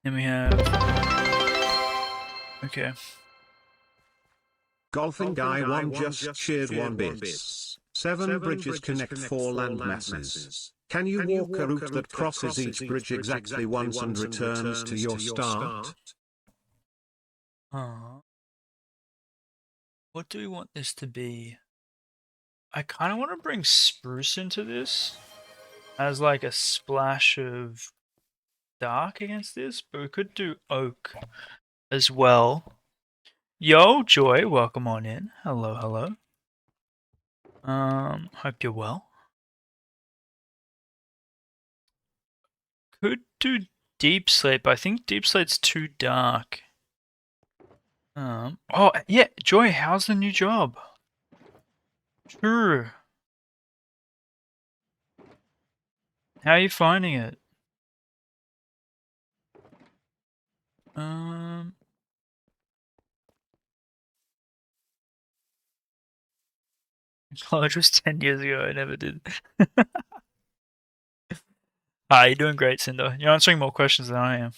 then we have... Okay. Golfing Guy 1 just cheered 1 bits. 7 bridges connect 4 land masses. Can you walk a route that crosses each bridge exactly once and returns to your start? What do we want this to be? I kind of want to bring spruce into this as like a splash of dark against this, but we could do oak as well. Yo, Joy, welcome on in. Hello, hello. Hope you're well. Could do deep sleep. I think deep sleep's too dark. Oh yeah, Joy, how's the new job? Sure. How are you finding it? Um, college was 10 years ago. I never did. Ah, you're doing great, Cinder. You're answering more questions than I am.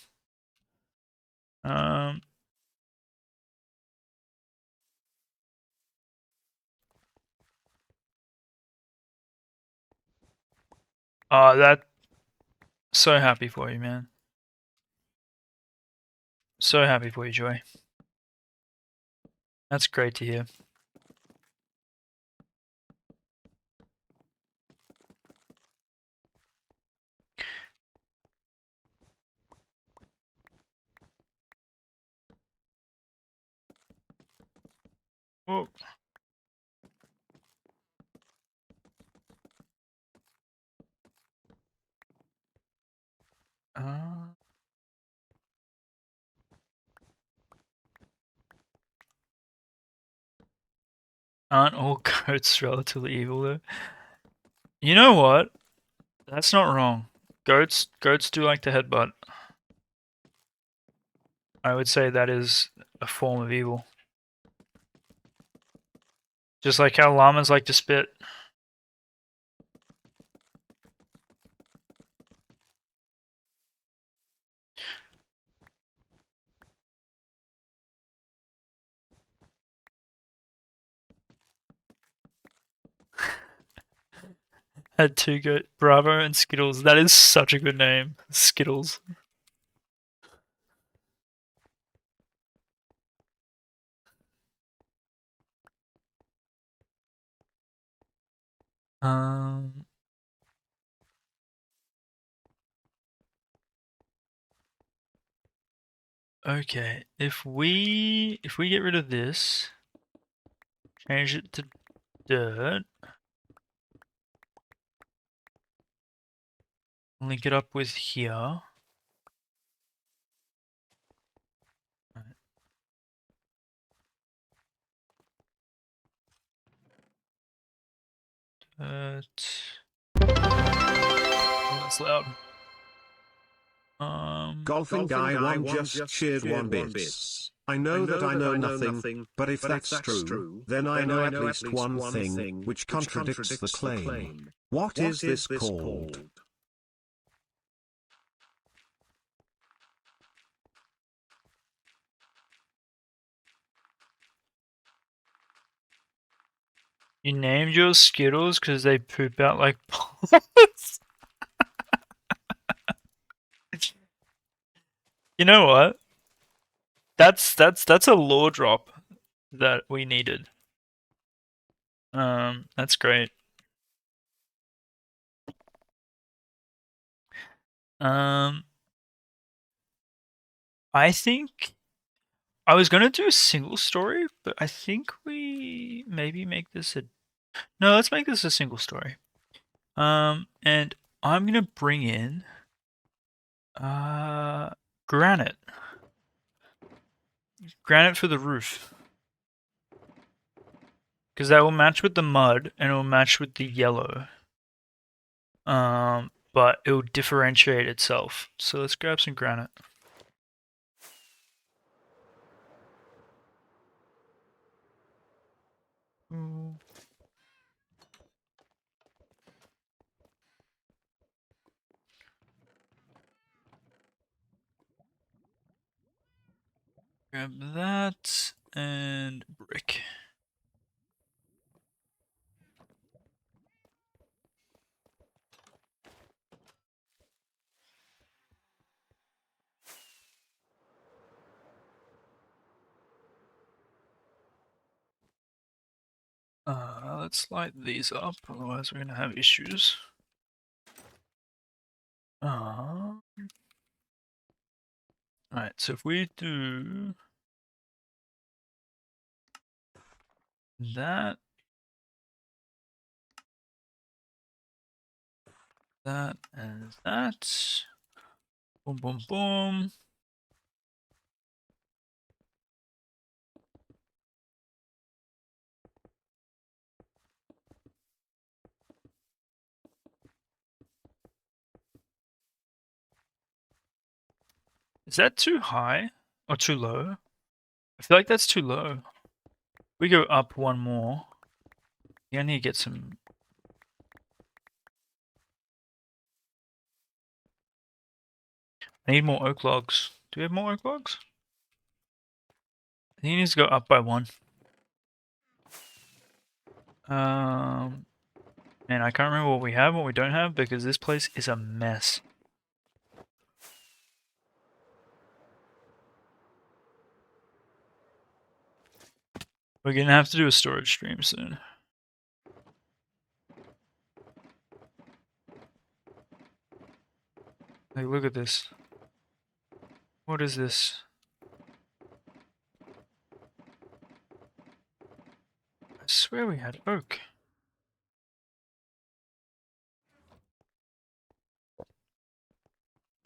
Um, oh, that so happy for you, man. So happy for you, Joy. That's great to hear. Oh, uh, aren't all goats relatively evil though? You know what? That's not wrong. Goats do like to headbutt. I would say that is a form of evil. Just like how llamas like to spit. Had two goat Bravo and Skittles. That is such a good name. Skittles. Um okay. If we get rid of this, change it to dirt, link it up with here. Oh, that's loud. Golfing Guy 1 just cheered 1 bits. I know that I know nothing, but if that's true, then I know at least one thing, which contradicts the claim. What is this called? You named your Skittles because they poop out like bullets? You know what? That's a lore drop that we needed. That's great. Um, I think I was gonna do a single story, but I think we maybe make this a no. Let's make this a single story. And I'm gonna bring in granite, granite for the roof, because that will match with the mud and it will match with the yellow. But it will differentiate itself. So let's grab some granite. Grab that and brick. Let's light these up, otherwise we're gonna have issues. Alright, so if we do that, that, and that, boom, boom, boom. Is that too high or too low? I feel like that's too low. We go up one more. Yeah, I need to get some. I need more oak logs. Do we have more oak logs? I think he needs to go up by one. Man, I can't remember what we have and what we don't have because this place is a mess. We're gonna have to do a storage stream soon. Like, look at this. What is this? I swear we had oak.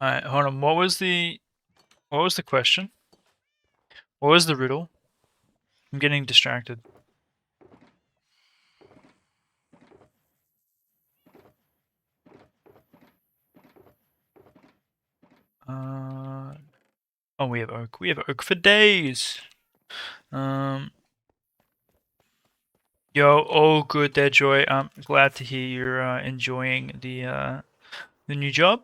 Alright, hold on. What was the question? What was the riddle? I'm getting distracted. Oh, we have oak. We have oak for days. Yo, oh, good there, Joy. I'm glad to hear you're enjoying the new job.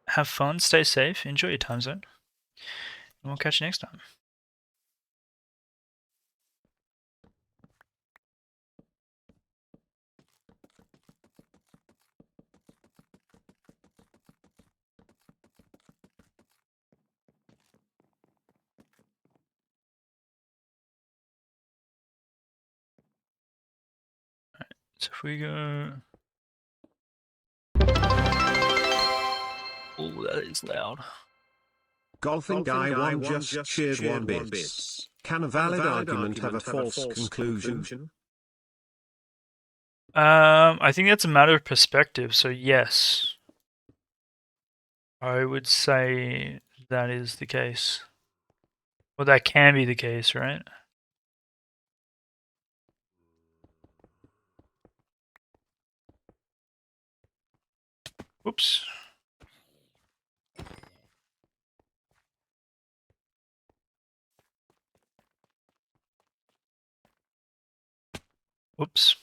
Have fun, stay safe, enjoy your time zone, and we'll catch you next time. So if we go, oh, that is loud. Golfing guy 1 just shared 1 bits. Can a valid argument have a false conclusion? I think that's a matter of perspective. So yes, I would say that is the case. Well, that can be the case, right? Oops. Oops.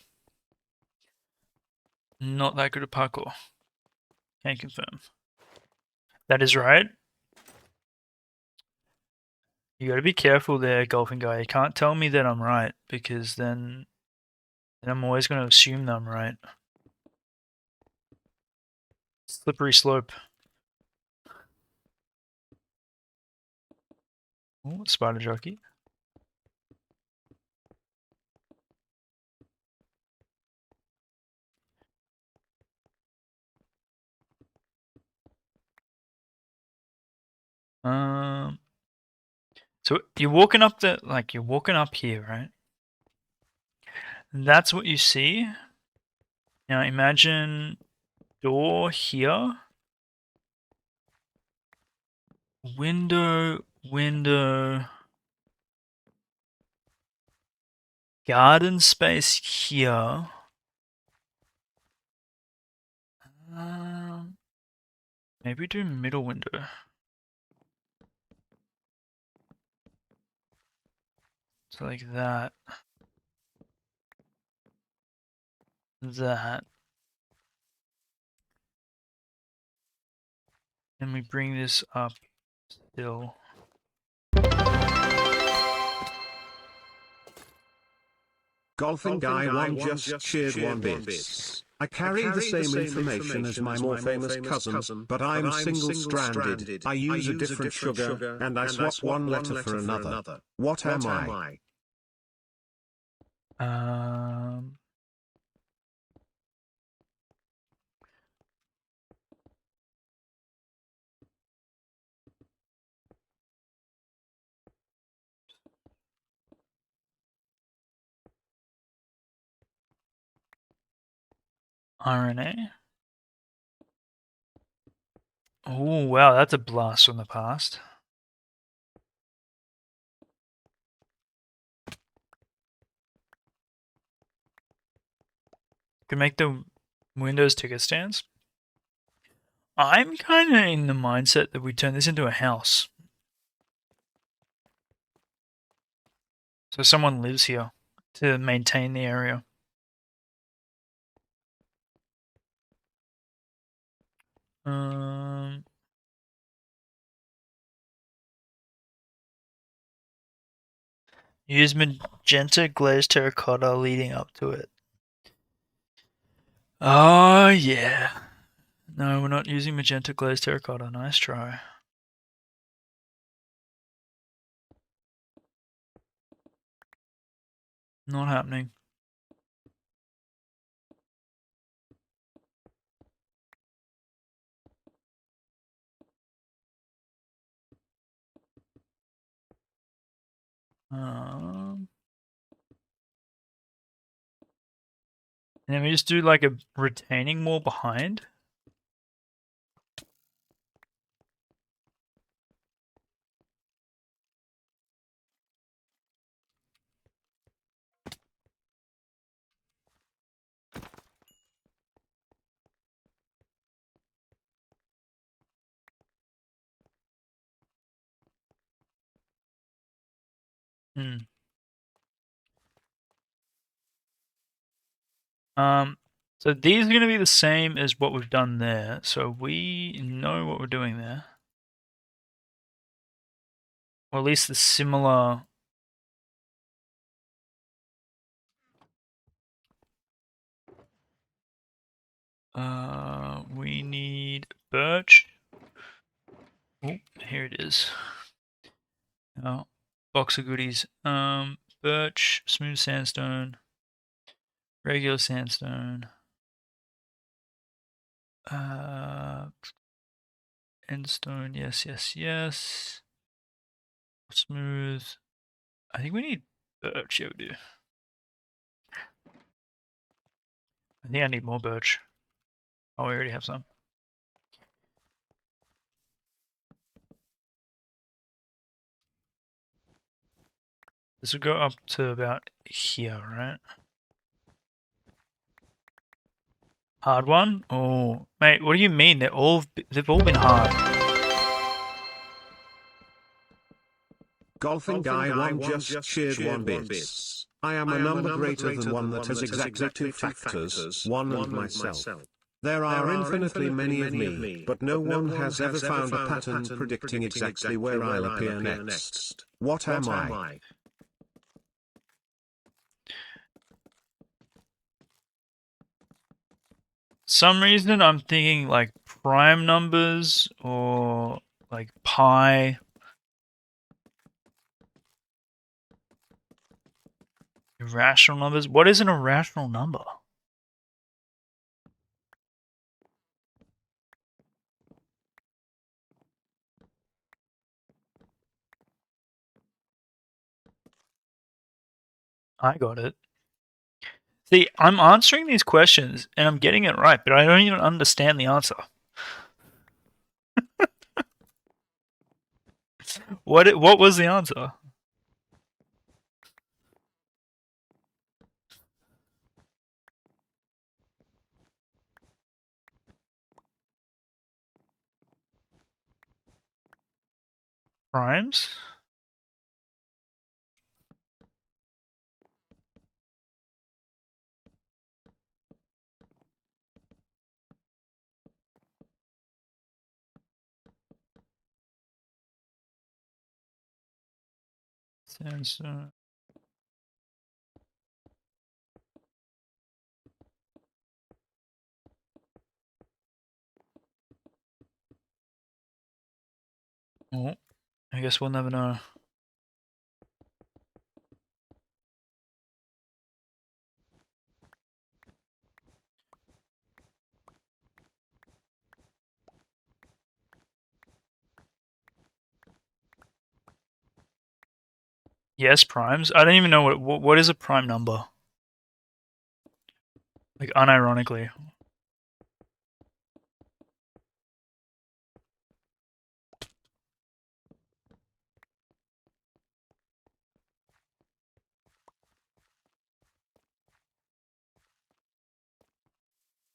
Not that good at parkour. Can't confirm. That is right. You gotta be careful there, golfing guy. You can't tell me that I'm right, because then I'm always gonna assume that I'm right. Slippery slope. Ooh, spider jockey. So you're walking up you're walking up here, right? That's what you see. Now imagine door here. Window, window. Garden space here. Maybe do middle window. So like that. That. Then we bring this up still. Golfing Guy 1 just cheered 1 bits. I carry the same information as my more famous cousin, but I'm single-stranded. I use a different sugar, and I swap one letter for another. What am I? Um, RNA. Oh wow, that's a blast from the past. Can make the Windows ticket stands. I'm kind of in the mindset that we turn this into a house. So someone lives here to maintain the area. Um, use magenta glazed terracotta leading up to it. Oh yeah. No, we're not using magenta glazed terracotta. Nice try. Not happening. Um, and then we just do like a retaining wall behind. Hmm. So these are going to be the same as what we've done there. So we know what we're doing there. Or at least the similar. We need birch. Oh, here it is. Oh, box of goodies. Birch, smooth sandstone, regular sandstone. Endstone, yes, yes, yes. Smooth. I think we need birch. Yeah, we do. I think I need more birch. Oh, we already have some. This will go up to about here, right? Hard one? Oh, mate, what do you mean? They've all been hard. Golfing Guy 1 just cheered 1 bits. I am a number greater than 1 that has exactly 2 factors, 1 and myself. There are infinitely many of me, but no one has ever found a pattern predicting exactly where I'll appear next. What am I? Some reason I'm thinking like prime numbers or like pi. Irrational numbers? What is an irrational number? I got it. See, I'm answering these questions and I'm getting it right, but I don't even understand the answer. What was the answer? Primes? Sounds. Oh, I guess we'll never know. Yes, primes. I don't even know what is a prime number. Like unironically.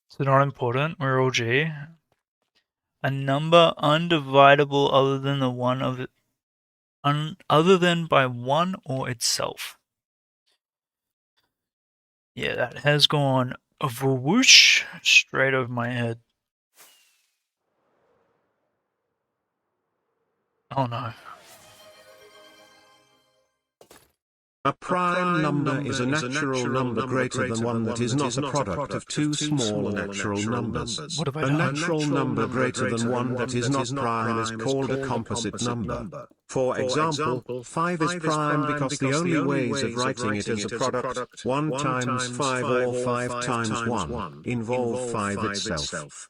So not important. We're all G. A number undividable other than the one of it, other than by one or itself. Yeah, that has gone a whoosh straight over my head. Oh no. A prime number is a natural number greater than one that is not a product of two smaller natural numbers. What have I A done? natural number greater than one that is not prime is called a composite number. For example, 5 is prime because the only ways of writing it as a product, 1 times 5 or 5 times 1, involve 5 itself.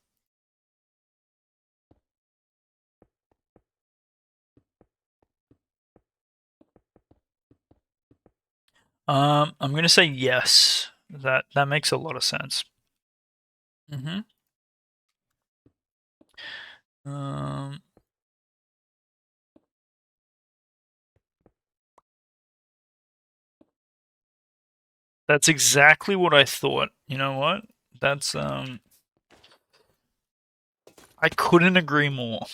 I'm gonna say yes. That makes a lot of sense. Mm-hmm. Um, that's exactly what I thought. You know what? That's I couldn't agree more.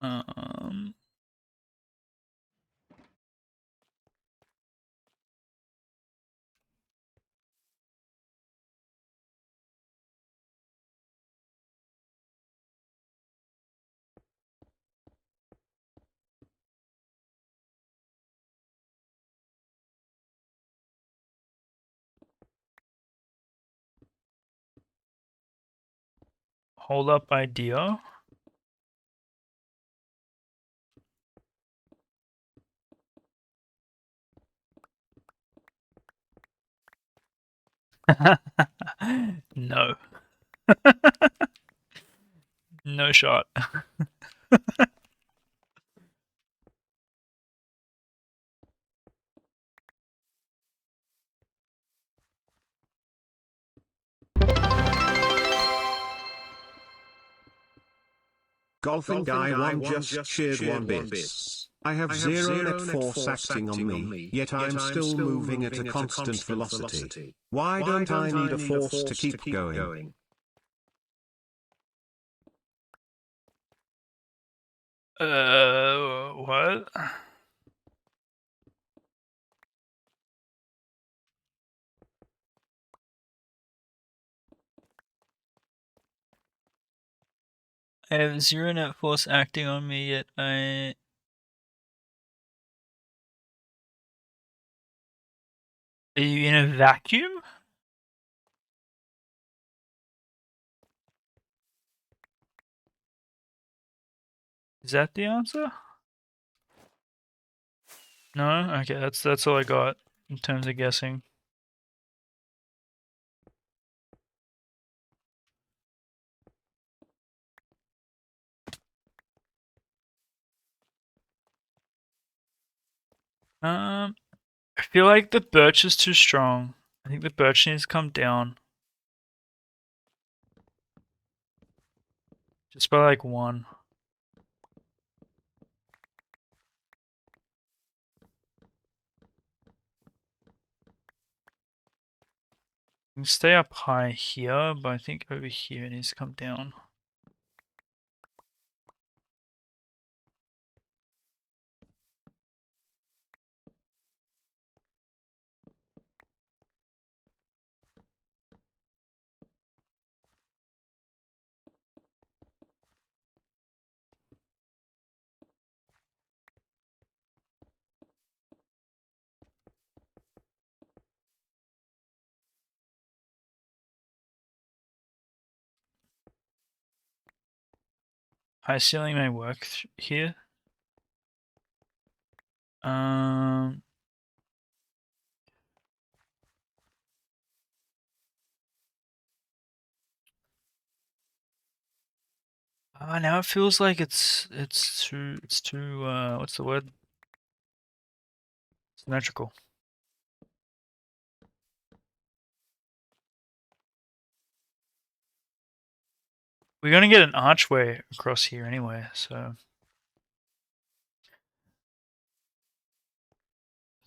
Um, hold up idea. No. No shot. Golfing Guy 1 just cheered 1 bits. I have 0 net force acting on me, yet I'm still moving at a constant velocity. Why don't I need a force to keep going? What? I have zero net force acting on me, yet I. Are you in a vacuum? Is that the answer? No? Okay, that's all I got in terms of guessing. I feel like the birch is too strong. I think the birch needs to come down. Just by like 1. You can stay up high here, but I think over here it needs to come down. High ceiling may work here. Now it feels like it's too what's the word? Symmetrical. We're gonna get an archway across here anyway, so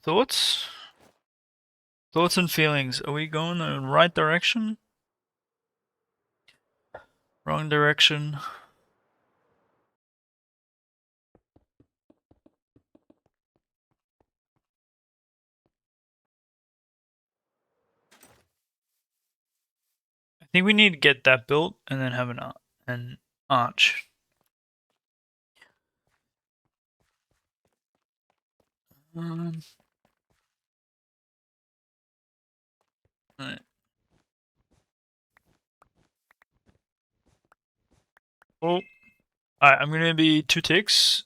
thoughts? Thoughts and feelings. Are we going the right direction? Wrong direction? I think we need to get that built and then have an arch. Um, right. Oh, alright, I'm gonna be 2 ticks.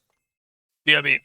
BRB.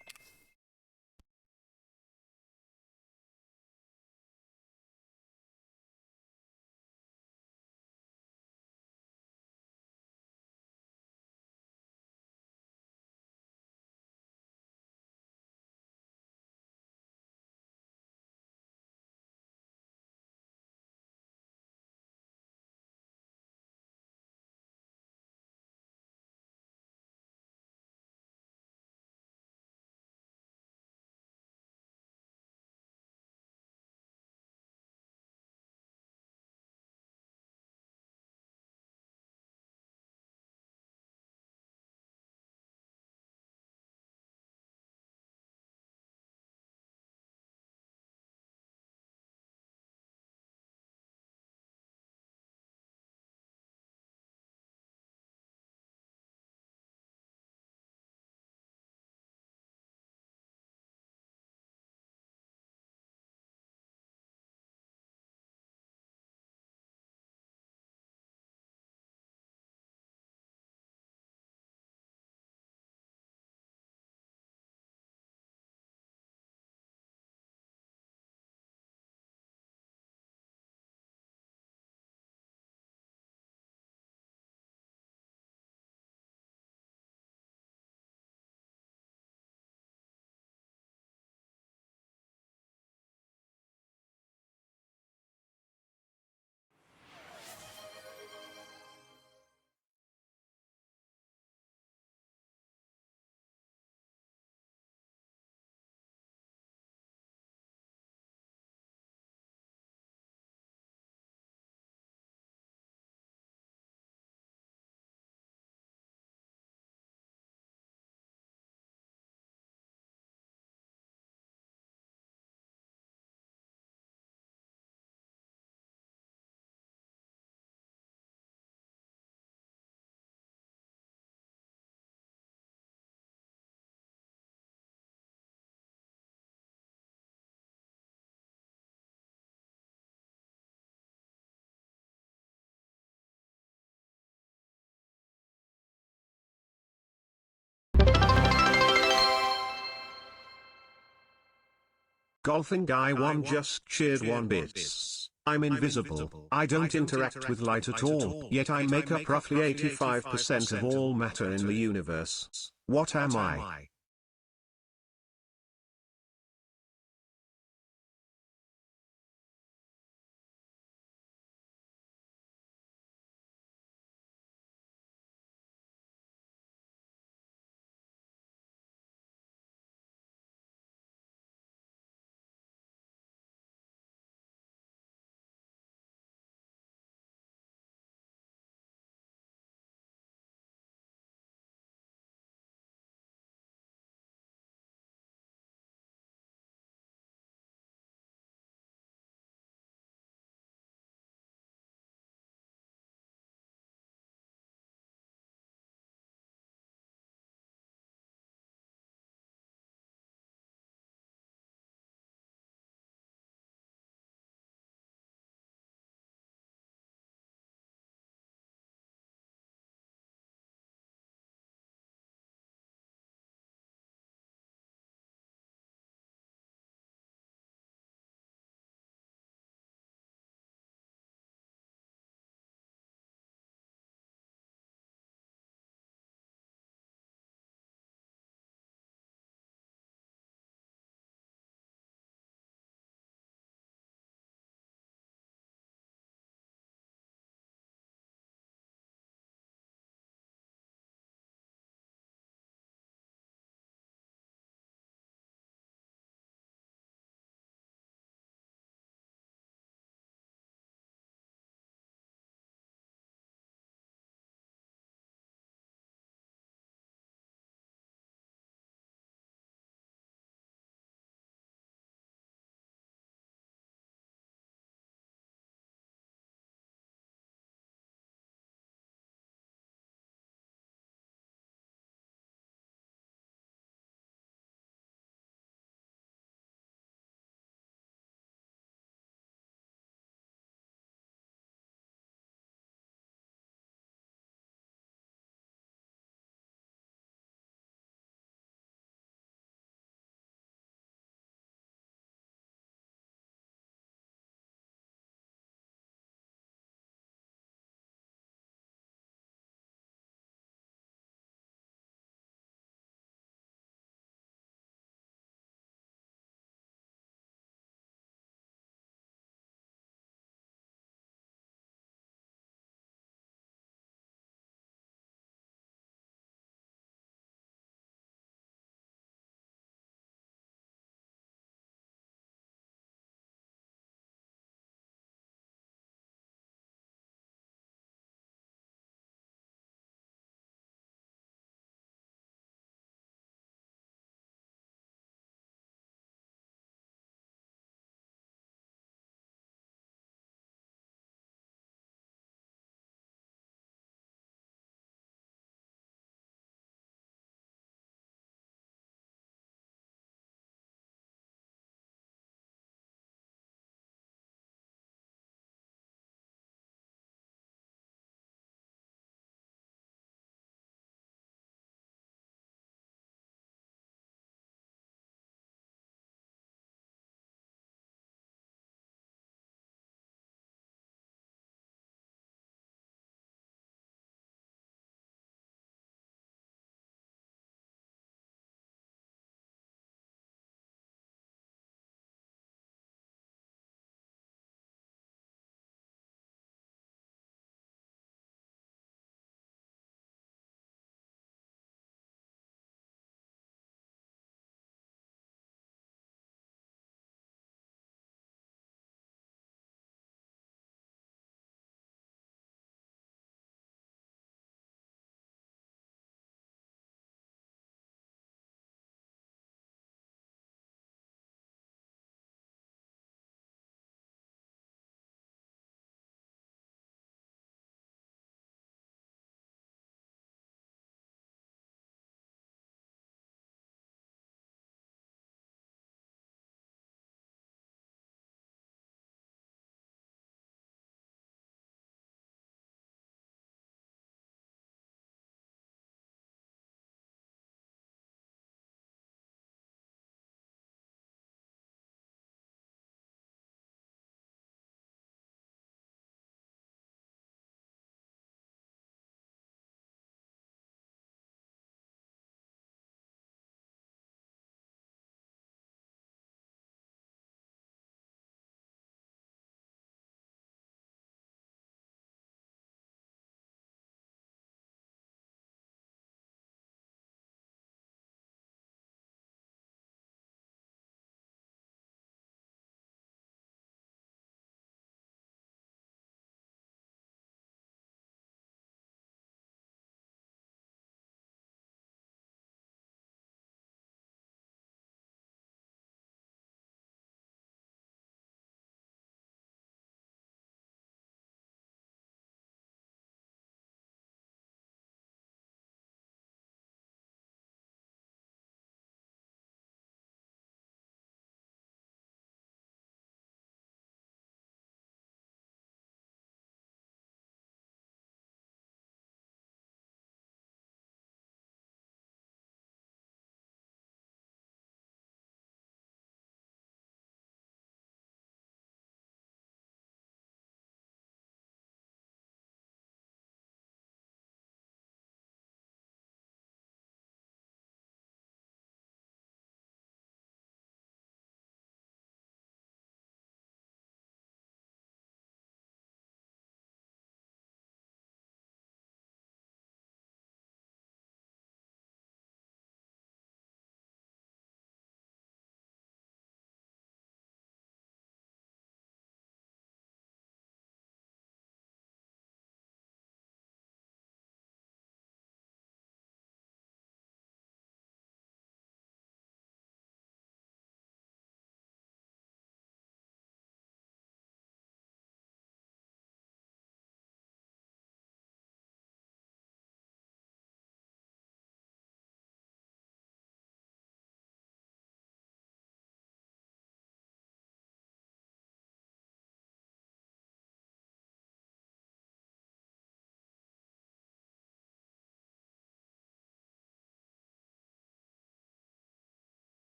Golfing Guy 1 just cheered 1 bits. I'm invisible, I don't interact with light at all, yet I make up roughly 85% of all matter in the universe. What am I?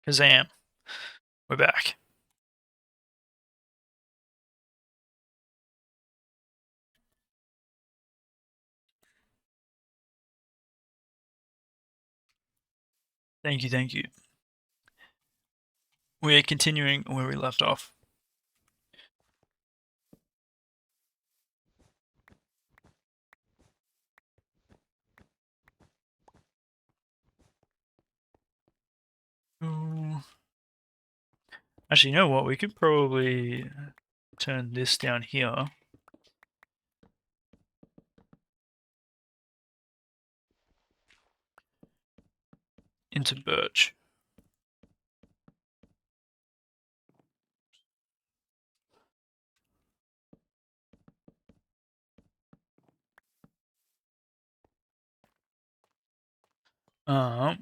Kazam. We're back. Thank you, thank you. We're continuing where we left off. Ooh. Actually, you know what? We could probably turn this down here. Into birch.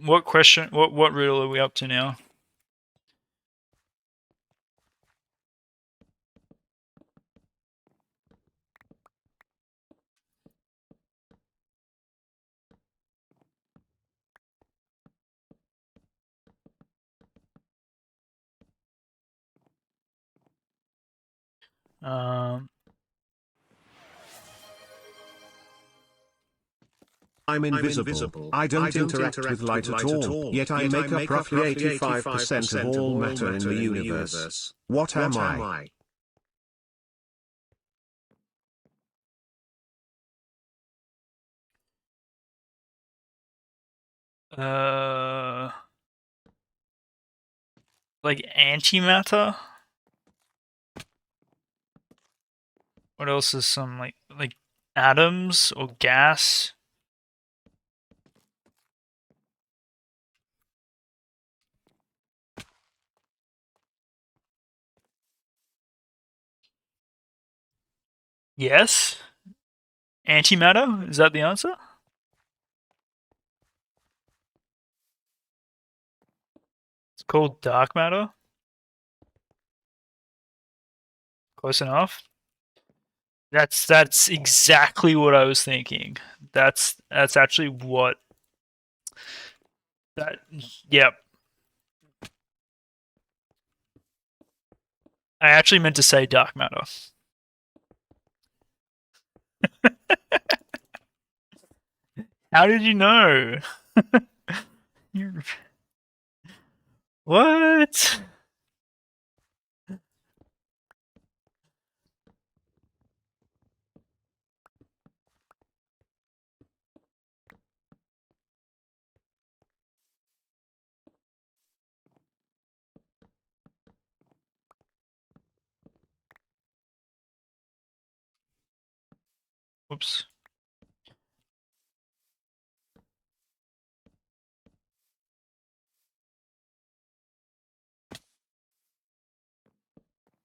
What question? What riddle are we up to now? Um, I'm invisible. I don't interact with light at all, yet I make up roughly 85% of all matter in the universe. What am I? uh, like antimatter. What else is some like atoms or gas? Yes. Antimatter? Is that the answer? It's called dark matter. Close enough. That's exactly what I was thinking. That's actually what that. Yep. I actually meant to say dark matter. How did you know? What? Whoops.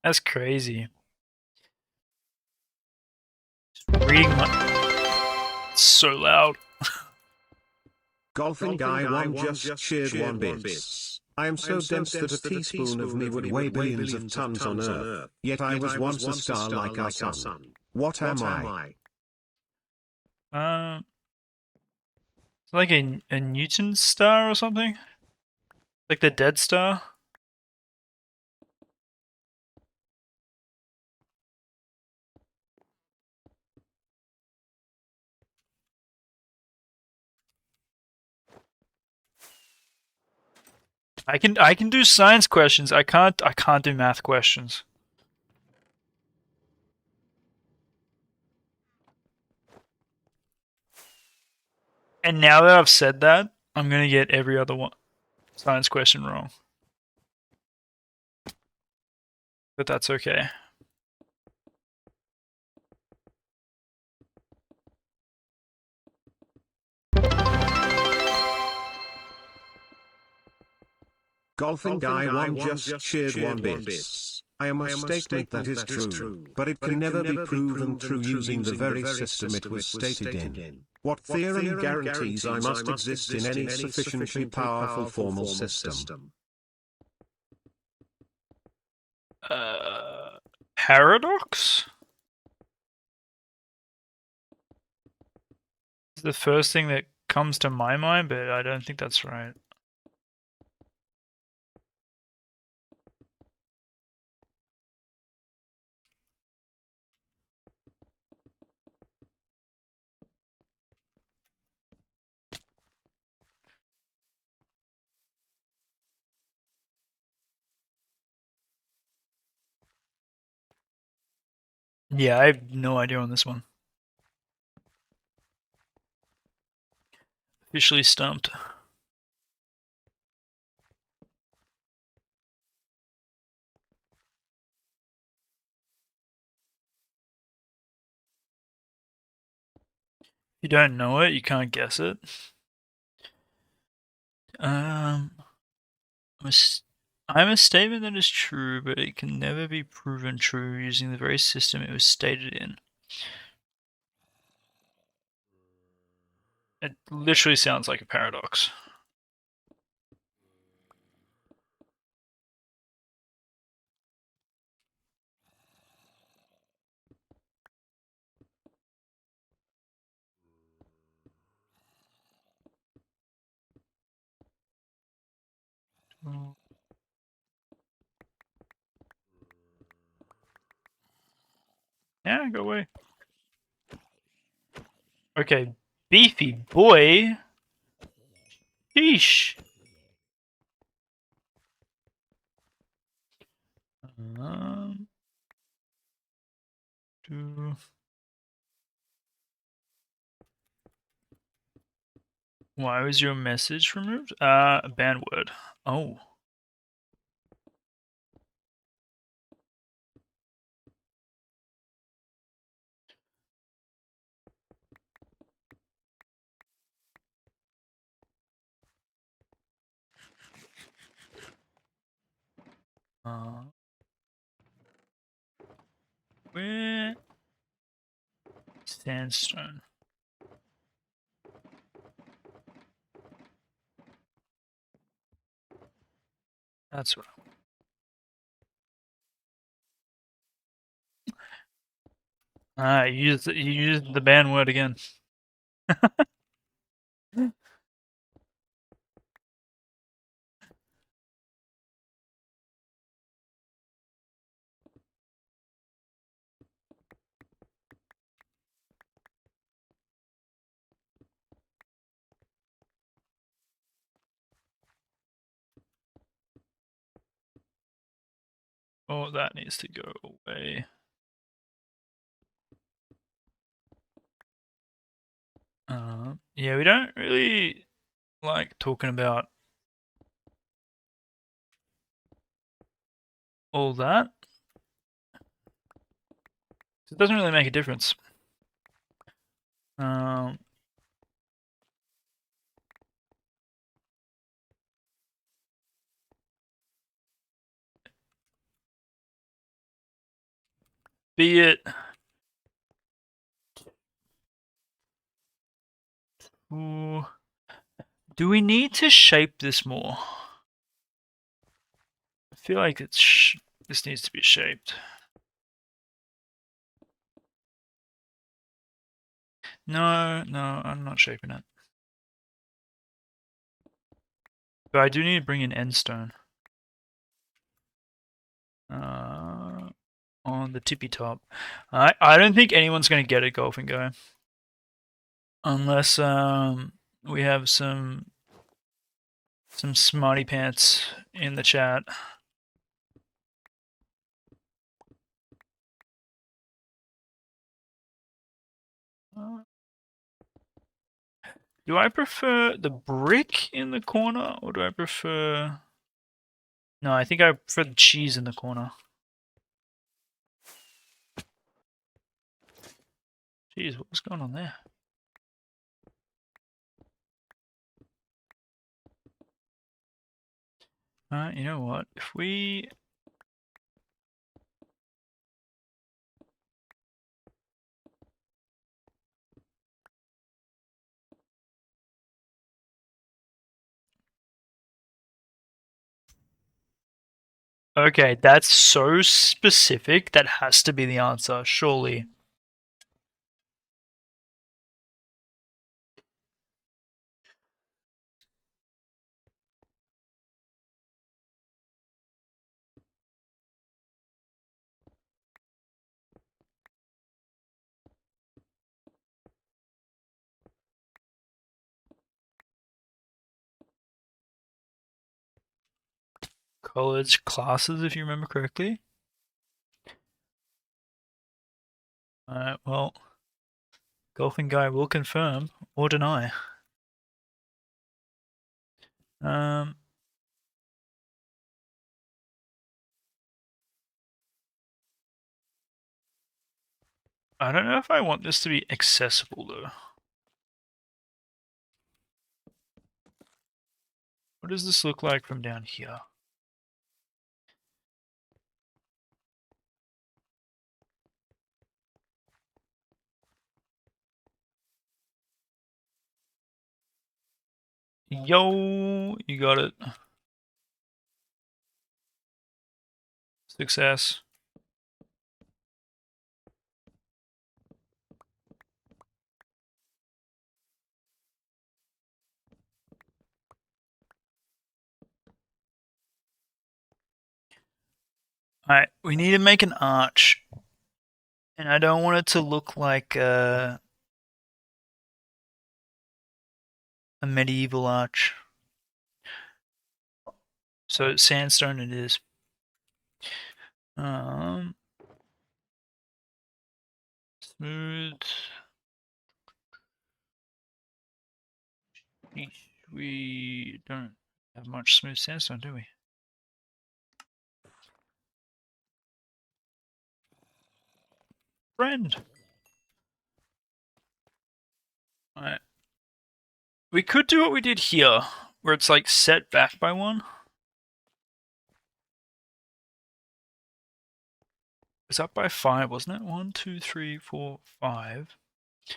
That's crazy. Reading it's so loud. Golfing guy 1 just shared 1 bits. I am so dense that a teaspoon of me would weigh billions of tons on Earth, yet I was once a star like our sun. What am I? It's like a Newton star or something. Like the Dead Star. I can do science questions. I can't do math questions. And now that I've said that, I'm gonna get every other one science question wrong. But that's okay. Golfing guy 1 just shared 1 bits. I am a statement that is true, but it can never be proven true using the very system it was stated in. What theorem guarantees I must exist in any sufficiently powerful formal system? Paradox is the first thing that comes to my mind, but I don't think that's right. Yeah, I have no idea on this one. Officially stumped. You don't know it, you can't guess it. Um, I'm a statement that is true, but it can never be proven true using the very system it was stated in. It literally sounds like a paradox. Yeah, go away. Okay, beefy boy. Sheesh. Um, do... Why was your message removed? A banned word. Oh. Uh, where? Sandstone. That's what. You used the ban word again. Oh, that needs to go away. Yeah, we don't really like talking about all that. It doesn't really make a difference. Um, be it. Ooh, do we need to shape this more? I feel like this needs to be shaped. No, no, I'm not shaping it. But I do need to bring in end stone. On the tippy top. I don't think anyone's gonna get it, Golf and Go, unless we have some smarty pants in the chat. Do I prefer the brick in the corner, or do I prefer? No, I think I prefer the cheese in the corner. Jeez, what was going on there? You know what? If we Okay, that's so specific. That has to be the answer, surely. College classes, if you remember correctly. Alright, well, golfing guy will confirm or deny. Um, I don't know if I want this to be accessible though. What does this look like from down here? Yo, you got it. Success. Alright, we need to make an arch. And I don't want it to look like a medieval arch. So sandstone it is. Smooth. We don't have much smooth sandstone, do we? Friend. Alright. We could do what we did here, where it's like set back by one. It's up by 5, wasn't it? 1, 2, 3, 4, 5. So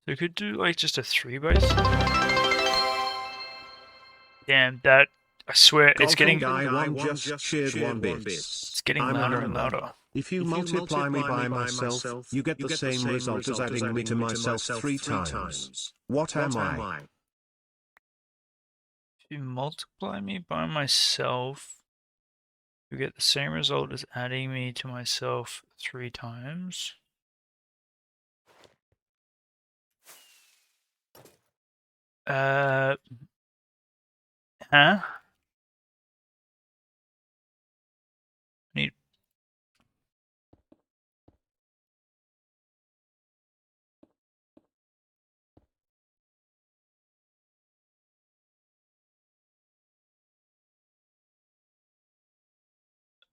we could do like just a 3 by 6. Damn, that I swear it's getting it's getting louder and louder. If you multiply me by myself, you get the same result as adding me to myself 3 times. What am I? If you multiply me by myself, you get the same result as adding me to myself 3 times. Huh? Need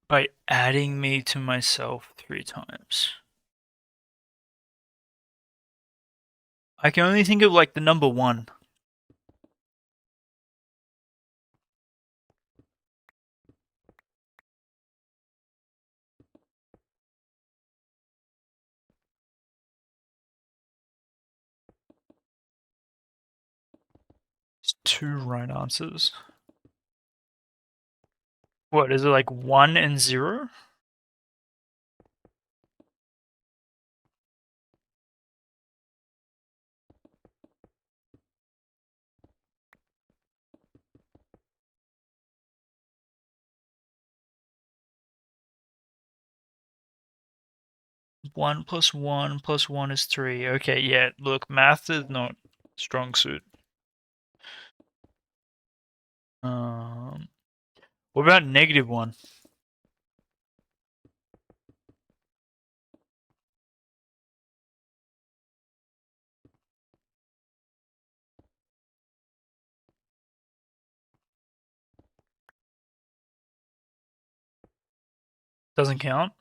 by adding me to myself 3 times. I can only think of like the number 1. It's 2 right answers. What is it, like 1 and 0? One plus one is 3. Okay, yeah, look, math is not strong suit. What about -1? Doesn't count?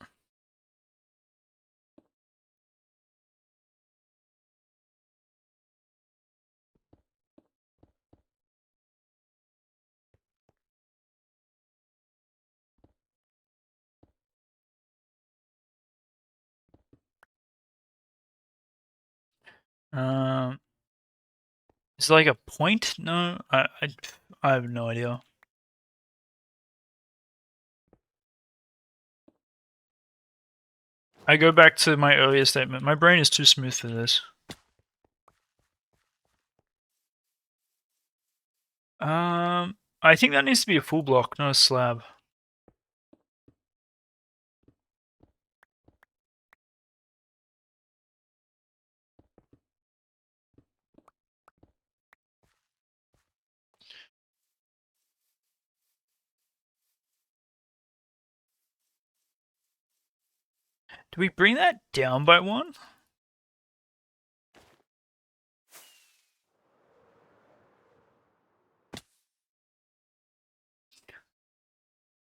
Um, is it like a point? No, I have no idea. I go back to my earlier statement. My brain is too smooth for this. I think that needs to be a full block, not a slab. Do we bring that down by 1?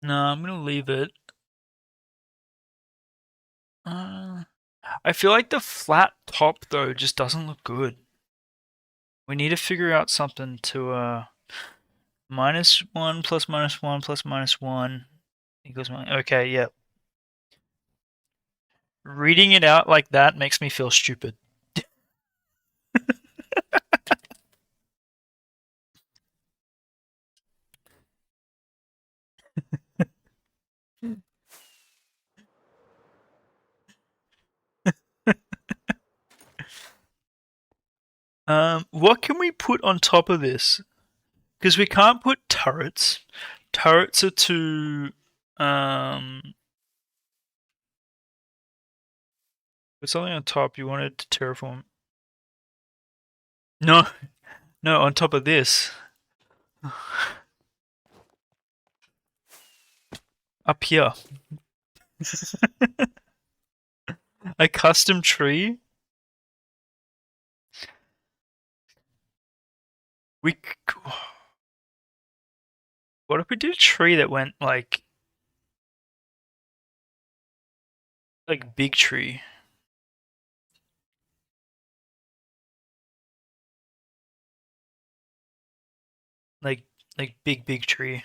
No, I'm gonna leave it. I feel like the flat top though just doesn't look good. We need to figure out something to -1 plus -1 plus -1 equals -1. Okay, yeah. Reading it out like that makes me feel stupid. What can we put on top of this? Because we can't put turrets. Turrets are too. Put something on top. You wanted to terraform. No, no, on top of this. Up here. A custom tree. We. What if we did a tree that went like big tree, like big tree.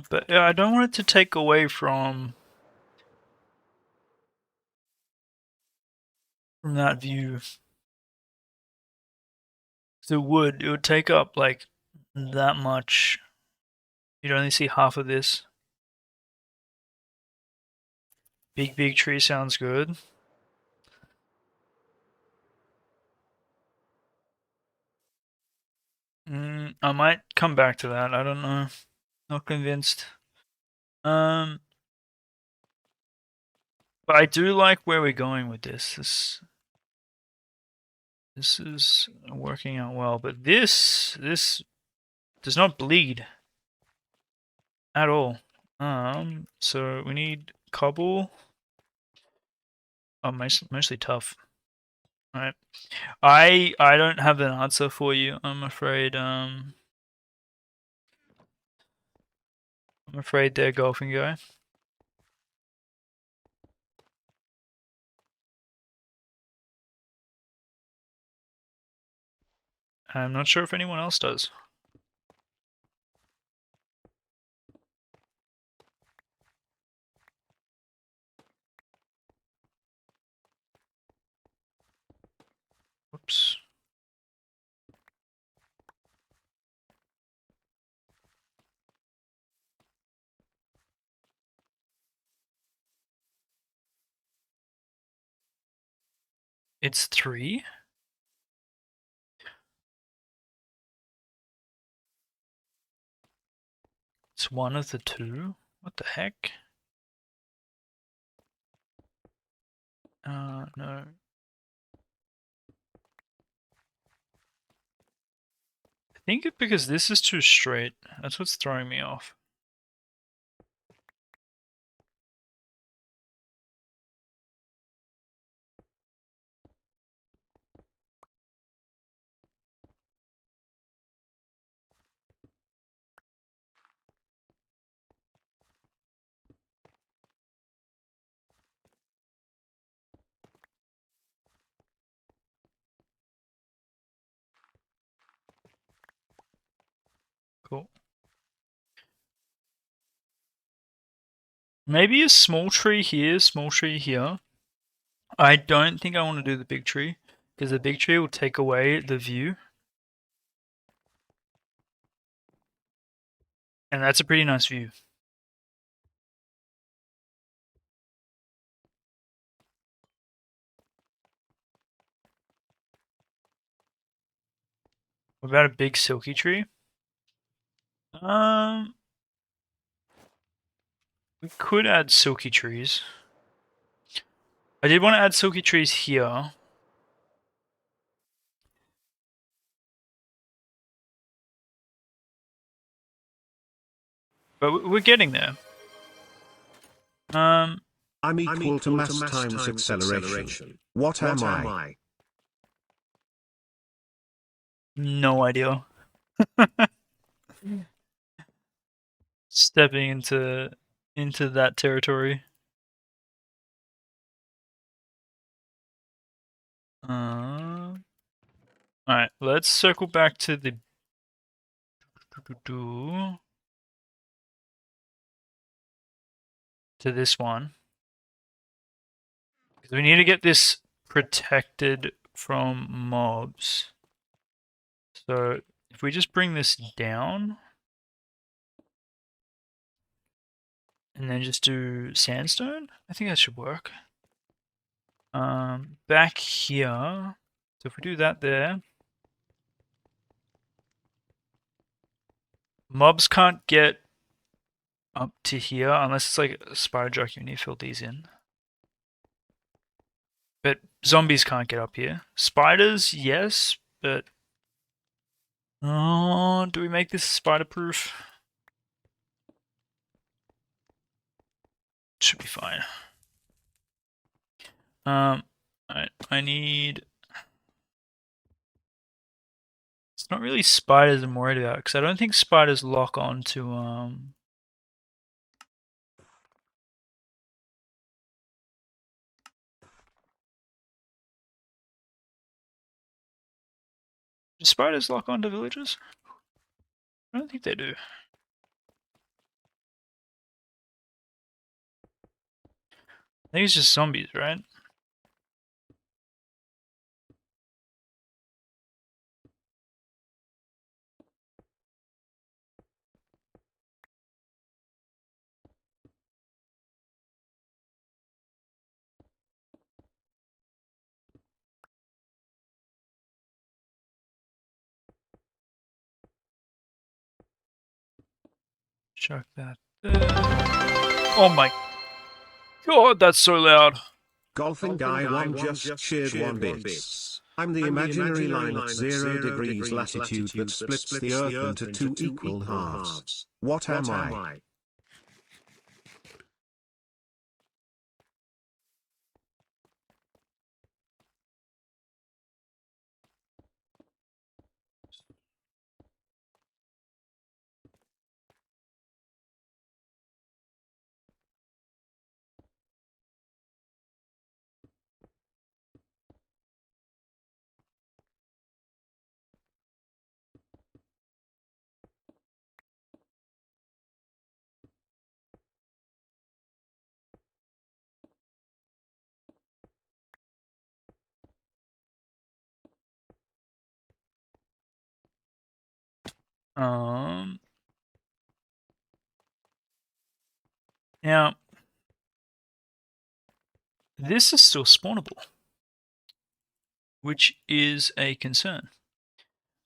But yeah, I don't want it to take away from that view. So it would take up like that much. You'd only see half of this. Big tree sounds good. I might come back to that. I don't know. Not convinced. Um, but I do like where we're going with this. This is working out well. But this does not bleed at all. So we need cobble. Oh, mostly tough. All right. I don't have an answer for you. I'm afraid there, golfing guy. I'm not sure if anyone else does. Whoops. It's 3? It's one of the two? What the heck? No. I think it's because this is too straight. That's what's throwing me off. Cool. Maybe a small tree here, small tree here. I don't think I want to do the big tree, because the big tree will take away the view. And that's a pretty nice view. What about a big silky tree? Um, we could add silky trees. I did want to add silky trees here. But we're getting there. I'm equal to mass times acceleration. What am I? No idea. Stepping into that territory. Alright, let's circle back to the to this one. Because we need to get this protected from mobs. So if we just bring this down and then just do sandstone, I think that should work. Back here, so if we do that there, mobs can't get up to here unless it's like a spider jockey. We need to fill these in. But zombies can't get up here. Spiders, yes, but oh, do we make this spider-proof? Should be fine. Alright, I need. It's not really spiders I'm worried about because I don't think spiders lock on to Do spiders lock onto villages? I don't think they do. I think it's just zombies, right? Chuck that there. Oh my god, that's so loud. Golfing Guy 1 just cheered 1 bits. I'm the imaginary line at 0 degrees latitude that splits the Earth into 2 equal halves. What am I? Um, Now, this is still spawnable, which is a concern.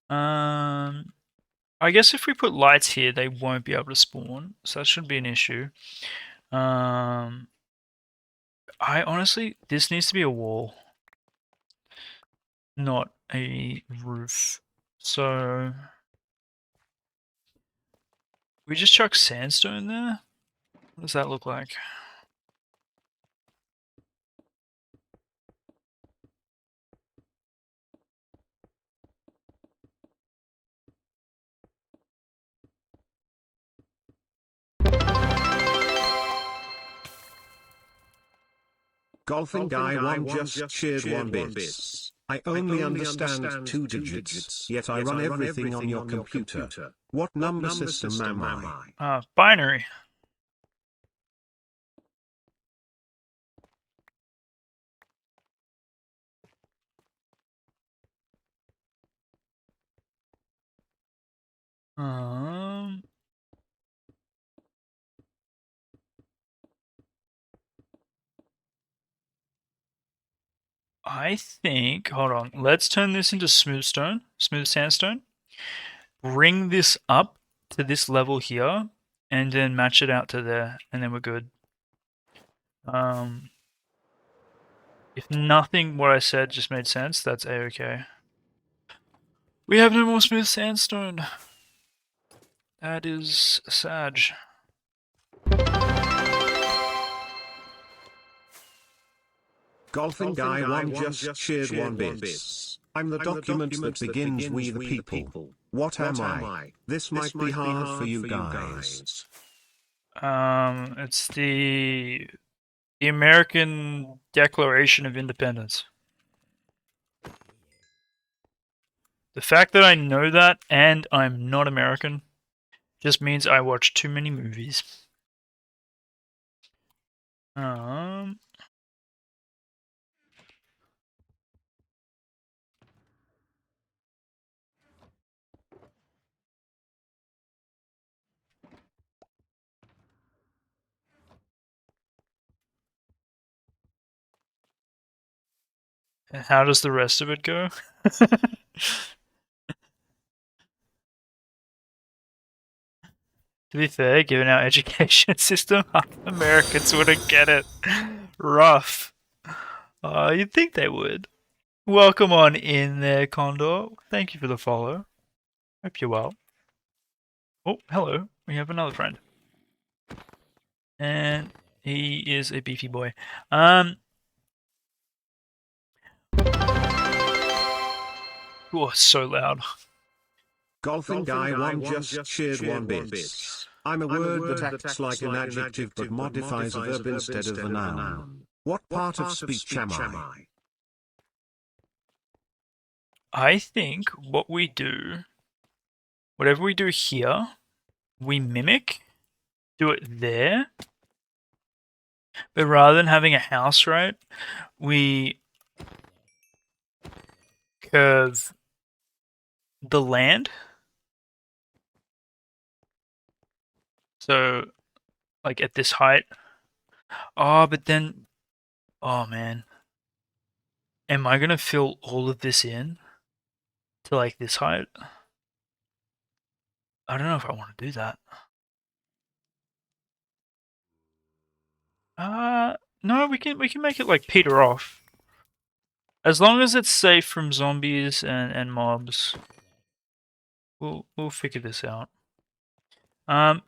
I guess if we put lights here, they won't be able to spawn, so that shouldn't be an issue. I honestly, this needs to be a wall, not a roof. So we just chuck sandstone there. What does that look like? Golfing Guy 1 just cheered 1 bits. I only understand 2 digits, yet I run everything on your computer. What number system am I? Binary. Um, I think, hold on, let's turn this into smooth sandstone. Bring this up to this level here, and then match it out to there, and then we're good. If nothing what I said just made sense, that's a-okay. We have no more smooth sandstone. That is sad. Golfing Guy 1 just cheered 1 bits. I'm the document that begins we the people. What am I? This might be hard for you guys. It's the American Declaration of Independence. The fact that I know that and I'm not American just means I watch too many movies. Um, and how does the rest of it go? To be fair, given our education system, half Americans wouldn't get it. Rough. You'd think they would. Welcome on in there, Condor. Thank you for the follow. Hope you're well. Oh, hello. We have another friend. And he is a beefy boy. Oh, so loud. Golfing guy one just shared one bits. I'm a word that acts like an adjective but modifies a verb instead of a noun. What part of speech am I? I think what we do, whatever we do here, we mimic, do it there, but rather than having a house, right, we curve the land. So, like at this height. Oh, but then, oh man, am I gonna fill all of this in to like this height? I don't know if I want to do that. No, we can make it like peter off. As long as it's safe from zombies and mobs, we'll figure this out.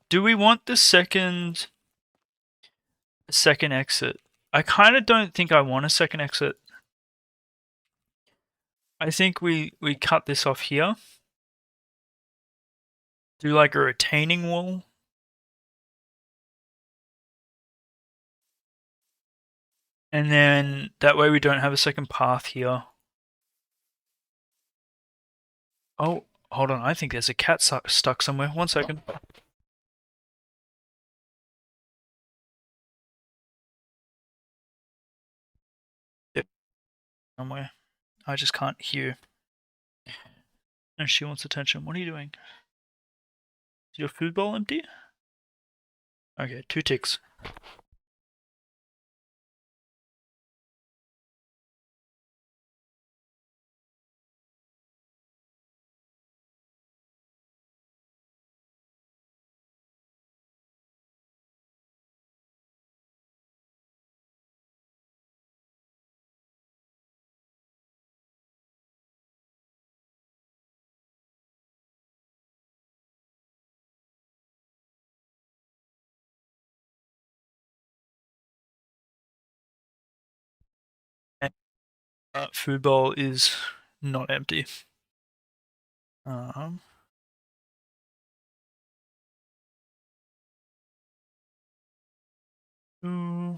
Do we want the second exit? I kind of don't think I want a second exit. I think we cut this off here. Do like a retaining wall. And then that way we don't have a second path here. Oh, hold on. I think there's a cat stuck somewhere. 1 second. Yep, somewhere. I just can't hear. And she wants attention. What are you doing? Is your food bowl empty? Okay, 2 ticks. Food bowl is not empty. Um, ooh.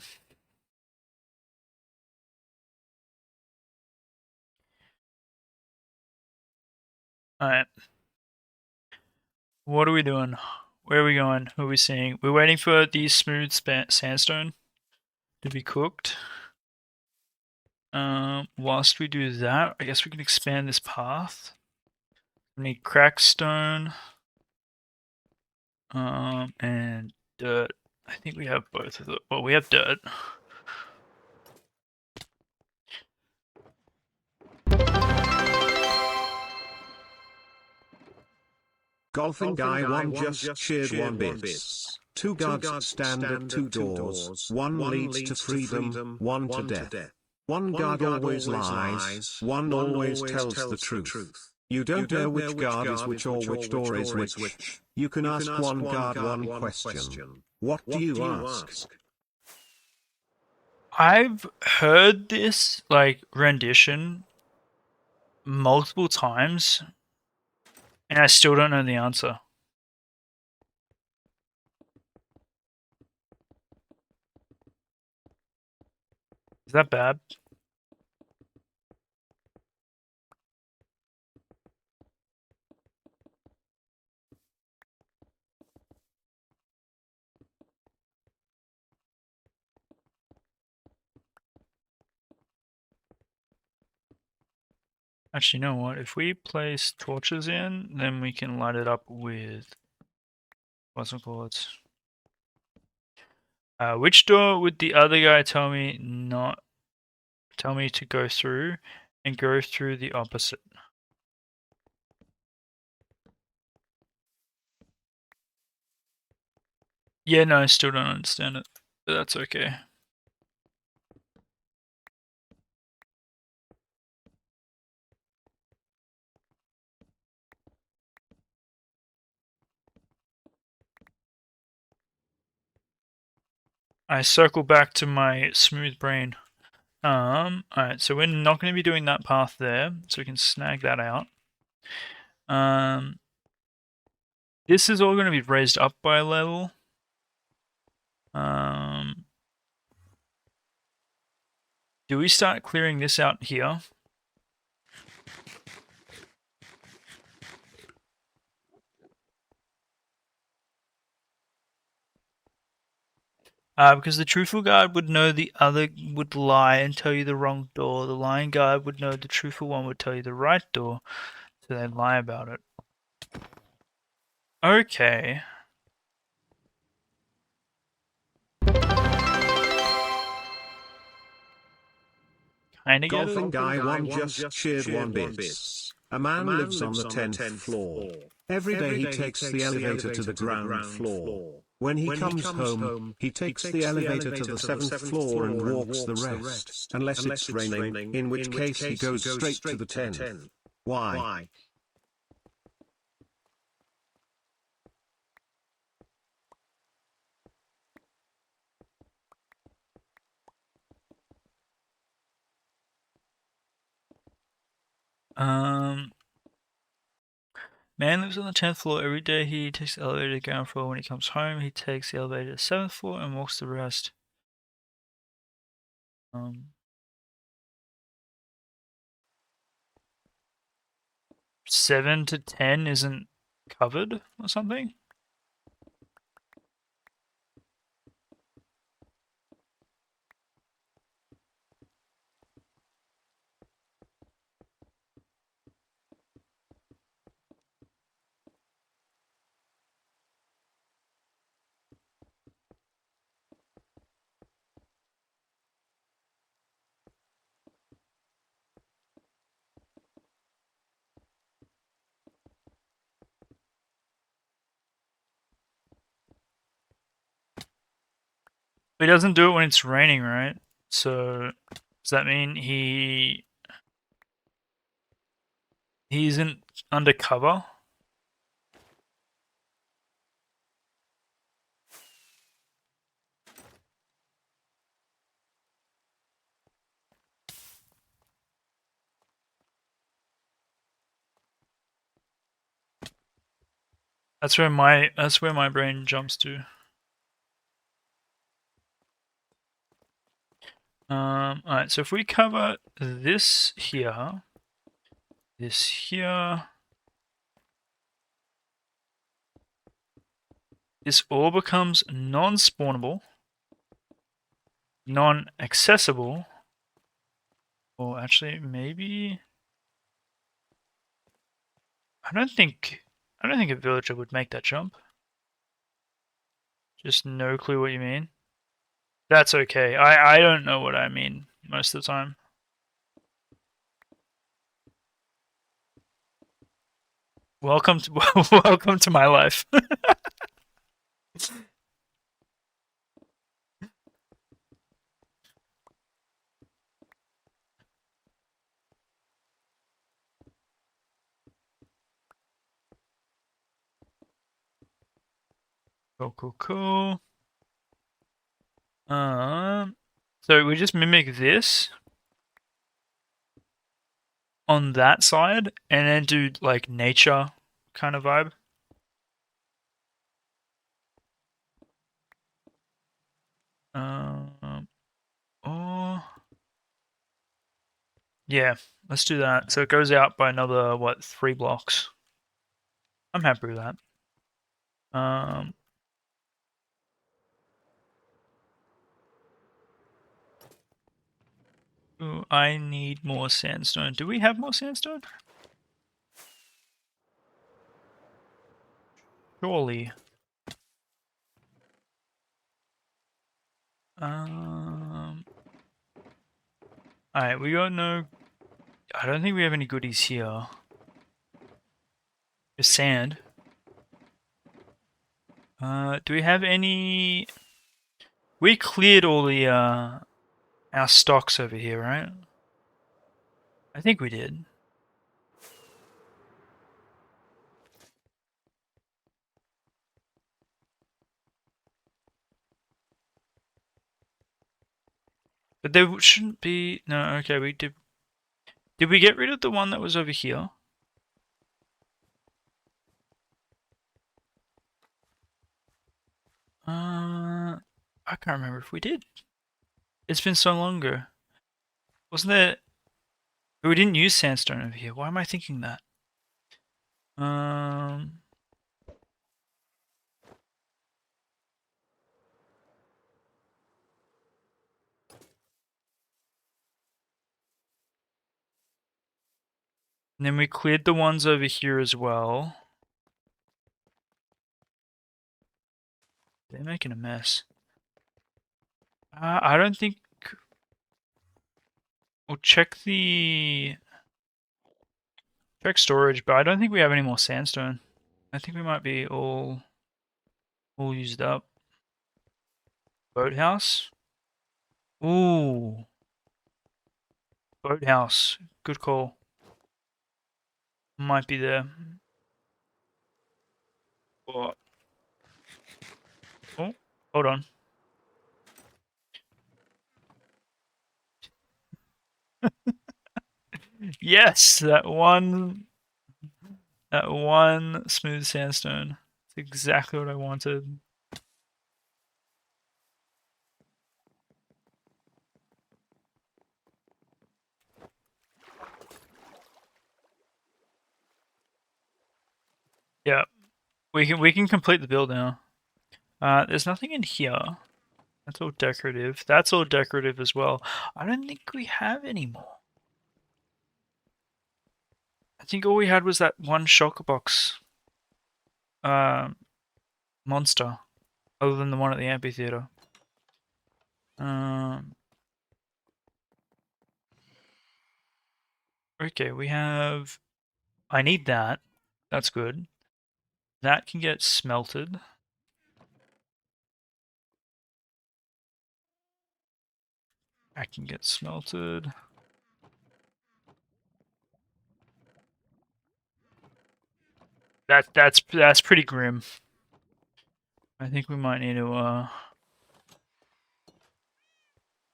Alright. What are we doing? Where are we going? Who are we seeing? We're waiting for the smooth sandstone to be cooked. Whilst we do that, I guess we can expand this path. We need crackstone. And dirt. I think we have both of them. Well, we have dirt. Golfing guy one just shared one bits. Two guards stand at two doors. One leads to freedom, one to death. One guard always lies, one always tells the truth. You don't know which guard is which or which door is which. You can ask one guard one question. What do you ask? I've heard this like rendition multiple times, and I still don't know the answer. Is that bad? Actually, you know what? If we place torches in, then we can light it up with what's it called? Which door would the other guy tell me to go through, and go through the opposite? Yeah, no, I still don't understand it, but that's okay. I circle back to my smooth brain. Alright, so we're not going to be doing that path there, so we can snag that out. This is all going to be raised up by a level. Do we start clearing this out here? Because the truthful guard would know the other would lie and tell you the wrong door. The lying guard would know the truthful one would tell you the right door, so they'd lie about it. Okay. Kinda get it. Golfing guy 1 just shared 1 bits. A man lives on the 10th floor. Every day he takes the elevator to the ground floor. When he comes home, he takes the elevator to the 7th floor and walks the rest, unless it's raining, in which case he goes straight to the 10th. Why? Um, Man lives on the 10th floor. Every day he takes the elevator to the ground floor. When he comes home, he takes the elevator to the 7th floor and walks the rest. 7 to 10 isn't covered or something? He doesn't do it when it's raining, right? So does that mean he isn't undercover? That's where my brain jumps to. Alright, so if we cover this here, this all becomes non-spawnable, non-accessible, or actually maybe I don't think a villager would make that jump. Just no clue what you mean. That's okay. I don't know what I mean most of the time. Welcome to welcome to my life. Cool. So we just mimic this on that side, and then do like nature kind of vibe. Or yeah, let's do that. So it goes out by another what 3 blocks. I'm happy with that. Um, ooh, I need more sandstone. Do we have more sandstone? Surely. Um, Alright, we got no. I don't think we have any goodies here. Just sand. Do we have any? We cleared all the our stocks over here, right? I think we did. But there shouldn't be. No, okay, we did. Did we get rid of the one that was over here? I can't remember if we did. It's been so long ago. Wasn't there? We didn't use sandstone over here. Why am I thinking that? Um. And then we cleared the ones over here as well. They're making a mess. I don't think. We'll check the check storage, but I don't think we have any more sandstone. I think we might be all used up. Boathouse. Ooh, boathouse. Good call. Might be there. Oh, oh, hold on. Yes, that one smooth sandstone. It's exactly what I wanted. Yeah, we can complete the build now. There's nothing in here. That's all decorative. That's all decorative as well. I don't think we have any more. I think all we had was that one shulker box um, monster, other than the one at the amphitheater. Um, okay, we have. I need that. That's good. That can get smelted. That can get smelted. That's pretty grim. I think we might need to.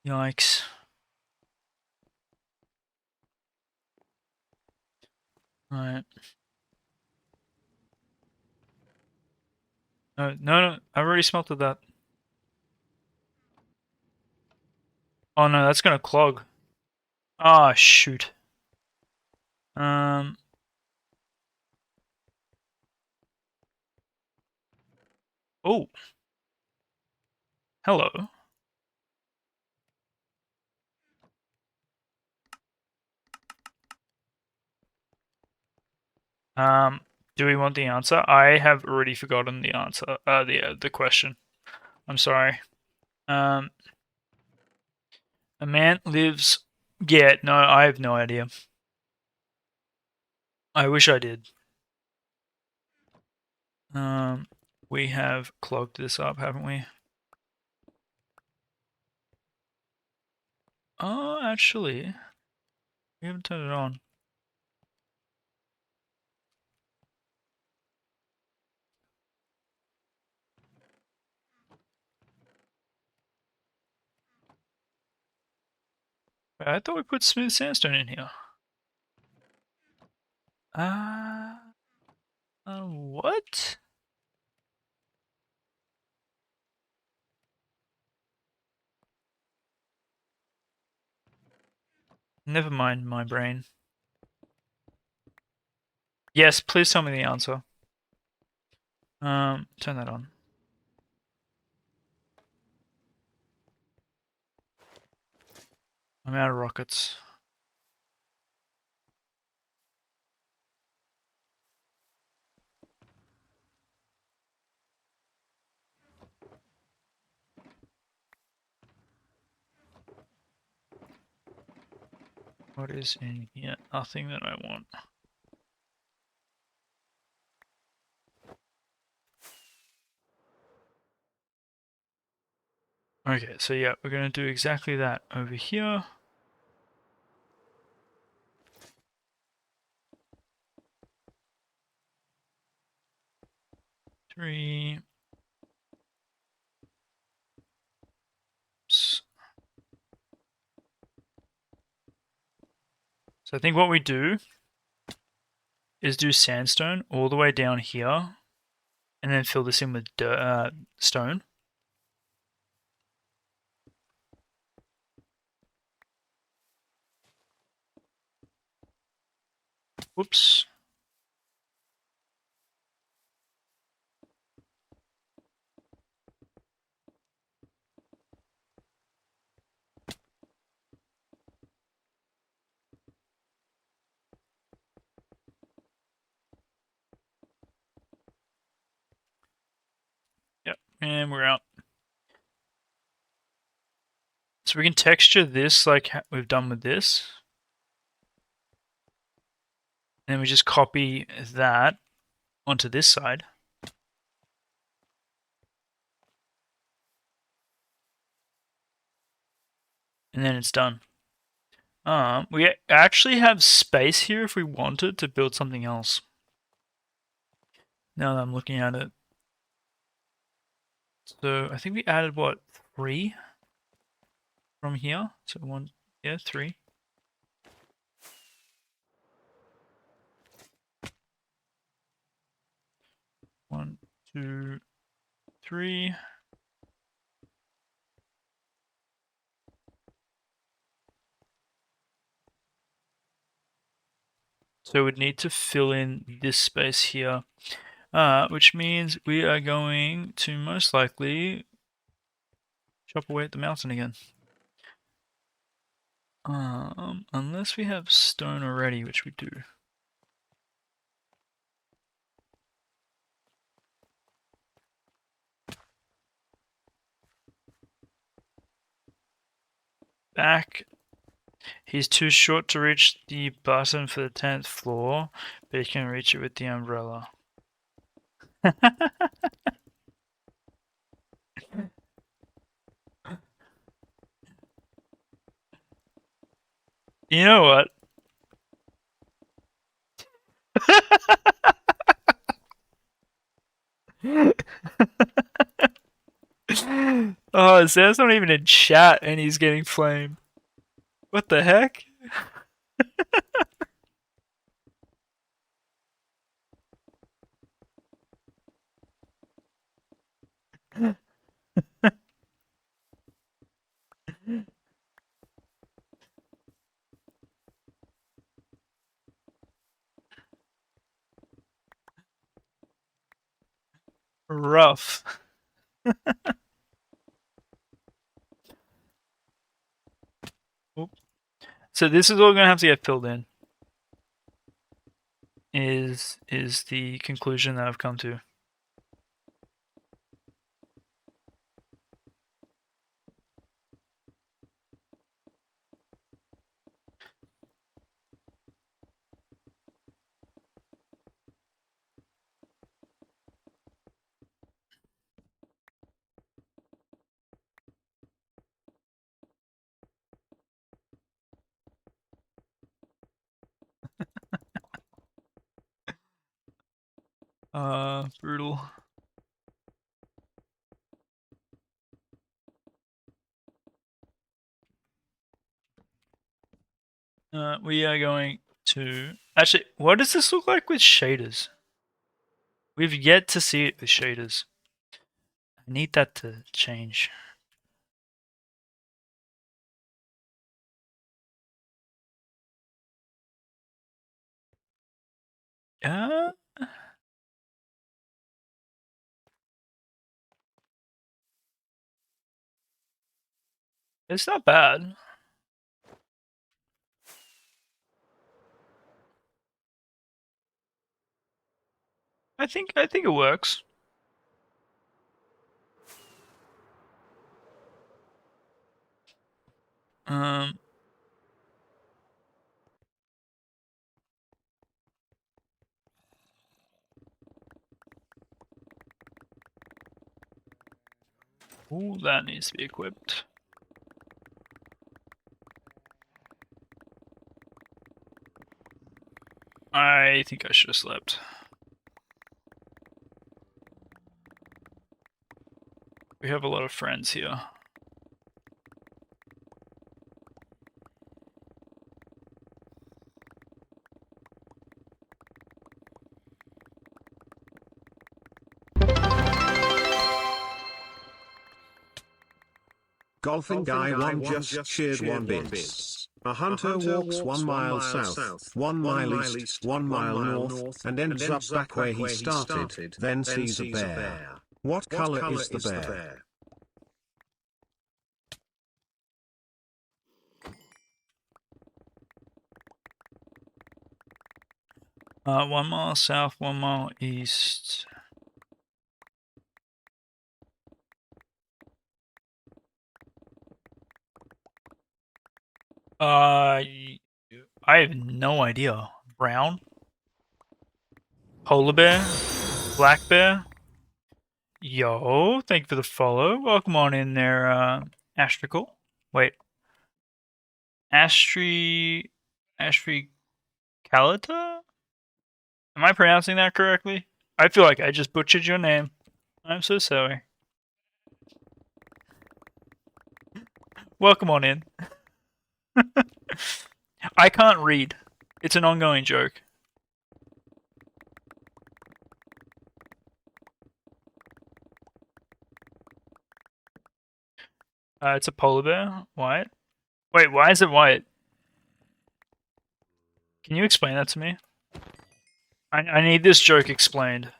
Yikes. Alright. No, no, no. I already smelted that. Oh no, that's gonna clog. Ah, shoot. Um. Oh, hello. Um. Do we want the answer? I have already forgotten the answer. The question. I'm sorry. Um. A man lives. Yeah. No, I have no idea. I wish I did. Um. We have clogged this up, haven't we? Oh, actually, we haven't turned it on. I thought we put smooth sandstone in here. What? Never mind my brain. Yes, please tell me the answer. Turn that on. I'm out of rockets. What is in here? Nothing that I want. Okay, so yeah, we're gonna do exactly that over here. Three. So I think what we do is do sandstone all the way down here, and then fill this in with stone. Whoops. Yep, and we're out. So we can texture this like we've done with this. And then we just copy that onto this side. And then it's done. We actually have space here if we wanted to build something else. Now that I'm looking at it. So I think we added what, 3 from here? So 1, yeah, 3. 1, 2, 3. So we'd need to fill in this space here, which means we are going to most likely chop away at the mountain again. Unless we have stone already, which we do. Back. He's too short to reach the button for the 10th floor, but he can reach it with the umbrella. You know what? Oh, Sam's not even in chat and he's getting flamed. What the heck? Rough. So this is all gonna have to get filled in. Is the conclusion that I've come to. Brutal. We are going 2. Actually, what does this look like with shaders? We've yet to see it with shaders. I need that to change. Uh, it's not bad. I think it works. Um, ooh, that needs to be equipped. I think I should have slept. We have a lot of friends here. Golfing Guy 1 just shared 1 bits. A hunter walks 1 mile south, 1 mile east, 1 mile north, and ends up back where he started, then sees a bear. What color is the bear? Uh, 1 mile south, 1 mile east. I have no idea. Brown? Polar bear? Black bear? Yo, thank you for the follow. Welcome on in there, Astrical. Wait. Astri Calita? Am I pronouncing that correctly? I feel like I just butchered your name. I'm so sorry. Welcome on in. I can't read. It's an ongoing joke. It's a polar bear. White. Wait, why is it white? Can you explain that to me? I need this joke explained.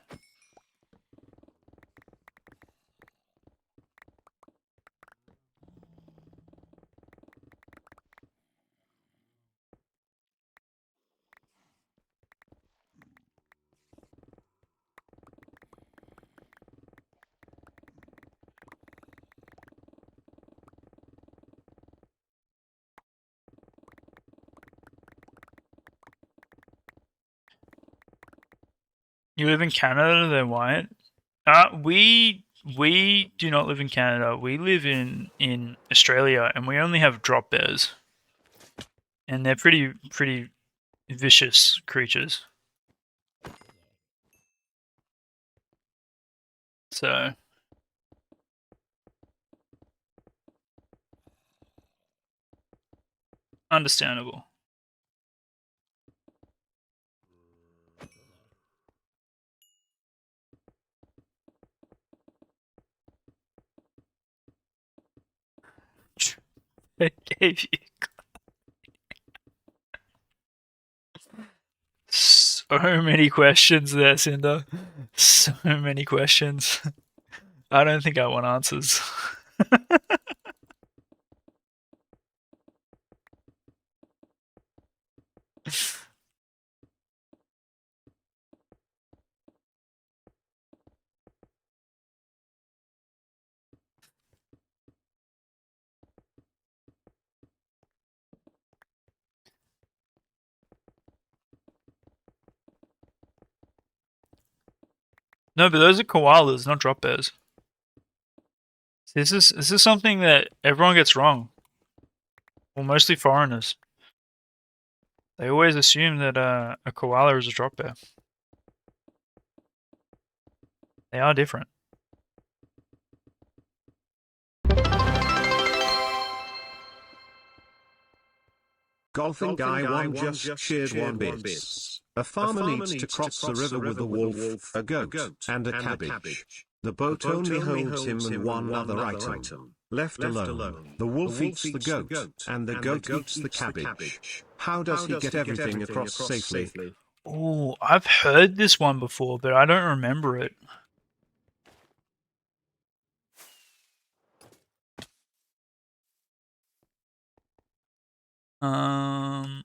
You live in Canada, they're white. We do not live in Canada. We live in Australia, and we only have drop bears, and they're pretty vicious creatures. So understandable. I gave you so many questions there, Cinder. So many questions. I don't think I want answers. No, but those are koalas, not drop bears. This is something that everyone gets wrong. Well, mostly foreigners. They always assume that a koala is a drop bear. They are different. Golfing guy 1 just shared 1 bits. A farmer needs to cross the river with a wolf, a goat, and a cabbage. The boat only holds him and one other item. Left alone, the wolf eats the goat, and the goat eats the cabbage. How does he get everything across safely? Oh, I've heard this one before, but I don't remember it. Um,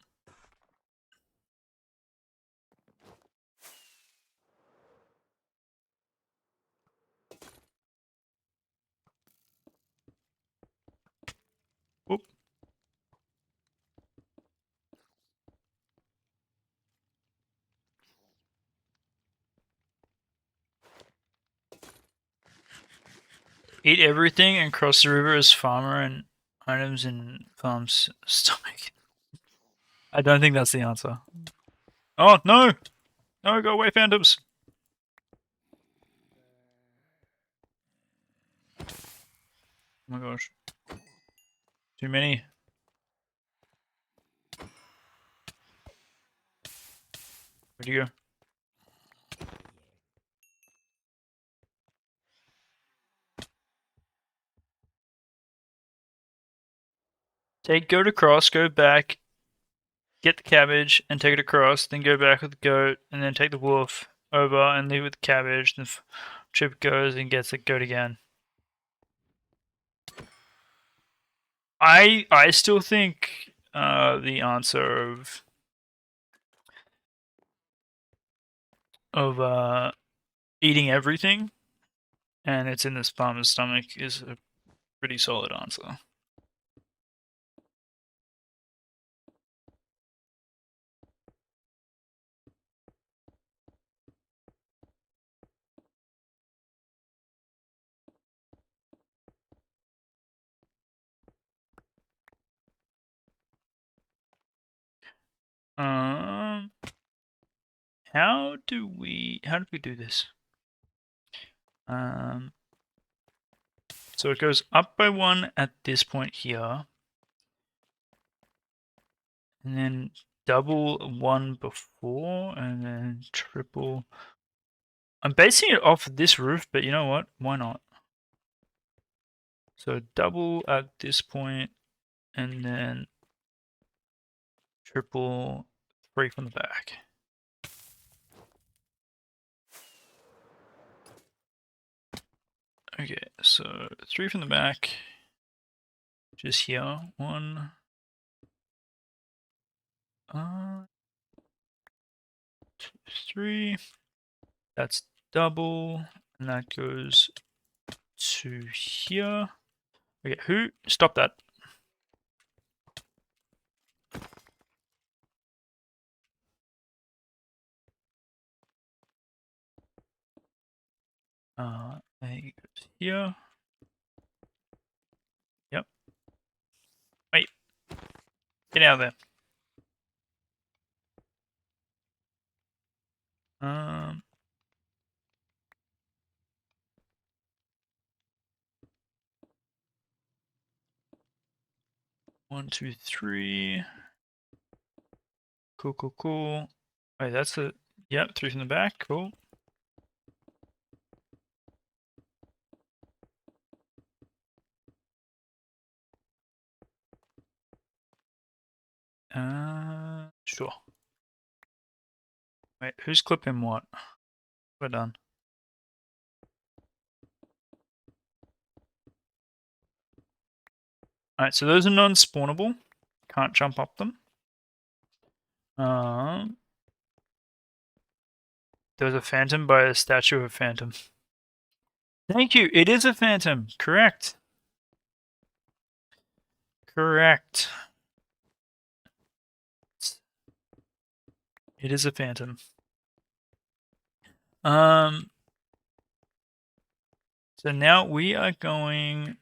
whoop. Eat everything and cross the river as farmer and items in farm's stomach. I don't think that's the answer. Oh, no! No, go away, phantoms! Oh my gosh. Too many. Where'd you go? Take goat across, go back, get the cabbage, and take it across, then go back with the goat, and then take the wolf over and leave with the cabbage, then Chip goes and gets the goat again. I still think the answer of eating everything and it's in this farmer's stomach is a pretty solid answer. Um, how do we do this? So it goes up by 1 at this point here, and then double 1 before, and then triple. I'm basing it off this roof, but you know what? Why not? So double at this point, and then triple 3 from the back. Okay, so 3 from the back, just here. 1, 2, 3. That's double, and that goes to here. Okay, who? Stop that. It goes here. Yep. Wait. Get out of there. 1, 2, 3. Cool, cool, cool. Wait, that's the. Yep, 3 from the back. Cool. Sure. Wait, who's clipping what? We're done. Alright, so those are non-spawnable. Can't jump up them. There was a phantom by a statue of a phantom. Thank you. It is a phantom. Correct. Correct. It is a phantom. So now we are going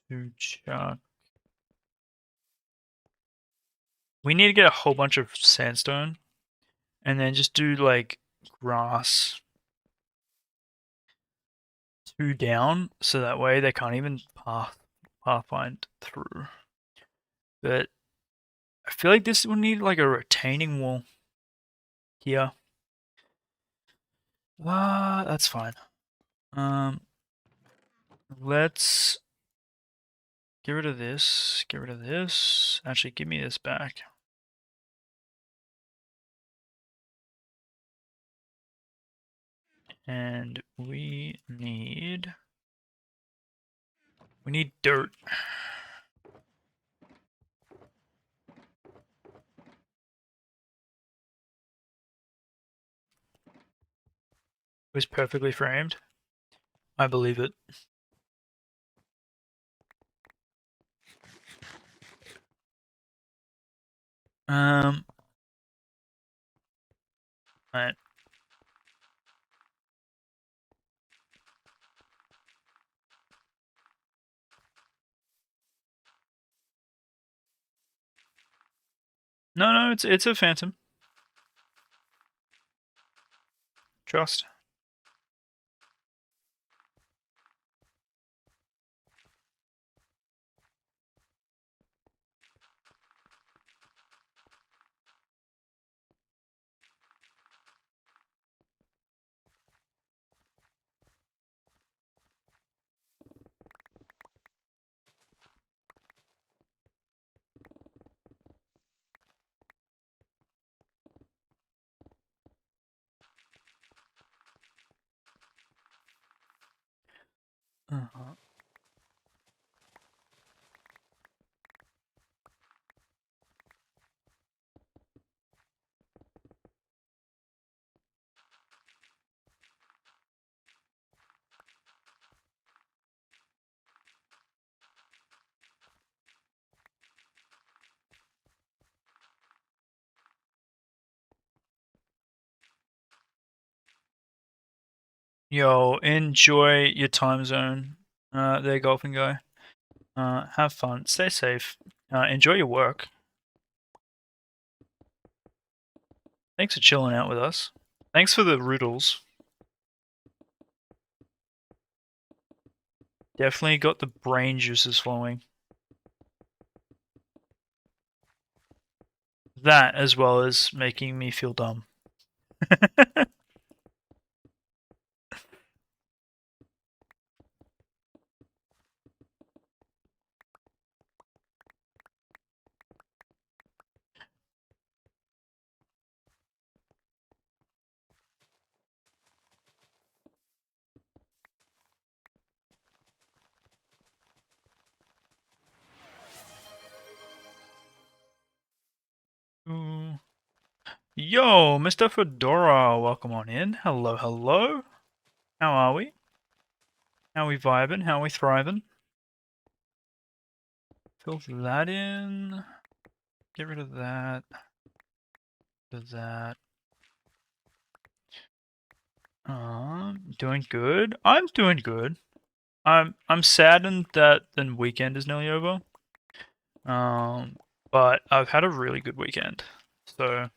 to chuck. We need to get a whole bunch of sandstone, and then just do like grass 2 down, so that way they can't even pathfind through. But I feel like this will need like a retaining wall here. That's fine. Let's get rid of this. Get rid of this. Actually, give me this back. And we need dirt. It was perfectly framed. I believe it. Right. No, it's a phantom. Trust. Uh-huh. Yo, enjoy your time zone. There, golfing guy. Have fun. Stay safe. Enjoy your work. Thanks for chilling out with us. Thanks for the riddles. Definitely got the brain juices flowing. That as well as making me feel dumb. Ooh. Yo, Mr. Fedora, welcome on in. Hello, hello. How are we? How we vibing? How we thriving? Fill that in. Get rid of that. Do that. Doing good. I'm doing good. I'm saddened that the weekend is nearly over. But I've had a really good weekend, so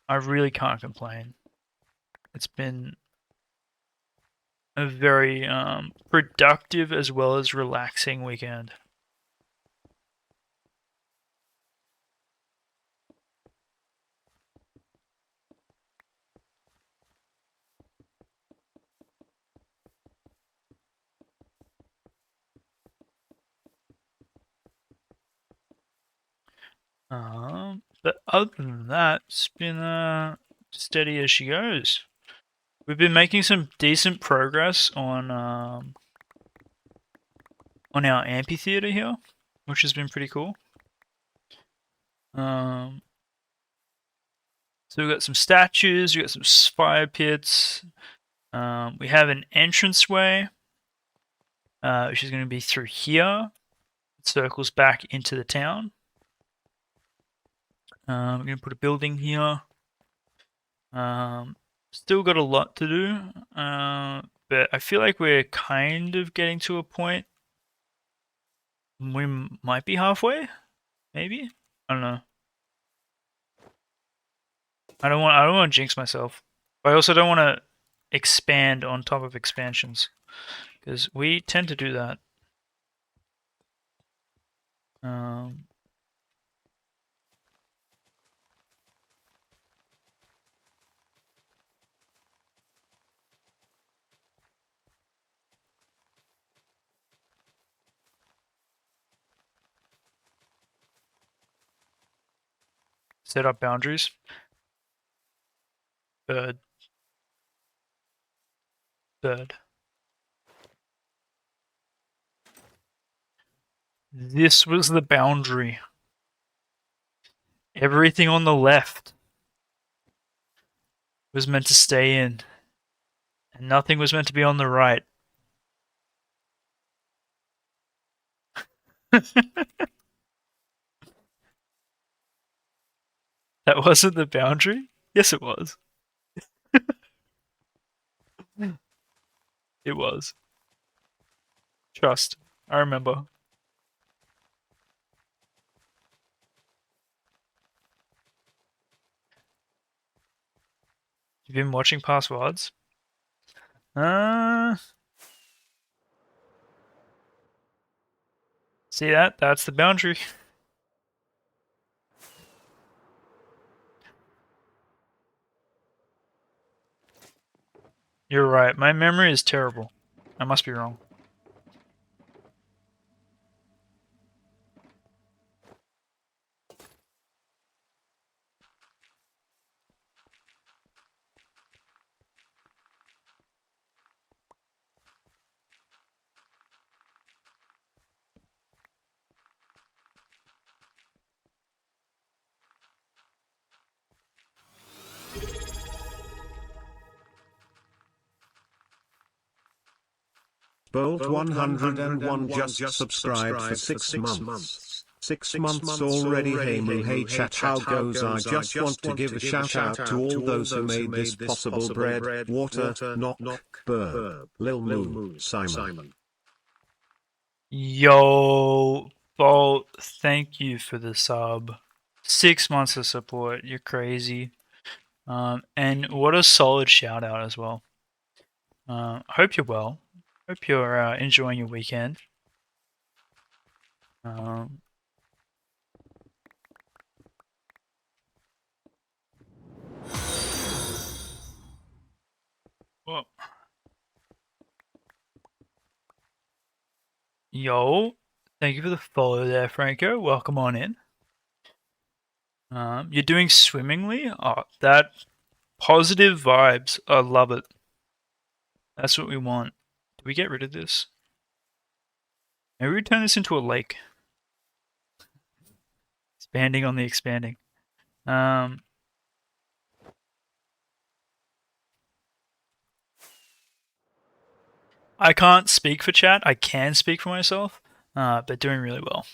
I really can't complain. It's been a very productive as well as relaxing weekend. But other than that, it's been steady as she goes. We've been making some decent progress on our amphitheater here, which has been pretty cool. Um, so we've got some statues, we've got some fire pits. We have an entranceway, which is going to be through here. It circles back into the town. We're going to put a building here. Still got a lot to do, but I feel like we're kind of getting to a point. We might be halfway, maybe. I don't know. I don't want to jinx myself. But I also don't want to expand on top of expansions because we tend to do that. Um, Set up boundaries. Bird. Bird. This was the boundary. Everything on the left was meant to stay in, and nothing was meant to be on the right. That wasn't the boundary? Yes, it was. It was. Trust. I remember. You've been watching past words? See that? That's the boundary. You're right. My memory is terrible. I must be wrong. Bolt 101 just subscribed for 6 months. 6 months already. Hey moo, hey chat, how goes? I just want to give a shout out to all those who made this possible. Bread, water, knock, burb, lil moo, Simon. Yo, Bolt, thank you for the sub. 6 months of support. You're crazy. And what a solid shout out as well. Hope you're well. Hope you're enjoying your weekend. Um, well, yo, thank you for the follow there, Franco. Welcome on in. You're doing swimmingly. Oh, that positive vibes. I love it. That's what we want. Do we get rid of this? Maybe we turn this into a lake. Expanding on the expanding. I can't speak for chat. I can speak for myself, but doing really well.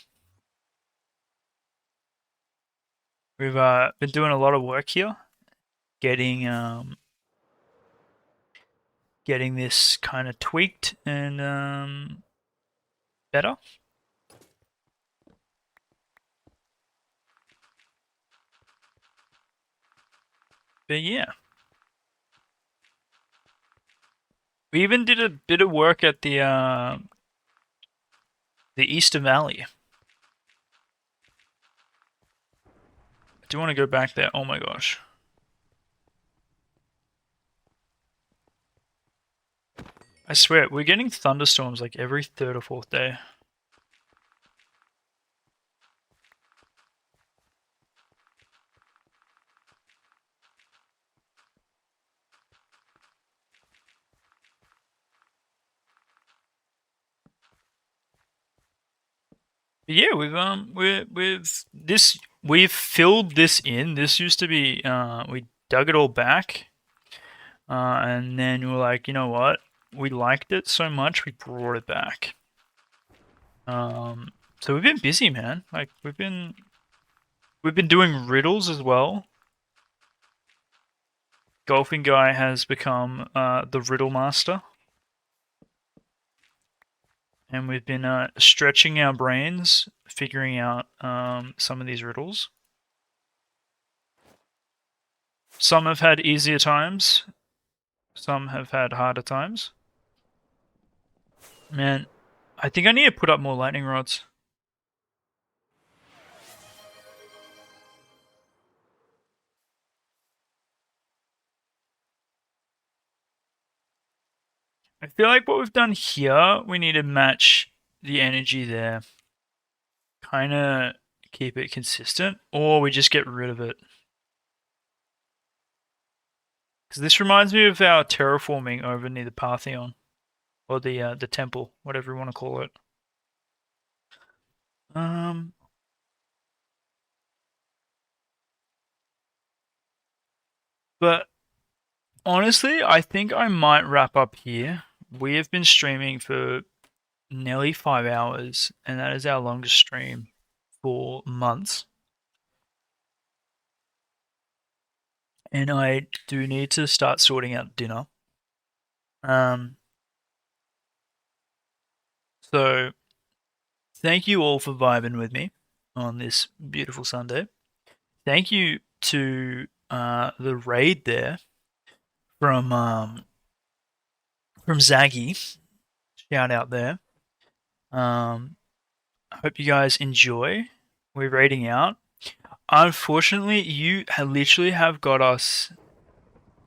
We've been doing a lot of work here, getting getting this kind of tweaked and better. But yeah, we even did a bit of work at the Eastern Valley. I do want to go back there. Oh my gosh. I swear, we're getting thunderstorms like every third or fourth day. But yeah, we've filled this in. This used to be we dug it all back, and then we were like, you know what? We liked it so much we brought it back. So we've been busy, man. Like we've been doing riddles as well. Golfing guy has become the riddle master, and we've been stretching our brains, figuring out some of these riddles. Some have had easier times, some have had harder times. Man, I think I need to put up more lightning rods. I feel like what we've done here, we need to match the energy there. Kind of keep it consistent, or we just get rid of it. Because this reminds me of our terraforming over near the Parthenon, or the temple, whatever you want to call it. Um, but honestly, I think I might wrap up here. We have been streaming for nearly 5 hours, and that is our longest stream for months. And I do need to start sorting out dinner. Um, so thank you all for vibing with me on this beautiful Sunday. Thank you to the raid there from Zaggy. Shout out there. I hope you guys enjoy. We're raiding out. Unfortunately, you literally have got us.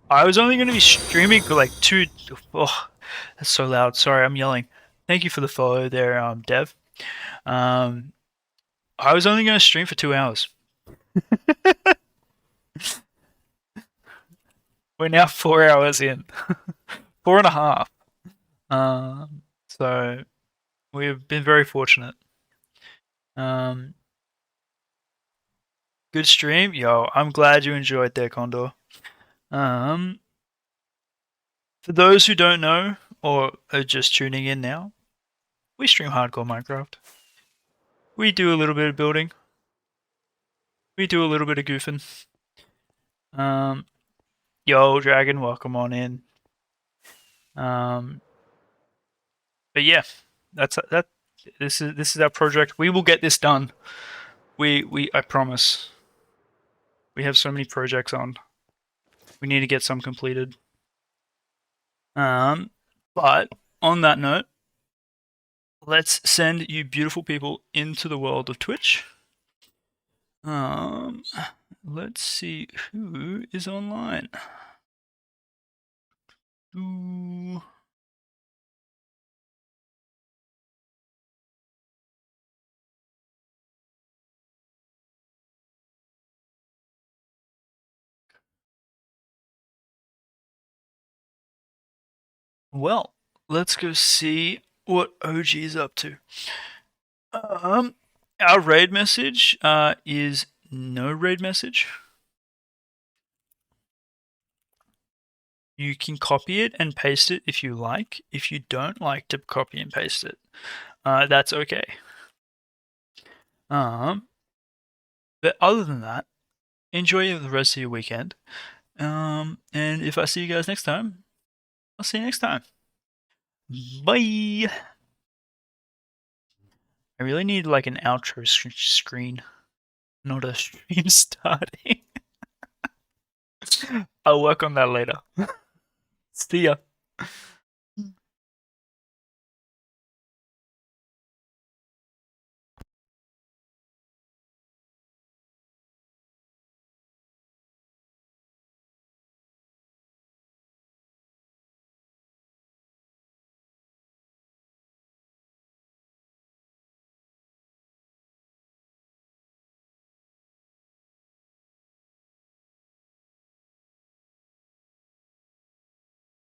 I was only going to be streaming for like two. Oh, that's so loud. Sorry, I'm yelling. Thank you for the follow there, Dev. Um, I was only going to stream for 2 hours. We're now 4 hours in, 4.5. So we've been very fortunate. Um, good stream, yo. I'm glad you enjoyed there, Condor. Um, for those who don't know or are just tuning in now, we stream hardcore Minecraft. We do a little bit of building. We do a little bit of goofing. Um, yo, Dragon, welcome on in. Um, but yeah, that's that. This is our project. We will get this done. We I promise. We have so many projects on. We need to get some completed. Um, but on that note, let's send you beautiful people into the world of Twitch. Um, let's see who is online. Ooh. Well, let's go see what OG is up to. Um, our raid message is no raid message. You can copy it and paste it if you like. If you don't like to copy and paste it, that's okay. Um, but other than that, enjoy the rest of your weekend. And if I see you guys next time, I'll see you next time. Bye. I really need like an outro screen, not a stream starting. I'll work on that later. See ya.